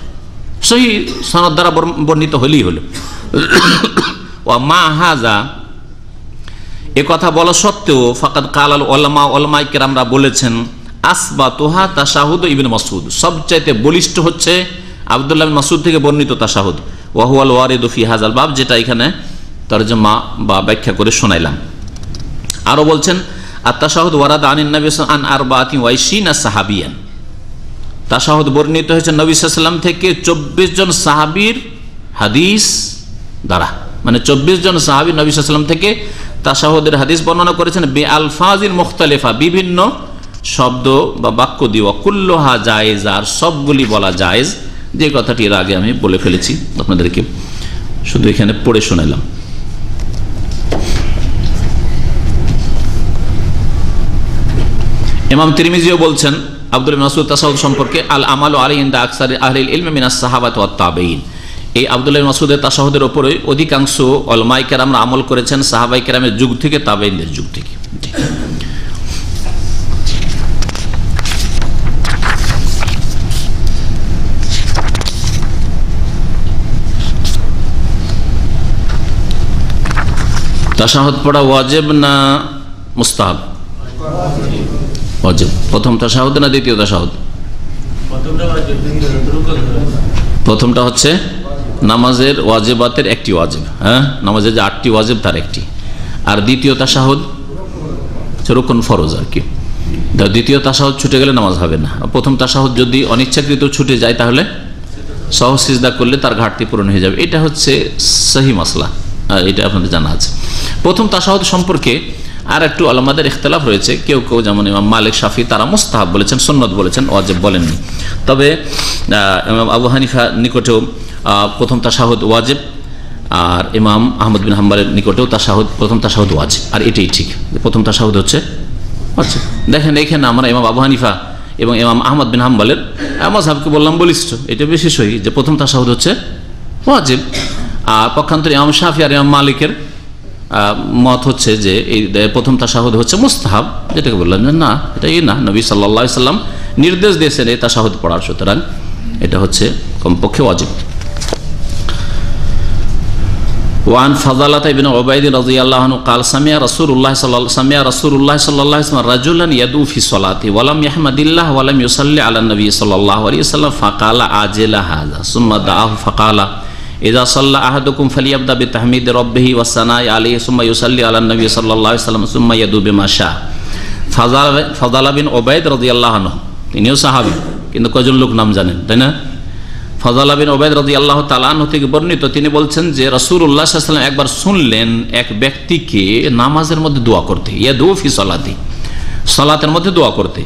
সহি সনদ দ্বারা বর্ণিত হলেই হলো। ওয়া মা হাযা, এ কথা বলা সত্ত্বেও, ফাকাদ কালাল উলামা, উলামায়ে কেরামরা বলেছেন, আসবাতুহা তাশাহুদ ইবনে মাসউদ, সবচাইতে বলিষ্ঠ হচ্ছে আব্দুল্লাহ বিন মাসউদ থেকে বর্ণিত তাশাহুদ। ওয়া হুয়াল ওয়ারিদু ফি হাযাল বাব, যেটা এখানে তরজমা বা ব্যাখ্যা করে শোনাইলাম। আরো বলছেন আত-তাশাহুদ ওয়ারাদা আনিন নবী সাল্লাল্লাহু আলাইহি ওয়াসাল্লাম আন 24 সাহাবিয়ান, তাশাহুদ বর্ণিত হয়েছে নবী সাল্লাল্লাহু আলাইহি ওয়াসাল্লাম থেকে 24 জন সাহাবীর হাদিস দ্বারা, মানে 24 জন সাহাবী নবী সাল্লাল্লাহু আলাইহি ওয়াসাল্লাম থেকে তাশাহুদের হাদিস বর্ণনা করেছেন, বে আলফাজিল মুখতালিফা, বিভিন্ন শব্দ বা বাক্য দিয়ে, কুল্লুহা জায়েজ, আর সবগুলি বলা জায়েজ, যে কথাটি এর আগে আমি বলে ফেলেছি আপনাদেরকে, শুধু এখানে পড়ে শোনালাম। ইমাম তিরমিজিও বলছেন আব্দুল্লাহ বিন মাসউদ তাশাহুদ সম্পর্কে, আল আমালু আলাইহি ইনদা আকসারি আহলিল ইলমি মিনাস সাহাবাতি ওয়াত তাবেঈন, এই আব্দুল্লাহ বিন মাসউদের তাশাহুদের উপরে অধিকাংশ উলামায়ে কেরামরা আমল করেছেন সাহাবায়ে কেরামের যুগ থেকে, তাবেঈনদের যুগ থেকে। তাশাহুদ পড়া ওয়াজিব না মুস্তাহাব? ওয়াজিব। প্রথম তাশাহুদ না দ্বিতীয় তাশাহুদ? প্রথমটা হচ্ছে নামাজের ওয়াজিবাতের একটি ওয়াজিব, হ্যাঁ, নামাজের যে 8টি ওয়াজিব তার একটি। আর দ্বিতীয় তাশাহুদ রুকন ফরজ আর কি। দ্বিতীয় তাশাহুদ ছুটে গেলে নামাজ হবে না। প্রথম তাশাহুদ যদি অনিচ্ছাকৃত ছুটে যায় তাহলে সহজ সিজদা করলে তার ঘাটতি পূরণ হয়ে যাবে। এটা হচ্ছে সহি মাসলা, এটা আপনাদের জানা আছে। প্রথম তাশাহুদ সম্পর্কে আর একটু আলেমদের ইখতিলাফ রয়েছে। কেউ কেউ যেমন ইমাম মালিক, শাফি তারা মুস্তাহাব বলেছেন, সুন্নত বলেছেন, ওয়াজিব বলেননি। তবে ইমাম আবু হানিফা নিকটেও প্রথম তাশাহুদ ওয়াজিব, আর ইমাম আহমদ বিন হাম্বলের নিকটেও প্রথম তাশাহুদ ওয়াজিব। আর এটাই ঠিক, প্রথম তাশাহুদ হচ্ছে ওয়াজিব। দেখেন এখানে আমরা ইমাম আবু হানিফা এবং ইমাম আহমদ বিন হাম্বলের মাযহাবকে বললাম বলিষ্ঠ, এটা বেশি সহি যে প্রথম তাশাহুদ হচ্ছে ওয়াজিব। আর পক্ষান্তরে ইমাম শাফি আর ইমাম মালিকের মত হচ্ছে যে এই প্রথম তাশাহুদ হচ্ছে মুস্তাহাব, যেটাকে বললাম যে না, এটা না, নবী সাল্লাল্লাহু আলাইহি সাল্লাম নির্দেশ দিয়েছেন এই তাশাহুদ পড়ার, সুতরাং এটা হচ্ছে কমপক্ষে ওয়াজিব। ওয়ান ফাদালাতা ইবনে উবাইদ রাদিয়াল্লাহু আনহু قال سمع رسول الله صلى الله عليه وسلم رجلا يدعو في صلاته ولم يحمد الله ولم يصلي على النبي صلى الله عليه وسلم فقال عاجل هذا ثم دعاه فقال إذا صلى أحدكم فليبدأ بتحميد ربه والثناء عليه ثم يصلي على النبي صلى الله عليه وسلم ثم يدعو بما شاء। ফাদালা বিন উবাইদ রাদিয়াল্লাহু আনহু, তিনিও সাহাবী, কিন্তু কয়জন লোক নাম জানেন তাই না? ফাদালা বিন উবাইদ রাদিয়াল্লাহু তাআলা আনহু থেকে বর্ণিত, তিনি বলছেন যে রাসূলুল্লাহ সাল্লাল্লাহু আলাইহি ওয়াসাল্লাম একবার শুনলেন এক ব্যক্তিকে নামাজের মধ্যে দোয়া করতে, ইয়াদু ফি সালাতি, সালাতের মধ্যে দোয়া করতে,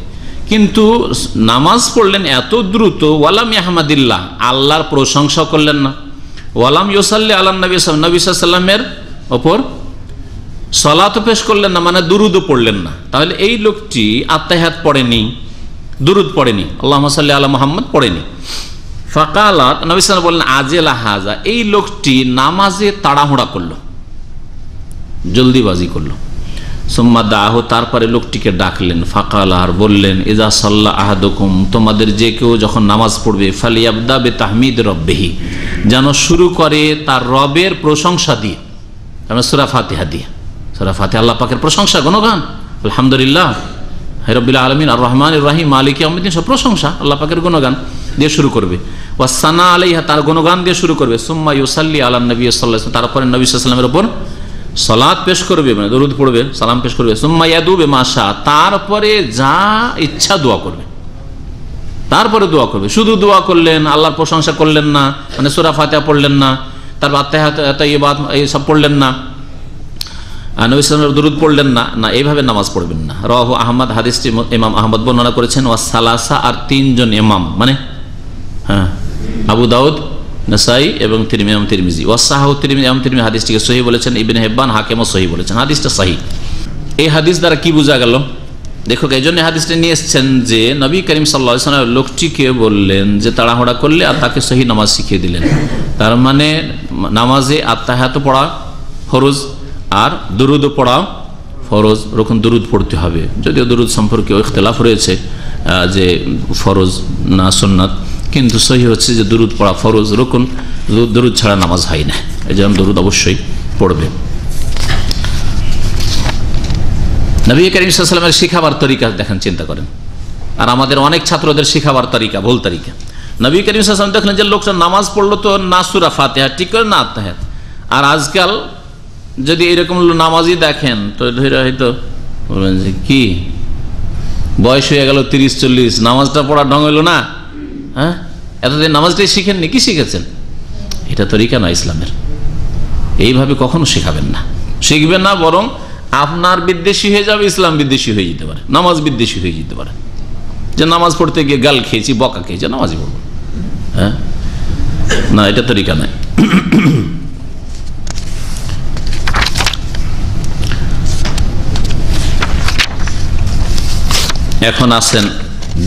কিন্তু নামাজ পড়লেন এত দ্রুত, ওয়ালাম ইয়াহমাদিল্লাহ, আল্লাহর প্রশংসা করলেন না, ওয়ালাম ইউসাল্লি আলা নবী সাল্লাল্লাহু আলাইহি ওয়াসাল্লামের ওপর সালাতও পেশ করলেন না, মানে দুরুদও পড়লেন না। তাহলে এই লোকটি আত্তাহিয়াত পড়েনি, দুরুদ পড়েনি, আল্লাহুম্মা সাল্লি আলা মুহাম্মদ পড়েনি। ফাকালাত, নবী সাল্লাল্লাহু আলাইহি ওয়াসাল্লাম বললেন আজেলা হাজা, এই লোকটি নামাজে তাড়াহুড়া করলো, জলদিবাজি করলো। সুম্মা দাহু, তারপরে লোকটিকে ডাকলেন, ফাকালা, আর বললেন ইজা সাল্লা আহাদুকুম, তোমাদের যে কেউ যখন নামাজ পড়বে, ফালিয়াবদা বিতাহমিদ রব্বিহি, যেন শুরু করে তার রবের প্রশংসা দিয়ে, মানে সূরা ফাতিহা দিয়ে। সূরা ফাতিহা আল্লাহ পাকের প্রশংসা, গুণগান, আলহামদুলিল্লাহ রাব্বিল আলামিন আর রহমানির রহিম মালিক ইয়াউমিদ্দিন, সব প্রশংসা, আল্লাহ পাকের গুণগান দিয়ে শুরু করবে। ওয়াসানা আলাইহা, তার গুণগান দিয়ে শুরু করবে। সুম্মা ইউসাল্লি আলা নবী সাল্লাল্লাহু আলাইহি ওয়াসাল্লাম, তারপরে নবী সাল্লাল্লাহু আলাইহি ওয়াসাল্লামের উপর সালাত পেশ করবে, মানে দরুদ পড়বে, সালাম পেশ করবে। সুম্মা ইয়াদু বিমা শা, তারপরে যা ইচ্ছা দোয়া করবে, তারপরে দোয়া করবে। শুধু দোয়া করলেন, আল্লাহর প্রশংসা করলেন না, মানে সূরা ফাতিহা পড়লেন না, তারপর আত্তাহিয়াত তাইয়্যিবাত এই সব পড়লেন না, নবী সাল্লাল্লাহু আলাইহি ওয়াসাল্লামের দরুদ পড়লেন না, না, এইভাবে নামাজ পড়বেন না। রাওয়াহু আহমদ, হাদিসটি ইমাম আহমদ বর্ণনা করেছেন। ওয়া সালাসা, আর তিনজন ইমাম, মানে হ্যাঁ আবু দাউদ, নাসাই এবং ইমাম তিরমিজি। ওয়াসাহু তিরমিজি, ইমাম তিরমিজি হাদিসটিকে সহিহ বলেছেন, ইবনে হিব্বান, হাকিমও সহিহ বলেছেন, হাদিসটা সহিহ। এই হাদিস দ্বারা কি বোঝা গেল? দেখো, এই জন্য হাদিসটা নিয়ে এসেছেন যে নবী করিম সাল্লাল্লাহু আলাইহি ওয়াসাল্লাম লোকটিকে বললেন যে তাড়াহুড়া করলে, আর তাকে সহি নামাজ শিখিয়ে দিলেন। তার মানে নামাজে আত্তাহিয়াত পড়া ফরজ, আর দুরুদও পড়া ফরজ, রকম দুরুদ পড়তে হবে। যদিও দুরুদ সম্পর্কে ইখতিলাফ রয়েছে যে ফরজ না সুন্নাত, কিন্তু সহি হচ্ছে যে দুরুদ পড়া ফরজ, রকম দুরুদ ছাড়া নামাজ হয় না, এই জন্য দুরুদ অবশ্যই পড়বে। নবী করিম সাল্লাল্লাহু আলাইহি ওয়াসাল্লামের শিখাবার তরিকা দেখেন, চিন্তা করেন। আর আমাদের অনেক ছাত্রদের শিখাবার তরিকা ভুল তরিকা। নবী করিম সাল্লাল্লাহু আলাইহি ওয়াসাল্লাম দেখলেন যে লোকটা নামাজ পড়লো তো না সূরা ফাতিহা ঠিক করে, না আত্তাহিয়াত। আর আজকাল যদি এরকম নামাজই দেখেন তো ধরে হয়তো বলবেন যে কি বয়স হয়ে গেল 30-40, নামাজটা পড়া ঢং হইল না, হ্যাঁ, এতদিন নামাজটাই শিখেননি, কি শিখেছেন? এটা তরিকা না ইসলামের, এইভাবে কখনো শেখাবেন না, শিখবেন না, বরং আপনার বিদ্বেষী হয়ে যাবে, ইসলাম বিদ্বেষী হয়ে যেতে পারে, নামাজ বিদ্বেষী হয়ে যেতে পারে। যে নামাজ পড়তে গিয়ে গাল খেয়েছি, বকা খেয়েছি, নামাজই পড়ব, হ্যাঁ, না, এটা তরিকা নয়। এখন আসেন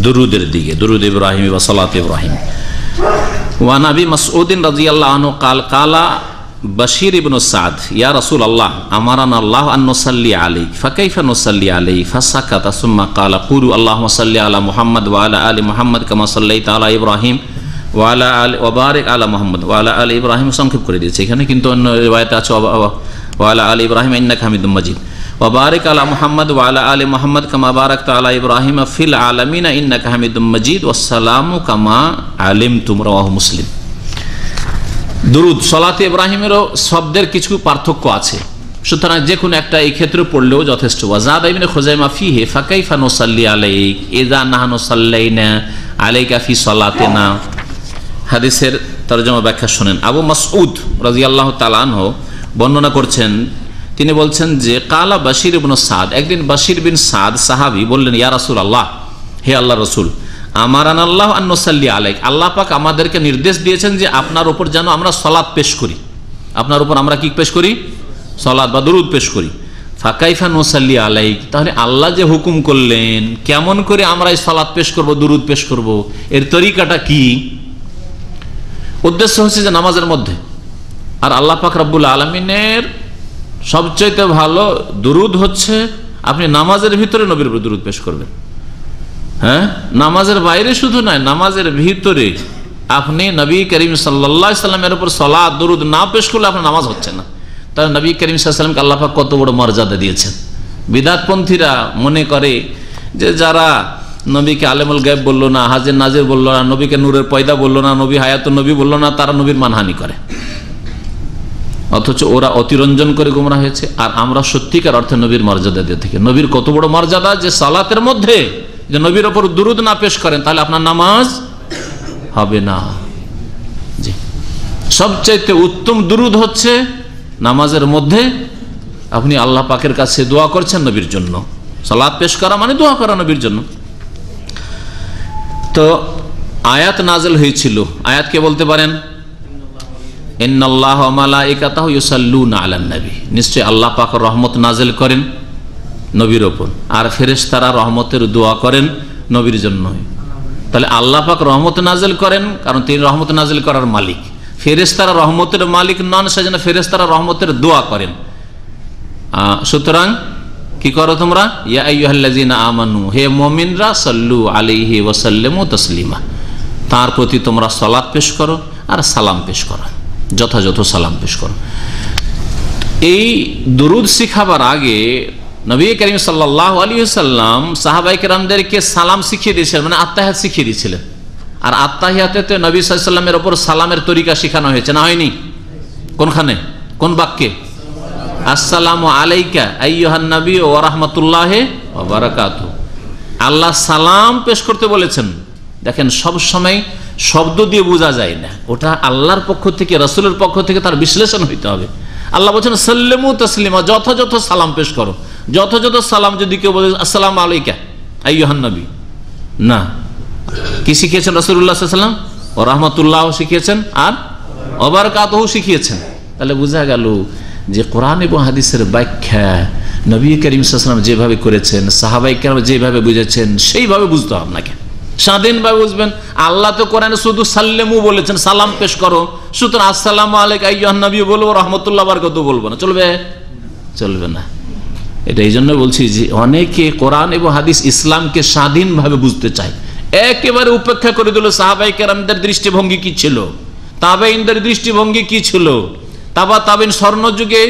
দুরুদের দিকে, দুরুদ ইব্রাহিম বা সালাত ইব্রাহিম। ওয়া নবী মাসউদিন রাদিয়াল্লাহু আনহু قال قال بشير بن سعد يا رسول الله أمرنا الله أن نصلي عليك فكيف نصلي عليه فسكت ثم قال قولوا اللهم صل على محمد وعلى آل محمد كما صليت على إبراهيم وعلى آل وبارك على محمد وعلى آل إبراهيم। সংক্ষেপ করে দিয়েছে এখানে, কিন্তু অন্য রিওয়ায়াতে আছে ওয়া আলা আলি ইব্রাহিম ইন্নাকা হামিদুম মাজিদ ওয়া বারিক আলা মুহাম্মদ ওয়া আলা আলি মুহাম্মদ কামা বারাকতা আলা ইব্রাহিম ফিল আলামিন ইন্নাকা হামিদুম মাজিদ ওয়াসসালামু কামা আলিমতুম। রাওয়াহু মুসলিম। দুরুদ সালাতে ইব্রাহিমেরও শব্দের কিছু পার্থক্য আছে, সুতরাং যে কোনো একটা এই ক্ষেত্রে পড়লেও যথেষ্ট। ওয়াজাদ ইবনে খুজাইমা ফিহি ফাকাইফা নুসাল্লি আলাইক ইযা নাহনু সাল্লাইনা আলাইকা ফি সালাতিনা। হাদিসের তরজমা ব্যাখ্যা শুনেন। আবু মাসউদ রাদিয়াল্লাহু তাআলা আনহু বর্ণনা করছেন, তিনি বলছেন যে কালা বাশির ইবনে সাদ, একদিন বাশির বিন সাদ সাহাবী বললেন, ইয়া রাসূলুল্লাহ, হে আল্লাহর রাসূল, আমারান আল্লাহ আন নুসাল্লি আলাইক, আল্লাহ পাক আমাদেরকে নির্দেশ দিয়েছেন যে আপনার উপর যেন আমরা সালাত পেশ করি, আপনার উপর আমরা কি পেশ করি? সালাত বা দুরূদ পেশ করি। ফাকাইফা নুসাল্লি আলাইক, তাহলে আল্লাহ যে হুকুম করলেন কেমন করে আমরা এই সালাত পেশ করব, দুরূদ পেশ করব, এর তরিকাটা কি? উদ্দেশ্য হচ্ছে যে নামাজের মধ্যে, আর আল্লাহ পাক রব্বুল আলামিনের সবচাইতে ভালো দুরূদ হচ্ছে আপনি নামাজের ভিতরে নবীর উপর দুরূদ পেশ করবেন। হ্যাঁ, নামাজের বাইরে শুধু নয়, নামাজের ভিতরে আপনি নবী করিম সাল্লাল্লাহু আলাইহি সাল্লামের উপর সালাত দুরূদ না পেশ করলে আপনার নামাজ হচ্ছে না। তাহলে নবী করিম সাল্লাল্লাহু আলাইহি সাল্লামকে আল্লাহ পাক কত বড় মর্যাদা দিয়েছেন। বিদআতপন্থীরা মনে করে যে যারা নবীকে আলেমুল গায়ব বললো না, হাজির নাজির বললো না, নবীকে নূরের পয়দা বললো না, নবী হায়াতুন নবী বললো না, তারা নবীর মানহানি করে, অথচ ওরা অতিরঞ্জন করে গোমরা হয়েছে। আর আমরা সত্যিকার অর্থে নবীর মর্যাদা দিয়ে থাকি। নবীর কত বড় মর্যাদা যে সালাতের মধ্যে যে নবীর ওপর দুরূদ না পেশ করেন তাহলে আপনার নামাজ হবে না। জি, সবচাইতে উত্তম দুরূদ হচ্ছে নামাজের মধ্যে আপনি আল্লাহ পাকের কাছে দোয়া করছেন নবীর জন্য। সালাত পেশ করা মানে দোয়া করা নবীর জন্য। তো আয়াত নাযিল হয়েছিল, আয়াত কে বলতে পারেন? ইন্নাল্লাহা ওয়া মালাইকাতাহু ইউসাল্লুনা আলান নবী, নিশ্চয় আল্লাহ পাক রহমত নাযিল করেন নবীর ওপর, আর ফেরেশতারা রহমতের দোয়া করেন নবীর জন্য। তাহলে আল্লাহ পাক রহমত নাযিল করেন কারণ তিনি রহমত নাযিল করার মালিক। ফেরেশতারা রহমতের মালিক নন, সেজন্য ফেরেশতারা রহমতের দোয়া করেন। সুতরাং কি করো তোমরা? ইয়া আইয়ুহাল্লাযীনা আমানু, হে মুমিনরা, সাল্লু আলাইহি ওয়া সাল্লিমু তাসলিমা, তার প্রতি তোমরা সালাত পেশ করো আর সালাম পেশ করো, যথাযথ সালাম পেশ করো। এই দুরূদ শিখাবার আগে নবী করিম সাল্লাল্লাহু আলাইহি ওয়াসাল্লাম সাহাবায়ে কেরামদেরকে সালাম শিখিয়ে দিয়েছিলেন, মানে আত্তাহিয়াত শিখিয়ে দিয়েছিলেন। আর আত্তাহিয়াতে তো নবী সাল্লাল্লাহু আলাইহি ওয়াসাল্লামের উপর সালামের তরিকা শেখানো হয়েছে, না হয়নি? কোনখানে, কোন বাক্যে? আসসালামু আলাইকা আইয়ুহান নবী ওয়া রাহমাতুল্লাহি ওয়া বারাকাতুহু। আল্লাহ সালাম পেশ করতে বলেছেন। দেখেন, সব সময় শব্দ দিয়ে বোঝা যায় না, ওটা আল্লাহর পক্ষ থেকে, রাসূলের পক্ষ থেকে তার বিশ্লেষণ হইতে হবে। আল্লাহ বলছেন সাল্লিমু তাসলিমা, যথাযথ সালাম পেশ করো। যথাযথ সালাম যদি কেউ বলে আসসালামু আলাইকা আইয়ুহান নবী, না, কি শিখিয়েছেন রাসূলুল্লাহ সাল্লাল্লাহু আলাইহি ওয়াসাল্লাম? ওয়া রাহমাতুল্লাহ শিখিয়েছেন আর ওয়া বারাকাতুহু শিখিয়েছেন। তাহলে বোঝা গেল যে কোরআন এবং হাদিসের ব্যাখ্যা নবী করিম সাল্লাল্লাহু আলাইহি ওয়াসাল্লাম যেভাবে করেছেন, সাহাবায়ে কেরাম যেভাবে বুঝেছেন, সেইভাবে বুঝতে হবে আপনাকে, স্বাধীনভাবে বুঝবেন। আল্লাহ তো কোরআনে শুধু সাল্লেমু বলেছেন, সালাম পেশ করো, সুতরাং আসসালামু আলাইকা আইয়ুহান নবী বলবো, রাহমাতুল্লাহ বারাকাতুহু বলবো না, চলবে? চলবে না। এটা এই জন্য বলছি যে অনেকে কোরআন এবং হাদিস ইসলামকে স্বাধীনভাবে বুঝতে চায়, একেবারে উপেক্ষা করে দিল সাহাবায়ে কেরামদের দৃষ্টিভঙ্গি কি ছিল, তাবেঈনদের দৃষ্টিভঙ্গি কি ছিল, তাবেঈন স্বর্ণযুগে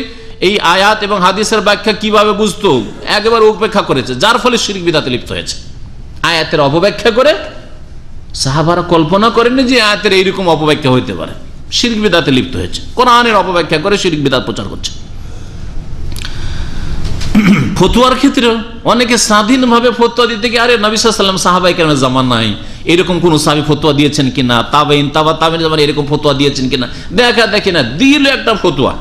এই আয়াত এবং হাদিসের ব্যাখ্যা কিভাবে বুঝতো, একেবারে উপেক্ষা করেছে, যার ফলে শিরক বিদআতে লিপ্ত হয়েছে। আয়াতের অপব্যাখ্যা করে, সাহাবারা কল্পনা করেননি যে আয়াতের এইরকম অপব্যাখ্যা হইতে পারে, শিরক বিদআতে লিপ্ত হয়েছে, কোরআনের অপব্যাখ্যা করে শিরক বিদআত প্রচার করছে। ফতোয়ার ক্ষেত্রে অনেকে স্বাধীনভাবে ফতোয়া দিতে গিয়ে, আরে নবী সাল্লাল্লাহু আলাইহি ওয়াসাল্লাম সাহাবায়ে কেরামের জামানায় এরকম কোন সাহাবী ফতোয়া দিয়েছেন কিনা, তাবেঈন জামানায় এরকম ফতোয়া দিয়েছেন কিনা, দেখি না, দিল একটা ফতোয়া,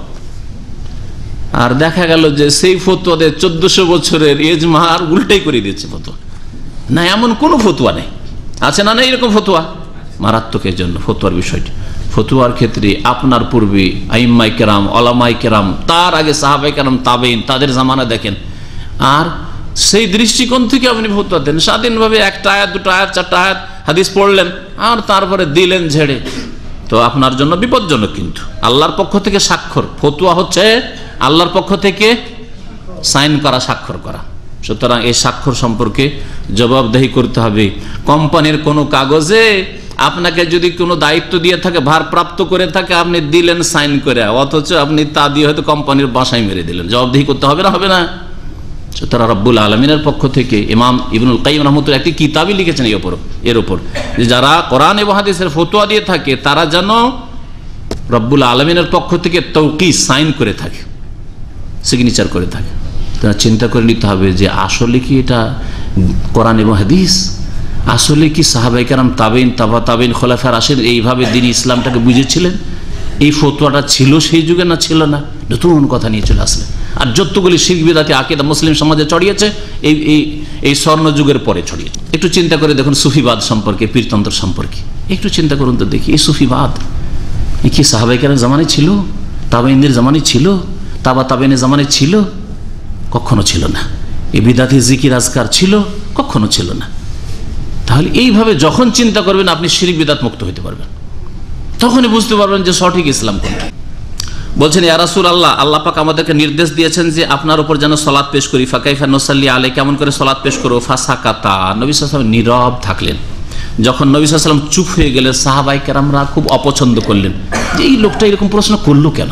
আর দেখা গেল যে সেই ফতোয়াতে 1400 বছরের ইজমা আর উল্টাই করে দিয়েছে ফতোয়া। না, এমন কোনো ফতোয়া নেই, আছে না এরকম ফতোয়া? মারাত্মক। এর জন্য ফতোয়ার বিষয়টি, ফতোয়ার ক্ষেত্রে আপনার পূর্বে আইম্মায়ে কেরাম, ওলামায়ে কেরাম, তার আগে সাহাবায়ে কেরাম, তাবেঈন, তাদের জামানা দেখেন, আর সেই দৃষ্টিকোণ থেকে আপনি ফতোয়া দেন স্বাধীনভাবে। একটা আয়াত, দুটো আয়াত, চারটা আয়াত হাদিস পড়লেন আর তারপরে দিলেন ঝেড়ে, তো আপনার জন্য বিপজ্জনক। কিন্তু আল্লাহর পক্ষ থেকে স্বাক্ষর, ফতোয়া হচ্ছে আল্লাহর পক্ষ থেকে সাইন করা, স্বাক্ষর করা। সুতরাং এই স্বাক্ষর সম্পর্কে জবাবদেহি করতে হবে। কোম্পানির কোনো কাগজে আপনাকে যদি কোনো দায়িত্ব দিয়ে থাকে, ভারপ্রাপ্ত করে থাকে, আপনি দিলেন সাইন করে, অথচ আপনি তা দিয়ে হয়তো কোম্পানির বাসায় মেরে দিলেন, জবাবদিহি করতে হবে না? হবে না? সুতরাং রব্বুল আলমিনের পক্ষ থেকে ইমাম ইবনুল কাইয়িম রাহমাতুল্লাহ একটি কিতাবই লিখেছেন এর উপর, যে যারা কোরআন এবং হাদিসের ফতোয়া দিয়ে থাকে তারা যেন রব্বুল আলমিনের পক্ষ থেকে তৌকিজ সাইন করে থাকে, সিগনেচার করে থাকে। তারা চিন্তা করে নিতে হবে যে আসলে কি এটা কোরআন এবং হাদিস, আসলে কি সাহাবায়ে কেরাম, তাবেইন, তাবা তাবেইন, খোলাফায়ে রাশিদিন এইভাবে দ্বীন ইসলামটাকে বুঝেছিলেন? এই ফতোয়াটা ছিল সেই যুগে না ছিল না? নতুন কথা নিয়ে চলে আসলেন। আর যতগুলি শিরক বিদআতি আকীদা মুসলিম সমাজে ছড়িয়েছে এই স্বর্ণ যুগের পরে ছড়িয়েছে। একটু চিন্তা করে দেখুন সুফিবাদ সম্পর্কে, পীরতন্ত্র সম্পর্কে একটু চিন্তা করুন তো দেখি। এই সুফিবাদ কি সাহাবায়ে কেরাম জামানায় ছিল? তাবেইনদের জামানায় ছিল? তাবা তাবেইনের জামানায় ছিল? কখনো ছিল না। এই বিদআতি জিকির আজকার ছিল? কখনো ছিল না। তাহলে এইভাবে যখন চিন্তা করবেন আপনি শিরক বিদআত মুক্ত হতে পারবেন, তখনই বুঝতে পারবেন যে সঠিক ইসলাম কোনটা। বলছেন ইয়া রাসূলুল্লাহ, আল্লাহ পাক আমাদেরকে নির্দেশ দিয়েছেন যে আপনার উপর যেন সালাত পেশ করি। ফাকাইফা নুসাল্লি আলাইহি, কেমন করে সালাত পেশ করব? ফাসাকাতা, নবী সাল্লাল্লাহু আলাইহি ওয়াসাল্লাম নীরব থাকলেন। যখন নবী সাল্লাল্লাহু আলাইহি ওয়াসাল্লাম চুপ হয়ে গেলেন, সাহাবায়ে কেরামরা খুব অপছন্দ করলেন যে এই লোকটা এরকম প্রশ্ন করলো কেন,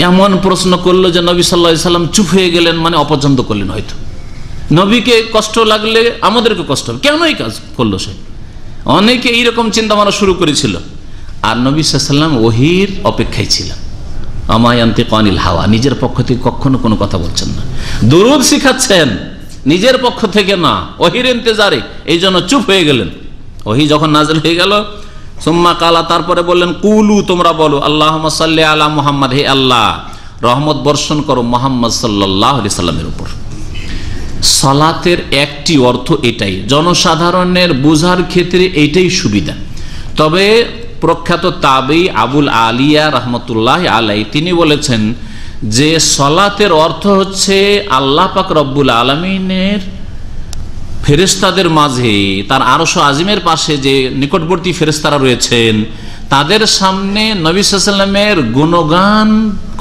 এমন প্রশ্ন করলো যে নবী সাল্লাল্লাহু আলাইহি ওয়াসাল্লাম চুপ হয়ে গেলেন, মানে অপছন্দ করলেন। হয়তো নবীকে কষ্ট লাগলে আমাদেরকে কষ্ট হবে, কেন এই কাজ করলো সে? অনেকে এইরকম চিন্তা ভাবনা শুরু করেছিল। আর নবী সাল্লাল্লাহু আলাইহি ওয়াসাল্লাম ওহীর অপেক্ষায় ছিলেন। আমা ইয়ানতিকু আনিল হাওয়া, নিজের পক্ষ থেকে কখনো কোনো কথা বলছেন না। দুরূদ শিখাচ্ছেন নিজের পক্ষ থেকে না, ওহীর ইন্তজারে, এই জন্য চুপ হয়ে গেলেন। ওহী যখন নাযিল হয়ে গেল, সুম্মা কালা, তারপরে বললেন কুলু, তোমরা বলো, আল্লাহুম্মা সাল্লি আলা মুহাম্মাদ, হে আল্লাহ রহমত বর্ষণ করো মুহাম্মদ সাল্লাল্লাহু আলাইহি সাল্লামের উপর। সালাতের একটি অর্থ এটাই, জনসাধারণের বোঝার ক্ষেত্রে এইটাই সুবিধা। তবে প্রখ্যাত তাবেঈ আবুল আলিয়া রাহমাতুল্লাহ আলাইহি তিনি বলেছেন যে সালাতের অর্থ হচ্ছে আল্লাহ পাক রব্বুল আলামিনের ফেরেশতাদের মাঝে, তার আরশ আজিমের পাশে যে নিকটবর্তী ফেরেশতারা রয়েছেন তাদের সামনে নবী সাল্লাল্লাহু আলাইহি ওয়াসাল্লামের গুণগান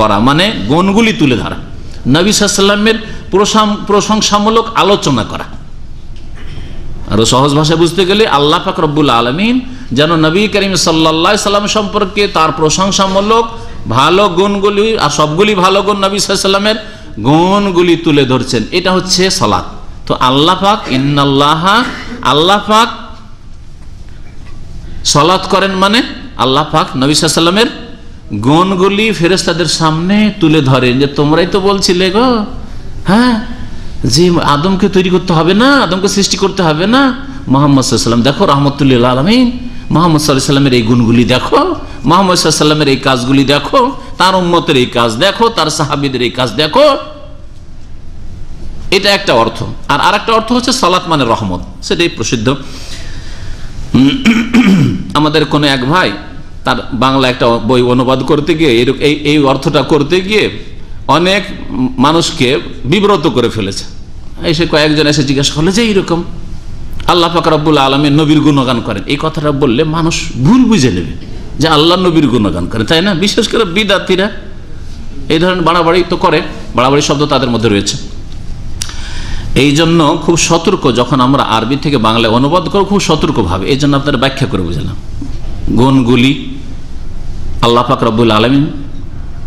করা, মানে গুণগুলি তুলে ধরা, নবী সাল্লাল্লাহু আলাইহি ওয়াসাল্লামের প্রশংসামূলক আলোচনা করা। আরো সহজ ভাষায় বুঝতে গেলে আল্লাহ পাক রব্বুল আলামিন যেন নবী করিম সাল্লাল্লাহু আলাইহি সাল্লাম সম্পর্কে তার প্রশংসামূলক ভালো গুণগুলি, আর সবগুলি ভালো গুণ নবী সাল্লাল্লাহু আলাইহি সাল্লামের গুণগুলি তুলে ধরছেন, এটা হচ্ছে সালাত। তো আল্লাহ পাক ইন্নাল্লাহা, আল্লাহ পাক সালাত করেন মানে আল্লাহ পাক নবী সাল্লাল্লাহু আলাইহি সাল্লামের গুণগুলি ফেরেশতাদের সামনে তুলে ধরেন, যে তোমরাই তো বলছিলে গো, হ্যাঁ, যে আদমকে তৈরি করতে হবে না, আদমকে সৃষ্টি করতে হবে না, মুহাম্মদ সাল্লাল্লাহু আলাইহি সাল্লাম দেখো রাহমাতুল লিল আলামিন, মুহাম্মদ সাল্লাল্লাহু আলাইহি সাল্লামের এই গুণগুলি দেখো, মুহাম্মদ সাল্লাল্লাহু আলাইহি সাল্লামের এই কাজগুলি দেখো, তার উম্মতের এই কাজ দেখো, তার সাহাবীদের এই কাজ দেখো। এটা একটা অর্থ। আর আরেকটা অর্থ হচ্ছে সালাত মানে রহমত, সেটাই প্রসিদ্ধ। আমাদের কোন এক ভাই তার বাংলা একটা বই অনুবাদ করতে গিয়ে এই অর্থটা করতে গিয়ে অনেক মানুষকে বিব্রত করে ফেলেছে। এসে কয়েকজন এসে জিজ্ঞাসা করলে যে এইরকম আল্লাহ পাক রব্বুল আলামিন নবীর গুণগান করেন, এই কথাটা বললে মানুষ ভুল বুঝে নেবে যে আল্লাহ নবীর গুণগান করেন, তাই না? বিশেষ করে বিদআতীরা এই ধরনের বাড়াবাড়ি তো করে, বাড়াবাড়ি শব্দ তাদের মধ্যে রয়েছে। এই জন্য খুব সতর্ক, যখন আমরা আরবি থেকে বাংলায় অনুবাদ করব খুব সতর্কভাবে, এই জন্য আপনারা ব্যাখ্যা করে বুঝলাম। গুণগুলি আল্লাহ পাক রব্বুল আলামিন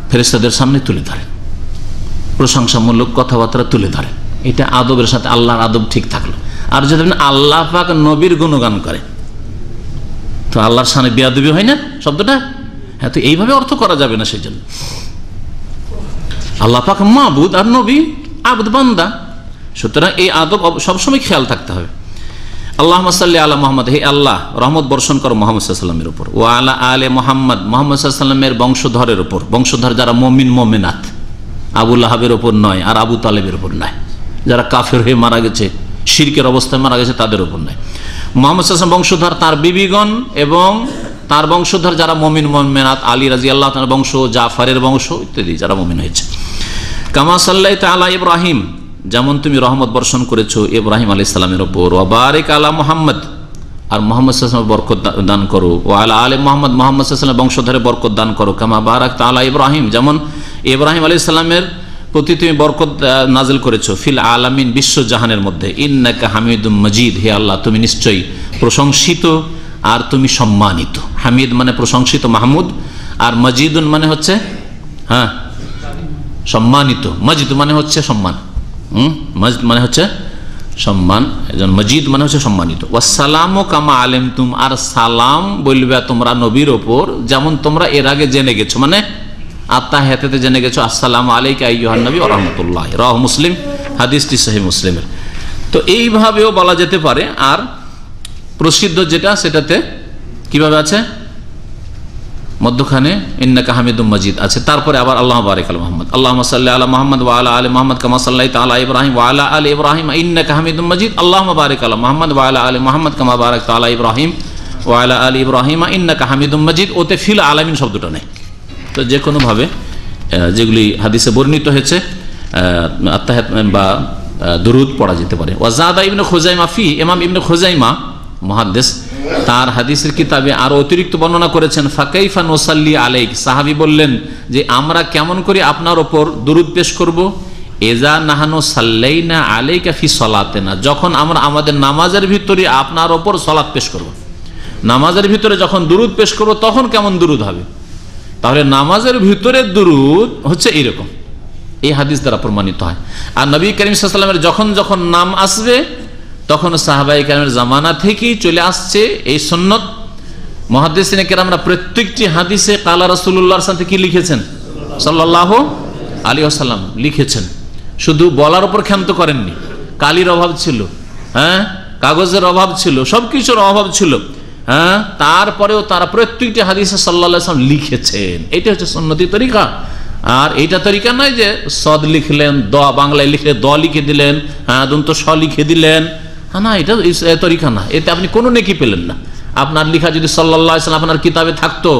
ফেরেশতাদের সামনে তুলে ধরেন, প্রশংসামূলক কথাবার্তা তুলে ধরেন, এটা আদবের সাথে আল্লাহর আদব ঠিক থাকলো। আর যদি আল্লাহ পাক নবীর গুণগান করে তো আল্লাহর সামনে বেয়াদবি হয় না শব্দটা? হ্যাঁ, তো এইভাবে অর্থ করা যাবে না। সেই জন্য আল্লাহ পাক মাবুদ আর নবী আবদ বান্দা, সুতরাং এই আদব সবসময় খেয়াল থাকতে হবে। আল্লাহুম্মা সাল্লি আলা মুহাম্মদ, হে আল্লাহ রহমত বর্ষণ করো মুহাম্মদ সাল্লাল্লাহু আলাইহি ওয়াসাল্লামের উপর, ওয়া আলা আলে মুহাম্মদ, মুহাম্মদ সাল্লাল্লাহু আলাইহি ওয়াসাল্লামের বংশধরের উপর, বংশধর যারা মুমিন মুমিনাত, আবু লাহাবের উপর নয় আর আবু তালেবের উপর নয়, যারা কাফের হয়ে মারা গেছে, শিরকের অবস্থায় মারা গেছে, তাদের উপর নয়। মুহাম্মদ সাল্লাল্লাহু আলাইহি ওয়াসাল্লাম বংশধর, তার বিবিগণ এবং তার বংশধর যারা মুমিন মুমিনাত, আলী রাদিয়াল্লাহু তাআলার বংশ, জাফরের বংশ ইত্যাদি যারা মুমিন হয়েছে। কামা সাল্লাইতা আলা ইব্রাহিম, যেমন তুমি রহমত বর্ষণ করেছো ইব্রাহিম আলাইহিস সালামের উপর, ওয়া বারিক আলা মুহাম্মদ, আর মুহাম্মদ সাল্লাল্লাহু আলাইহি ওয়াসাল্লাম বরকত দান করো, ওয়া আলা আলে মুহাম্মদ, মুহাম্মদ সাল্লাল্লাহু আলাইহি ওয়াসাল্লাম বংশধরে বরকত দান করো, কামা বারাকতা আলা ইব্রাহিম, যেমন ইব্রাহিম আলাইহিস সালামের প্রতি তুমি বরকত নাজিল করেছো, ফিল আলামিন, বিশ্ব জাহানের মধ্যে, ইন্নাকা হামিদুম মাজিদ, হে আল্লাহ তুমি নিশ্চয়ই প্রশংসিত আর তুমি সম্মানিত। হামিদ মানে প্রশংসিত, মাহমুদ, আর মজিদুন মানে হচ্ছে হ্যাঁ সম্মানিত, মজিদ মানে হচ্ছে সম্মান, মজিদ মানে হচ্ছে সম্মান, মজিদ মানে হচ্ছে সম্মানিত। ওয়াসসালামু কামা আলিমতুম, আর সালাম বলবে তোমরা নবীর ওপর যেমন তোমরা এর আগে জেনে গেছো, মানে আত্তাহিয়াতে জেনে গেছো আসসালামু আলাইকা আইয়ুহান নবী ওয়া রাহমাতুল্লাহ, রাওয়াহু মুসলিম, হাদিসটি সহিহ মুসলিমের। তো এইভাবেও বলা যেতে পারে। আর প্রসিদ্ধ যেটা সেটাতে কিভাবে আছে, মধ্যখানে ইন্নাকা হামিদুম মাজিদ আছে, তারপরে আবার আল্লাহুম্মা বারিক আলা মুহাম্মদ, আল্লাহুম্মা সাল্লি আলা মুহাম্মদ ওয়া আলা আলি মুহাম্মদ কামা সাল্লাইতা আলা ইব্রাহিম ওয়া আলা আলি ইব্রাহিম ইন্নাকা হামিদুম মাজিদ, আল্লাহুম্মা বারিক আলা মুহাম্মদ ওয়া আলা আলি মুহাম্মদ কামা বারাকতা আলা ইব্রাহিম ওয়া আলা আলি ইব্রাহিম ইন্নাকা হামিদুম মাজিদ। ওতে ফিল আলামিন শব্দটা নেই। তো যে কোনো ভাবে যেগুলি হাদিসে বর্ণিত হয়েছে আত্তাহিয়াত বা দুরুদ পড়া যেতে পারে। ওয়াজাদা ইবনে খুজাইমা ফি, ইমাম ইবনে খুজাইমা মুহাদ্দিস তার হাদিসের কিতাবে আরো অতিরিক্ত বর্ণনা করেছেন, ফাকাইফা নুসাল্লি আলাইক, সাহাবী বললেন যে আমরা কেমন করে আপনার উপর দুরুদ পেশ করব, এজা নাহানু সাল্লাইনা আলাইকা ফি সালাতিনা, যখন আমরা আমাদের নামাজের ভিতরে আপনার উপর সালাত পেশ করব, নামাজের ভিতরে যখন দুরুদ পেশ করব তখন কেমন দুরুদ হবে। তাহলে নামাজের ভিতরে দুরুদ হচ্ছে এইরকম, এই হাদিস দ্বারা প্রমাণিত হয়। আর নবী করিম সাল্লাল্লাহু আলাইহি ওয়াসাল্লামের যখন যখন নাম আসবে তখন সাহাবায়ে কেরামের জামানা থেকেই চলে আসছে এই সুন্নত। মুহাদ্দিসিনে কেরামরা প্রত্যেকটি হাদিসে কালা রাসূলুল্লাহর সাথে কি লিখেছেন, সাল্লাল্লাহু আলাইহি ওয়াসাল্লাম লিখেছেন। শুধু বলার উপর ক্ষান্ত করেননি, কালির অভাব ছিল, হ্যাঁ কাগজের অভাব ছিল, সবকিছুর অভাব ছিল, হ্যাঁ তারপরেও তারা প্রত্যেকটি হাদিসে সাল্লাল্লাহু আলাইহি ওয়াসাল্লাম লিখেছেন। এটা হচ্ছে সুন্নতি তরিকা। আর এইটা তরিকা নয় যে সদ লিখলেন, দ বাংলায় লিখলে দ লিখে দিলেন, হ্যাঁ দন্ত স লিখে দিলেন, না এটা তরিকা না। এতে আপনি কোনো নেকি পেলেন না। আপনার লিখা যদি সাল্লাল্লাহু আলাইহি ওয়াসাল্লাম আপনার কিতাবে থাকতো,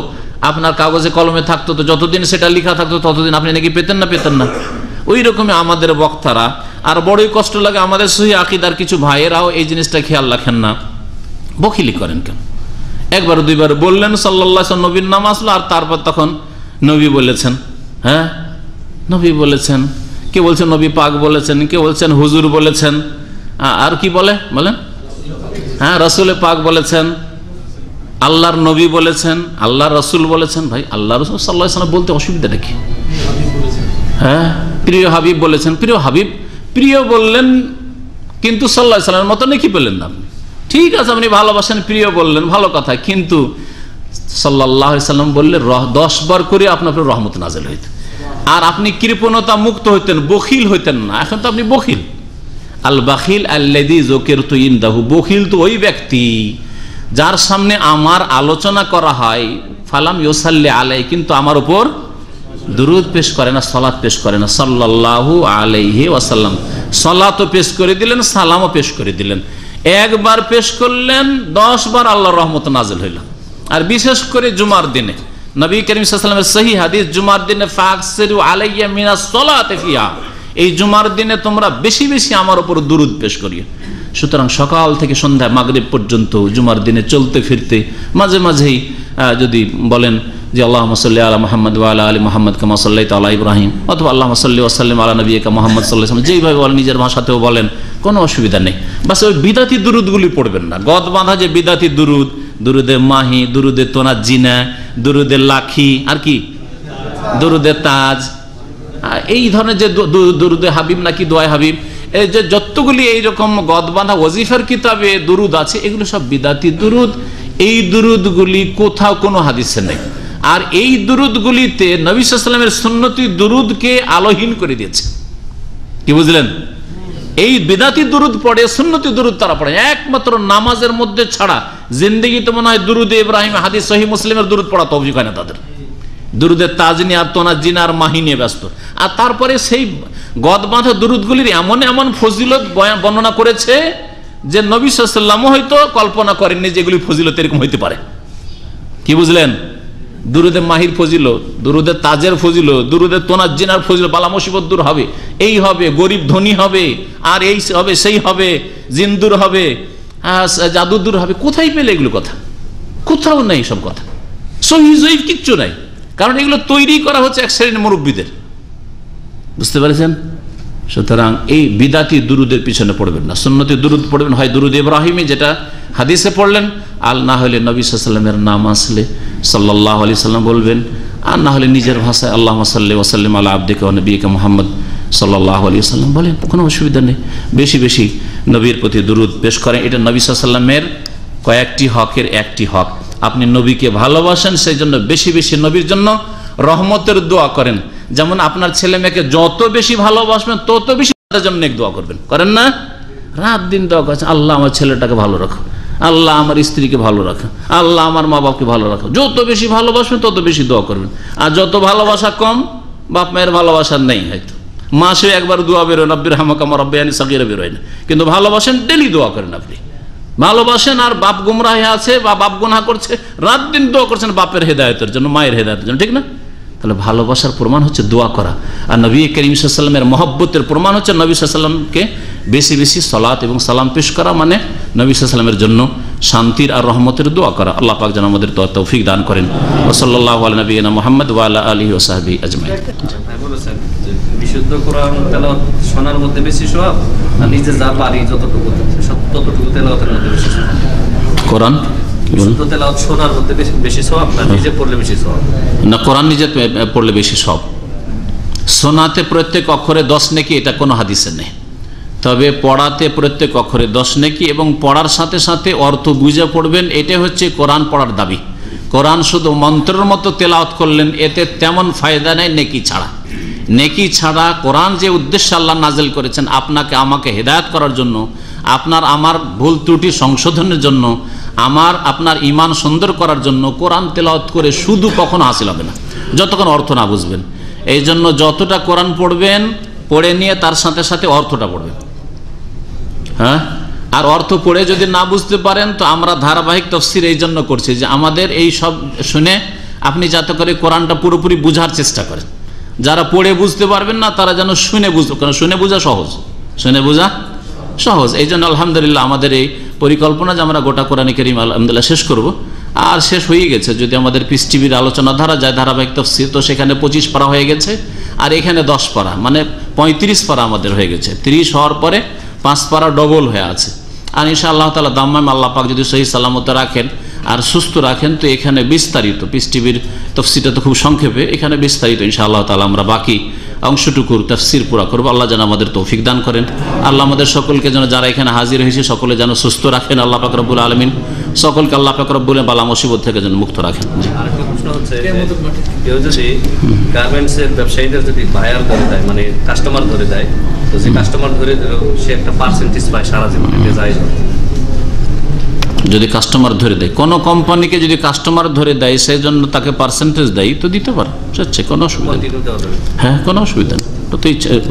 আপনার কাগজে কলমে থাকতো, তো যতদিন সেটা লেখা থাকতো ততদিন আপনি নেকি পেতেন না, পেতেন না। ওই রকমই আমাদের বক্তারা, আর বড়ই কষ্ট লাগে আমাদের সহিহ আকীদার কিছু ভাইয়েরাও এই জিনিসটা খেয়াল রাখেন না, বখিলি করেন কেন। একবার দুইবার বললেন সাল্লাল্লাহু আলাইহি ওয়াসাল্লাম, নবীর নাম আসলো, আর তারপর তখন নবী বলেছেন, হ্যাঁ নবী বলেছেন, কে বলছেন নবী পাক বলেছেন, কে বলছেন হুজুর বলেছেন, আর কি বলেন, হ্যাঁ রাসূলে পাক বলেছেন, আল্লাহর নবী বলেছেন, আল্লাহর রাসূল বলেছেন। ভাই আল্লাহ রাসূল সাল্লাল্লাহু আলাইহি ওয়াসাল্লাম বলতে অসুবিধাটা কি? হ্যাঁ প্রিয় হাবিব বলেছেন, প্রিয় হাবিব, প্রিয় বললেন কিন্তু সাল্লাল্লাহু আলাইহি ওয়াসাল্লামের মতো নাকি পেলেন না। ঠিক আছে আপনি ভালোবাসেন, প্রিয় বললেন, ভালো কথা, কিন্তু সাল্লাল্লাহু আলাইহি ওয়াসাল্লাম বললে 10 বার করে আপনার উপর রহমত নাযিল হইত, আর আপনি কৃপণতা মুক্ত হইতেন, বখিল হইতেন না। এখন তো আপনি বখিল। আল বাখিল আল্লাযী যুকিরতু ইনদাহু, বখিল তো ওই ব্যক্তি যার সামনে আমার আলোচনা করা হয়, ফালাম ইউসাল্লি আলাই, কিন্তু আমার উপর দুরূদ পেশ করে না, সালাত পেশ করে না সাল্লাল্লাহু আলাইহি ওয়াসাল্লাম। সালাতও পেশ করে দিলেন, সালামও পেশ করে দিলেন। একবার পেশ করলেন, 10 বার আল্লাহর রহমত নাযিল হইল। আর বিশেষ করে জুমার দিনে নবী করিম সাল্লাল্লাহু আলাইহি ওয়াসাল্লামের সহিহ হাদিস, জুমার দিনে ফাকসিরু আলাইয়া মিনাস সালাতি ফিহা, এই জুমার দিনে তোমরা বেশি বেশি আমার উপর দুরূদ পেশ করিও। সুতরাং সকাল থেকে সন্ধ্যা মাগরিব পর্যন্ত জুমার দিনে চলতে ফিরতে মাঝে মাঝেই যদি বলেন যে আল্লাহুম্মা সাল্লি আলা মুহাম্মদ ওয়া আলা আলি মুহাম্মদ কামা সাল্লাইতা আলা ইব্রাহিম, অথবা আল্লাহুম্মা সাল্লি ওয়া সাল্লিম আলা নবিয়িকা মুহাম্মদ সাল্লাল্লাহু আলাইহি ওয়াসাল্লাম, যেইভাবে বলেন নিজের ভাষাতেও বলেন, কোনো অসুবিধা নেই। বাস ওই বিদাতি দুরূদগুলি পড়বেন না, গদ বাঁধা যে বিদাতি দুরূদ, দুরুদে মাহি, দুরুদে তোনাজিনা, দুরুদে লাখি, আর কি দুরুদে তাজ, এই ধরনের যে দুরুদে হাবিব নাকি দোয়ায়ে হাবিব, এই যে যতগুলি এইরকম গদ বাঁধা ওয়াজিফার কিতাবে দুরুদ আছে, এগুলো সব বিদাতি দুরুদ। এই দুরুদগুলি কোথাও কোনো হাদিসে নেই। আর এই দুরুদগুলিতে নবী সাল্লাল্লাহু আলাইহি ওয়াসাল্লামের সুন্নতি দুরুদকে আলোহীন করে দিয়েছে। কি বুঝলেন? এই বিদাতি দুরুদ পড়ে, সুন্নতি দুরুদ তারা পড়ে একমাত্র নামাজের মধ্যে ছাড়া। জিন্দেগিতে মনে হয় দুরুদে ইব্রাহিম, হাদিস সহিহ মুসলিমের দুরুদ পড়া তৌফিক হয় না তাদের। দুরুদে তাজনি আর তোনাজিনা আর মাহি নিয়ে ব্যস্ত। আর তারপরে সেই গদ বাঁধা দুরুদগুলির এমন এমন ফজিলত বর্ণনা করেছে যে নবী সাল্লাল্লাহু আলাইহি ওয়াসাল্লাম হয়তো কল্পনা করেননি যেগুলি ফজিলত এরকম হইতে পারে। কি বুঝলেন? দুরুদে মাহির ফজিলত, দুরুদে তাজের ফজিলত, দুরুদে তোনাজিনার ফজিলত, বালা মুসিবত দূর হবে, এই হবে, গরিব ধনী হবে, আর এই হবে, সেই হবে, জিন দূর হবে, জাদু দূর হবে। কোথায় পেলে এগুলো কথা? কোথাও নেই সব কথা, সহিহ জয়ীফ কিচ্ছু নাই। কারণ এগুলো তৈরি করা হচ্ছে এক শ্রেণীর মুরব্বীদের। বুঝতে পেরেছেন? সুতরাং এই বিদাতি দুরুদের পিছনে পড়বেন না, সুন্নতি দুরুদ পড়বেন, হয় দুরুদ ইব্রাহিমী যেটা হাদিসে পড়লেন, আর না হলে নবী সাল্লাল্লাহু আলাইহি ওয়াসাল্লামের নাম আসলে সাল্লাল্লাহু আলাইহি সাল্লাম বলবেন, আর না হলে নিজের ভাষায় আল্লাহুম্মা সাল্লি ওয়া সাল্লিম আলা আবদিকা ওয়া নবিয়িকা মুহাম্মদ সাল্লাল্লাহু আলাইহি ওয়াসাল্লাম বলেন, কোনো অসুবিধা নেই। বেশি বেশি নবীর প্রতি দুরুদ পেশ করেন, এটা নবী সাল্লাল্লাহু আলাইহি ওয়াসাল্লামের কয়েকটি হকের একটি হক। আপনি নবীকে ভালোবাসেন, সেই জন্য বেশি বেশি নবীর জন্য রহমতের দোয়া করেন। যেমন আপনার ছেলে মেয়েকে যত বেশি ভালোবাসবেন তত বেশি তাদের জন্য নেক দোয়া করবেন, করেন না? রাত দিন দোয়া করছেন, আল্লাহ আমার ছেলেটাকে ভালো রাখো, আল্লাহ আমার স্ত্রীকে ভালো রাখো, আল্লাহ আমার মা বাপকে ভালো রাখো। যত বেশি ভালোবাসবেন তত বেশি দোয়া করবেন। আর যত ভালোবাসা কম, বাপ মায়ের ভালোবাসা নেই, হয়তো মাসে একবার দোয়া বেরোয়, রব্বির হামকামা রব্বায়ানি সাগীরা বেরোয় না, কিন্তু ভালোবাসেন, ডেলি দোয়া করেন। আপনি ভালোবাসেন আর বাপ গুমরাহে আছে বা বাপ গুনাহ করছে, রাত দিন দোয়া করছেন বাপের হেদায়েতের জন্য, মায়ের হেদায়েতের জন্য, ঠিক না? তাহলে ভালোবাসার প্রমাণ হচ্ছে দোয়া করা। আর নবী করিম সাল্লাল্লাহু আলাইহি ওয়াসাল্লামের মহব্বতের প্রমাণ হচ্ছে নবী সাল্লাল্লাহু আলাইহি ওয়াসাল্লামকে বেশি বেশি সালাত এবং সালাম পেশ করা, মানে নবী সাল্লাল্লাহু আলাইহি ওয়াসাল্লামের জন্য শান্তির আর রহমতের দোয়া করা। আল্লাহ পাক যেন আমাদের তৌফিক দান করেন। ওয়া সাল্লাল্লাহু আলা নবিয়িনা মুহাম্মদ ওয়া আলা আলিহি ওয়া সাহবিহি আজমাইন। বিশুদ্ধ কোরআন তেলাওয়াত শোনার মধ্যে বেশি সওয়াব, আর নিজে যা পারি যতটুকু ততটুকু তেলাওয়াতের মধ্যে বেশি সওয়াব? কোরআন বিশুদ্ধ তেলাওয়াত শোনার মধ্যে বেশি সওয়াব না নিজে পড়লে বেশি সওয়াব? না, কোরআন নিজে পড়লে বেশি সওয়াব। শোনাতে প্রত্যেক অক্ষরে 10 নেকি, এটা কোনো হাদিসে নেই। তবে পড়াতে প্রত্যেক অক্ষরে 10 নেকি, এবং পড়ার সাথে সাথে অর্থ বুঝে পড়বেন, এটা হচ্ছে কোরআন পড়ার দাবি। কোরআন শুধু মন্ত্রের মতো তেলাওয়াত করলেন, এতে তেমন ফায়দা নেই নেকি ছাড়া। নেকি ছাড়া কোরআন যে উদ্দেশ্যে আল্লাহ নাজিল করেছেন আপনাকে আমাকে হেদায়েত করার জন্য, আপনার আমার ভুল ত্রুটি সংশোধনের জন্য, আপনার ঈমান সুন্দর করার জন্য, কোরআন তেলাওয়াত করে শুধু কখনো হাসিল হবে না যতক্ষণ অর্থ না বুঝবেন। এই জন্য যতটা কোরআন পড়বেন, পড়ে নিয়ে তার সাথে সাথে অর্থটা পড়বেন। হ্যাঁ, আর অর্থ পড়ে যদি না বুঝতে পারেন, তো আমরা ধারাবাহিক তাফসীর এই জন্য করছি যে আমাদের এই সব শুনে আপনি যাতে করে কোরআনটা পুরোপুরি বুঝার চেষ্টা করেন। যারা পড়ে বুঝতে পারবেন না তারা যেন শুনে বুঝতে, কারণ শুনে বোঝা সহজ, শুনে বোঝা সহজ। এই জন্য আলহামদুলিল্লাহ আমাদের এই পরিকল্পনা যে আমরা গোটা কোরআন কারীম আলহামদুলিল্লাহ শেষ করব, আর শেষ হয়ে গেছে। যদি আমাদের পিস টিভির আলোচনা ধারা যায় ধারাবাহিক তাফসীর, তো সেখানে 25 পারা হয়ে গেছে, আর এখানে 10 পারা, মানে 35 পারা আমাদের হয়ে গেছে। 30 হওয়ার পরে 5 পারা ডবল হয়ে আছে। আর ইনশাআল্লাহ তাআলা দাম্মাম আল্লাহ পাক যদি সহি সালামত রাখেন আর সুস্থ রাখেন, তো এখানে বিস্তারিত পিস টিভির তাফসীরটা তো খুব সংক্ষেপে, এখানে বিস্তারিত ইনশাআল্লাহ তাআলা আমরা বাকি অংশটুকুর তাফসীর পুরা করব। আল্লাহ যেন আমাদের তৌফিক দান করেন। আল্লাহ আমাদের সকলকে যেন, যারা এখানে হাজির হয়েছে সকলে যেন সুস্থ রাখেন আল্লাহ পাক রব্বুল আলামিন। সকলকে আল্লাহ পাক রব্বুল বালা মুসিবত থেকে যেন মুক্ত রাখেন। আরেকটা প্রশ্ন হচ্ছে, কেউ যদি গার্মেন্টসের ব্যবসায়ীদের যদি বায়ার ধরে দেয়, মানে কাস্টমার ধরে দেয়, তো যে কাস্টমার ধরে সে একটা পার্সেন্টেজ পায় সারা জীবন, এটা যায়? যদি কাস্টমার ধরে দেয়, কোনো কোম্পানিকে যদি কাস্টমার ধরে দেয়, সেই জন্য তাকে পার্সেন্টেজ দেয়, তো দিতে পারে, বুঝছে, কোনো অসুবিধা নেই। হ্যাঁ, কোনো অসুবিধা নেই, তো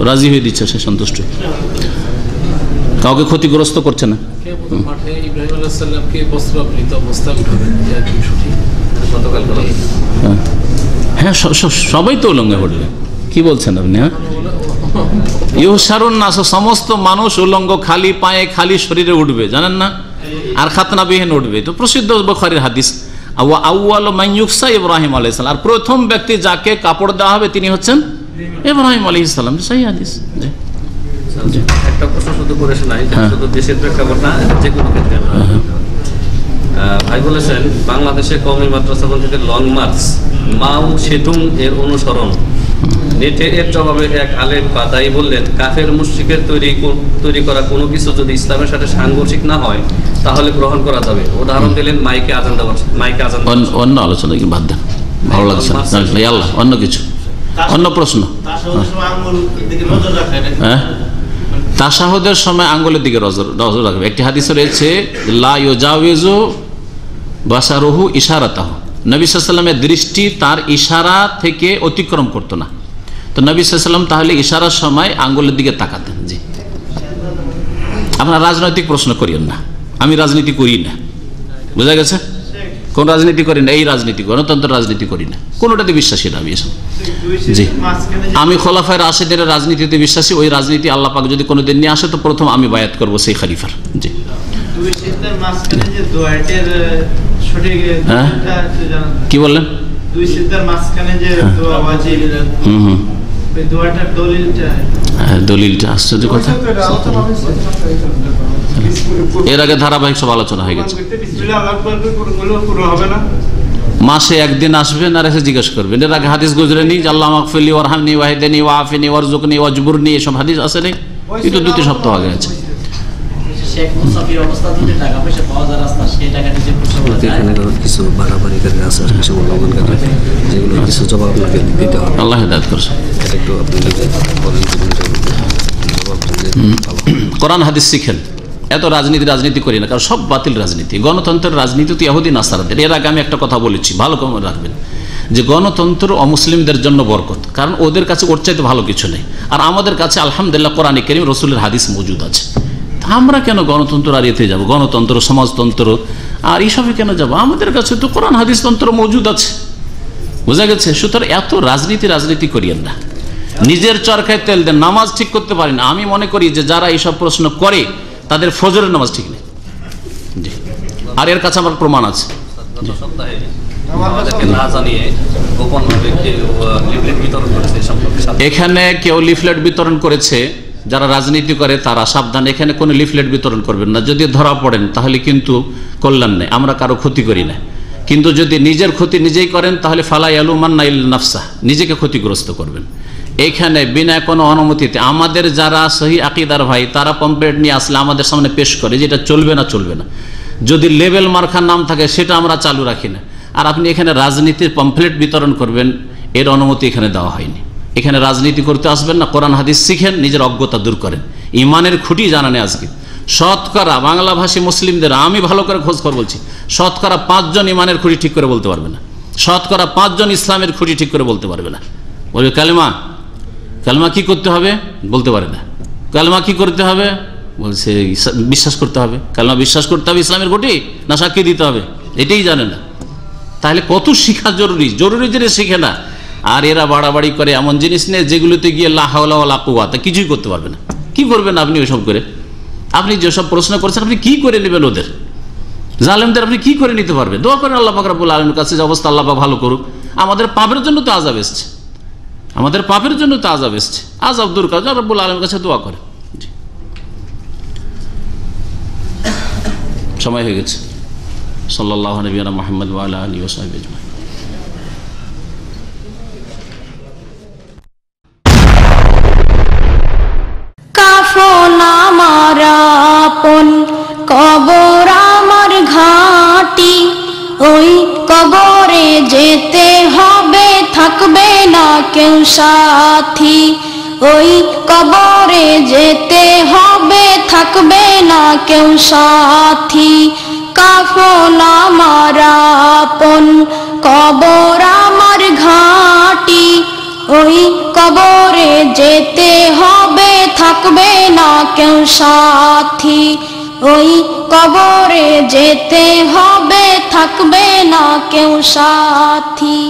রাজি হয়ে দিচ্ছে, সে সন্তুষ্ট, কাউকে ক্ষতিগ্রস্ত করছে না। হ্যাঁ, সবাই তো উলঙ্গে উঠবে, কি বলছেন আপনি? হ্যাঁ, ইউসারুন নাস, সমস্ত মানুষ উলঙ্গ, খালি পায়ে খালি শরীরে উঠবে, জানেন না? আর খাতনাবিহীন উঠবে, তো প্রসিদ্ধ বুখারীর হাদিস। আউয়ালু মান ইউফসা ইব্রাহিম আলাইহিস সালাম, আর প্রথম ব্যক্তি যাকে কাপড় দেওয়া হবে তিনি হচ্ছেন ইব্রাহিম আলাইহিস সালাম। সহি হাদিস। জি, একটা প্রশ্ন শুধু করে শোনাই, শুধু দেশের প্রেক্ষাপট না, যে কোনো ক্ষেত্রে। ভাই বলেছেন বাংলাদেশে কওমি মাদ্রাসা থেকে লং মার্চ মাও সেতুং এর অনুসরণ, নেটে এর জবাবে এক আলেম বাদাই বললেন, কাফের মুশরিকের তৈরি করা কোনো কিছু যদি ইসলামের সাথে সাংঘর্ষিক না হয় তাহলে গ্রহণ করা যাবে। উদাহরণ দিলেন মাইকে আজান দেওয়া, মাইকে আজান। অন্য আলোচনা কি বাদ দেন, ভালো লাগছে না। আল্লাহ, অন্য কিছু, অন্য প্রশ্ন। হ্যাঁ, তাশাহুদের সময় আঙ্গুলের দিকে নজর রাখবে। একটি হাদিসে রয়েছে, লা ইউজাওয়িজু বাসারুহু ইশারাতাহু, নবী সাল্লাল্লাহু আলাইহি ওয়াসাল্লামের দৃষ্টি তার ইশারা থেকে অতিক্রম করতো না। তো নবী সাল্লাল্লাহু আলাইহি ওয়াসাল্লাম তাহলে ইশারার সময় আঙ্গুলের দিকে তাকাতেন। জি, আপনারা রাজনৈতিক প্রশ্ন করিয়েন না, আমি রাজনীতি করি না, বোঝা গেছে? কোন রাজনীতি করি না, এই রাজনীতি, গণতন্ত্র রাজনীতি করি না, কোনোটাতে বিশ্বাসী না আমি এসব। জি, আমি খোলাফায়ে রাশিদের রাজনীতিতে বিশ্বাসী। ওই রাজনীতি আল্লাহ পাক যদি কোনোদিন নিয়ে আসে, তো প্রথম আমি বায়াত করব সেই খলিফার। জি, কি বললেন? দলিলটা আশ্চর্য কথা, এর আগে ধারাবাহিক সব আলোচনা হয়ে গেছে। মাসে একদিন আসবেন আর এসে জিজ্ঞেস করবেন, এর আগে হাদিস গুজরেনি যে আল্লাহ মাগফিরলি ওয়ারহামনি ওয়াহিদিনি ওয়াআফিনি ওয়ারজুকনি ওয়াজবুরনি, এসব হাদিস আছে নেই? এই তো 2 সপ্তাহ আগে আছে। শেখ মুসাফির অবস্থা যদি টাকা পয়সা পাওয়া যায় রাস্তা, সেই টাকা নিজে এখানে কিছু বাড়াবাড়ি কাজে আছে, কিছু লঙ্ঘন কাজে, যেগুলো কিছু জবাব আপনাকে দিতে হবে। আল্লাহ হেদায়েত করছে। এটা একটু আপনি বলেন, জবাব কোরআন হাদিস শিখেন, এত রাজনীতি করি না, কারণ সব বাতিল রাজনীতি। গণতন্ত্রের রাজনীতি তো ইহুদি নাসারাদের। এর আগে আমি একটা কথা বলেছি, ভালো করে রাখবেন, যে গণতন্ত্র অমুসলিমদের জন্য বরকত, কারণ ওদের কাছে ওর চাইতে ভালো কিছু নেই। আর আমাদের কাছে আলহামদুলিল্লাহ কোরআনে কারীম রসুলের হাদিস মজুদ আছে। আমরা কেন গণতন্ত্র আর এতে যাবো? গণতন্ত্র, সমাজতন্ত্র আর এইসবে কেন যাবো? আমাদের কাছে তো কোরআন হাদিস তন্ত্র মজুদ আছে, বোঝা গেছে? সুতরাং এত রাজনীতি করিয়েন না, নিজের চরকায় তেল দেন। নামাজ ঠিক করতে পারি না, আমি মনে করি যে যারা এইসব প্রশ্ন করে তাদের ফজরের নামাজ ঠিক নেই। জি, আর এর কাছে আমার প্রমাণ আছে। এখানে কেউ লিফলেট বিতরণ করেছে, যারা রাজনীতি করে তারা সাবধান, এখানে কোনো লিফলেট বিতরণ করবেন না। যদি ধরা পড়েন তাহলে কিন্তু কল্যাণ নেই, আমরা কারো ক্ষতি করি না। কিন্তু যদি নিজের ক্ষতি নিজেই করেন তাহলে ফালা ইয়ালুমান্না ইল্লা নাফসা, নিজেকে ক্ষতিগ্রস্ত করবেন। এইখানে বিনা কোনো অনুমতিতে আমাদের যারা সহি আকীদার ভাই, তারা পম্পলেট নিয়ে আসলে আমাদের সামনে পেশ করে, যেটা চলবে না। যদি লেবেল মার্কার নাম থাকে সেটা আমরা চালু রাখি না। আর আপনি এখানে রাজনীতির পম্পলেট বিতরণ করবেন, এর অনুমতি এখানে দেওয়া হয়নি। এখানে রাজনীতি করতে আসবেন না, কোরআন হাদিস শিখেন, নিজের অজ্ঞতা দূর করেন, ইমানের খুঁটি জানা নেই। আজকে শতকরা বাংলাভাষী মুসলিমদের আমি ভালো করে খোঁজ খবর বলছি, শতকরা 5 জন ইমানের খুঁটি ঠিক করে বলতে পারবে না, শতকরা 5 জন ইসলামের খুঁটি ঠিক করে বলতে পারবে না। বলবে কালেমা কি করতে হবে, বলতে পারে না। কালেমা কি করতে হবে, বলছে বিশ্বাস করতে হবে। কালেমা বিশ্বাস করতে হবে ইসলামের খুঁটি, না সাক্ষী দিতে হবে, এটাই জানে না। তাহলে কত শিখা জরুরি জিনিস শিখে না। আর এরা বাড়াবাড়ি করে এমন জিনিস নেই যেগুলোতে গিয়ে লা হাওলা ওয়ালা কুওয়াতা কিছুই করতে পারবে না। কি করবেন আপনি ওইসব করে? আপনি যেসব প্রশ্ন করছেন আপনি কি করে নেবেন? ওদের জালেমদের আপনি কি করে নিতে পারবেন? দোয়া করেন আল্লাহ পাক রব্বুল আলামিনের কাছে যে অবস্থা আল্লাহ পাক ভালো করুক। আমাদের পাপের জন্য তো আযাব এসছে, আযাব দূর করার জন্য রব্বুল আলামিনের কাছে দোয়া করে। সময় হয়ে গেছে। সাল্লাল্লাহু আলাইহি ওয়া মুহাম্মদ ওয়া আলা আলিহি ওয়া সাহবিহি আজমাইন। কাফন আমার আপন, কবর আমার ঘাঁটি, ওই কবরে যেতে হবে, থাকবে না কেউ সাথী। ওই কবরে যেতে হবে, থাকবে না কেউ সাথী। কাফন আমার আপন, কবর আমার ঘাঁটি, ওই কবরে যেতে হবে, থাকবে না কেউ সাথী। ওই কবরে যেতে হবে, থাকবে না কেউ সাথী।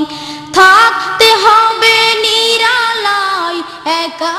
থাকতে হবে নিরালায় একা।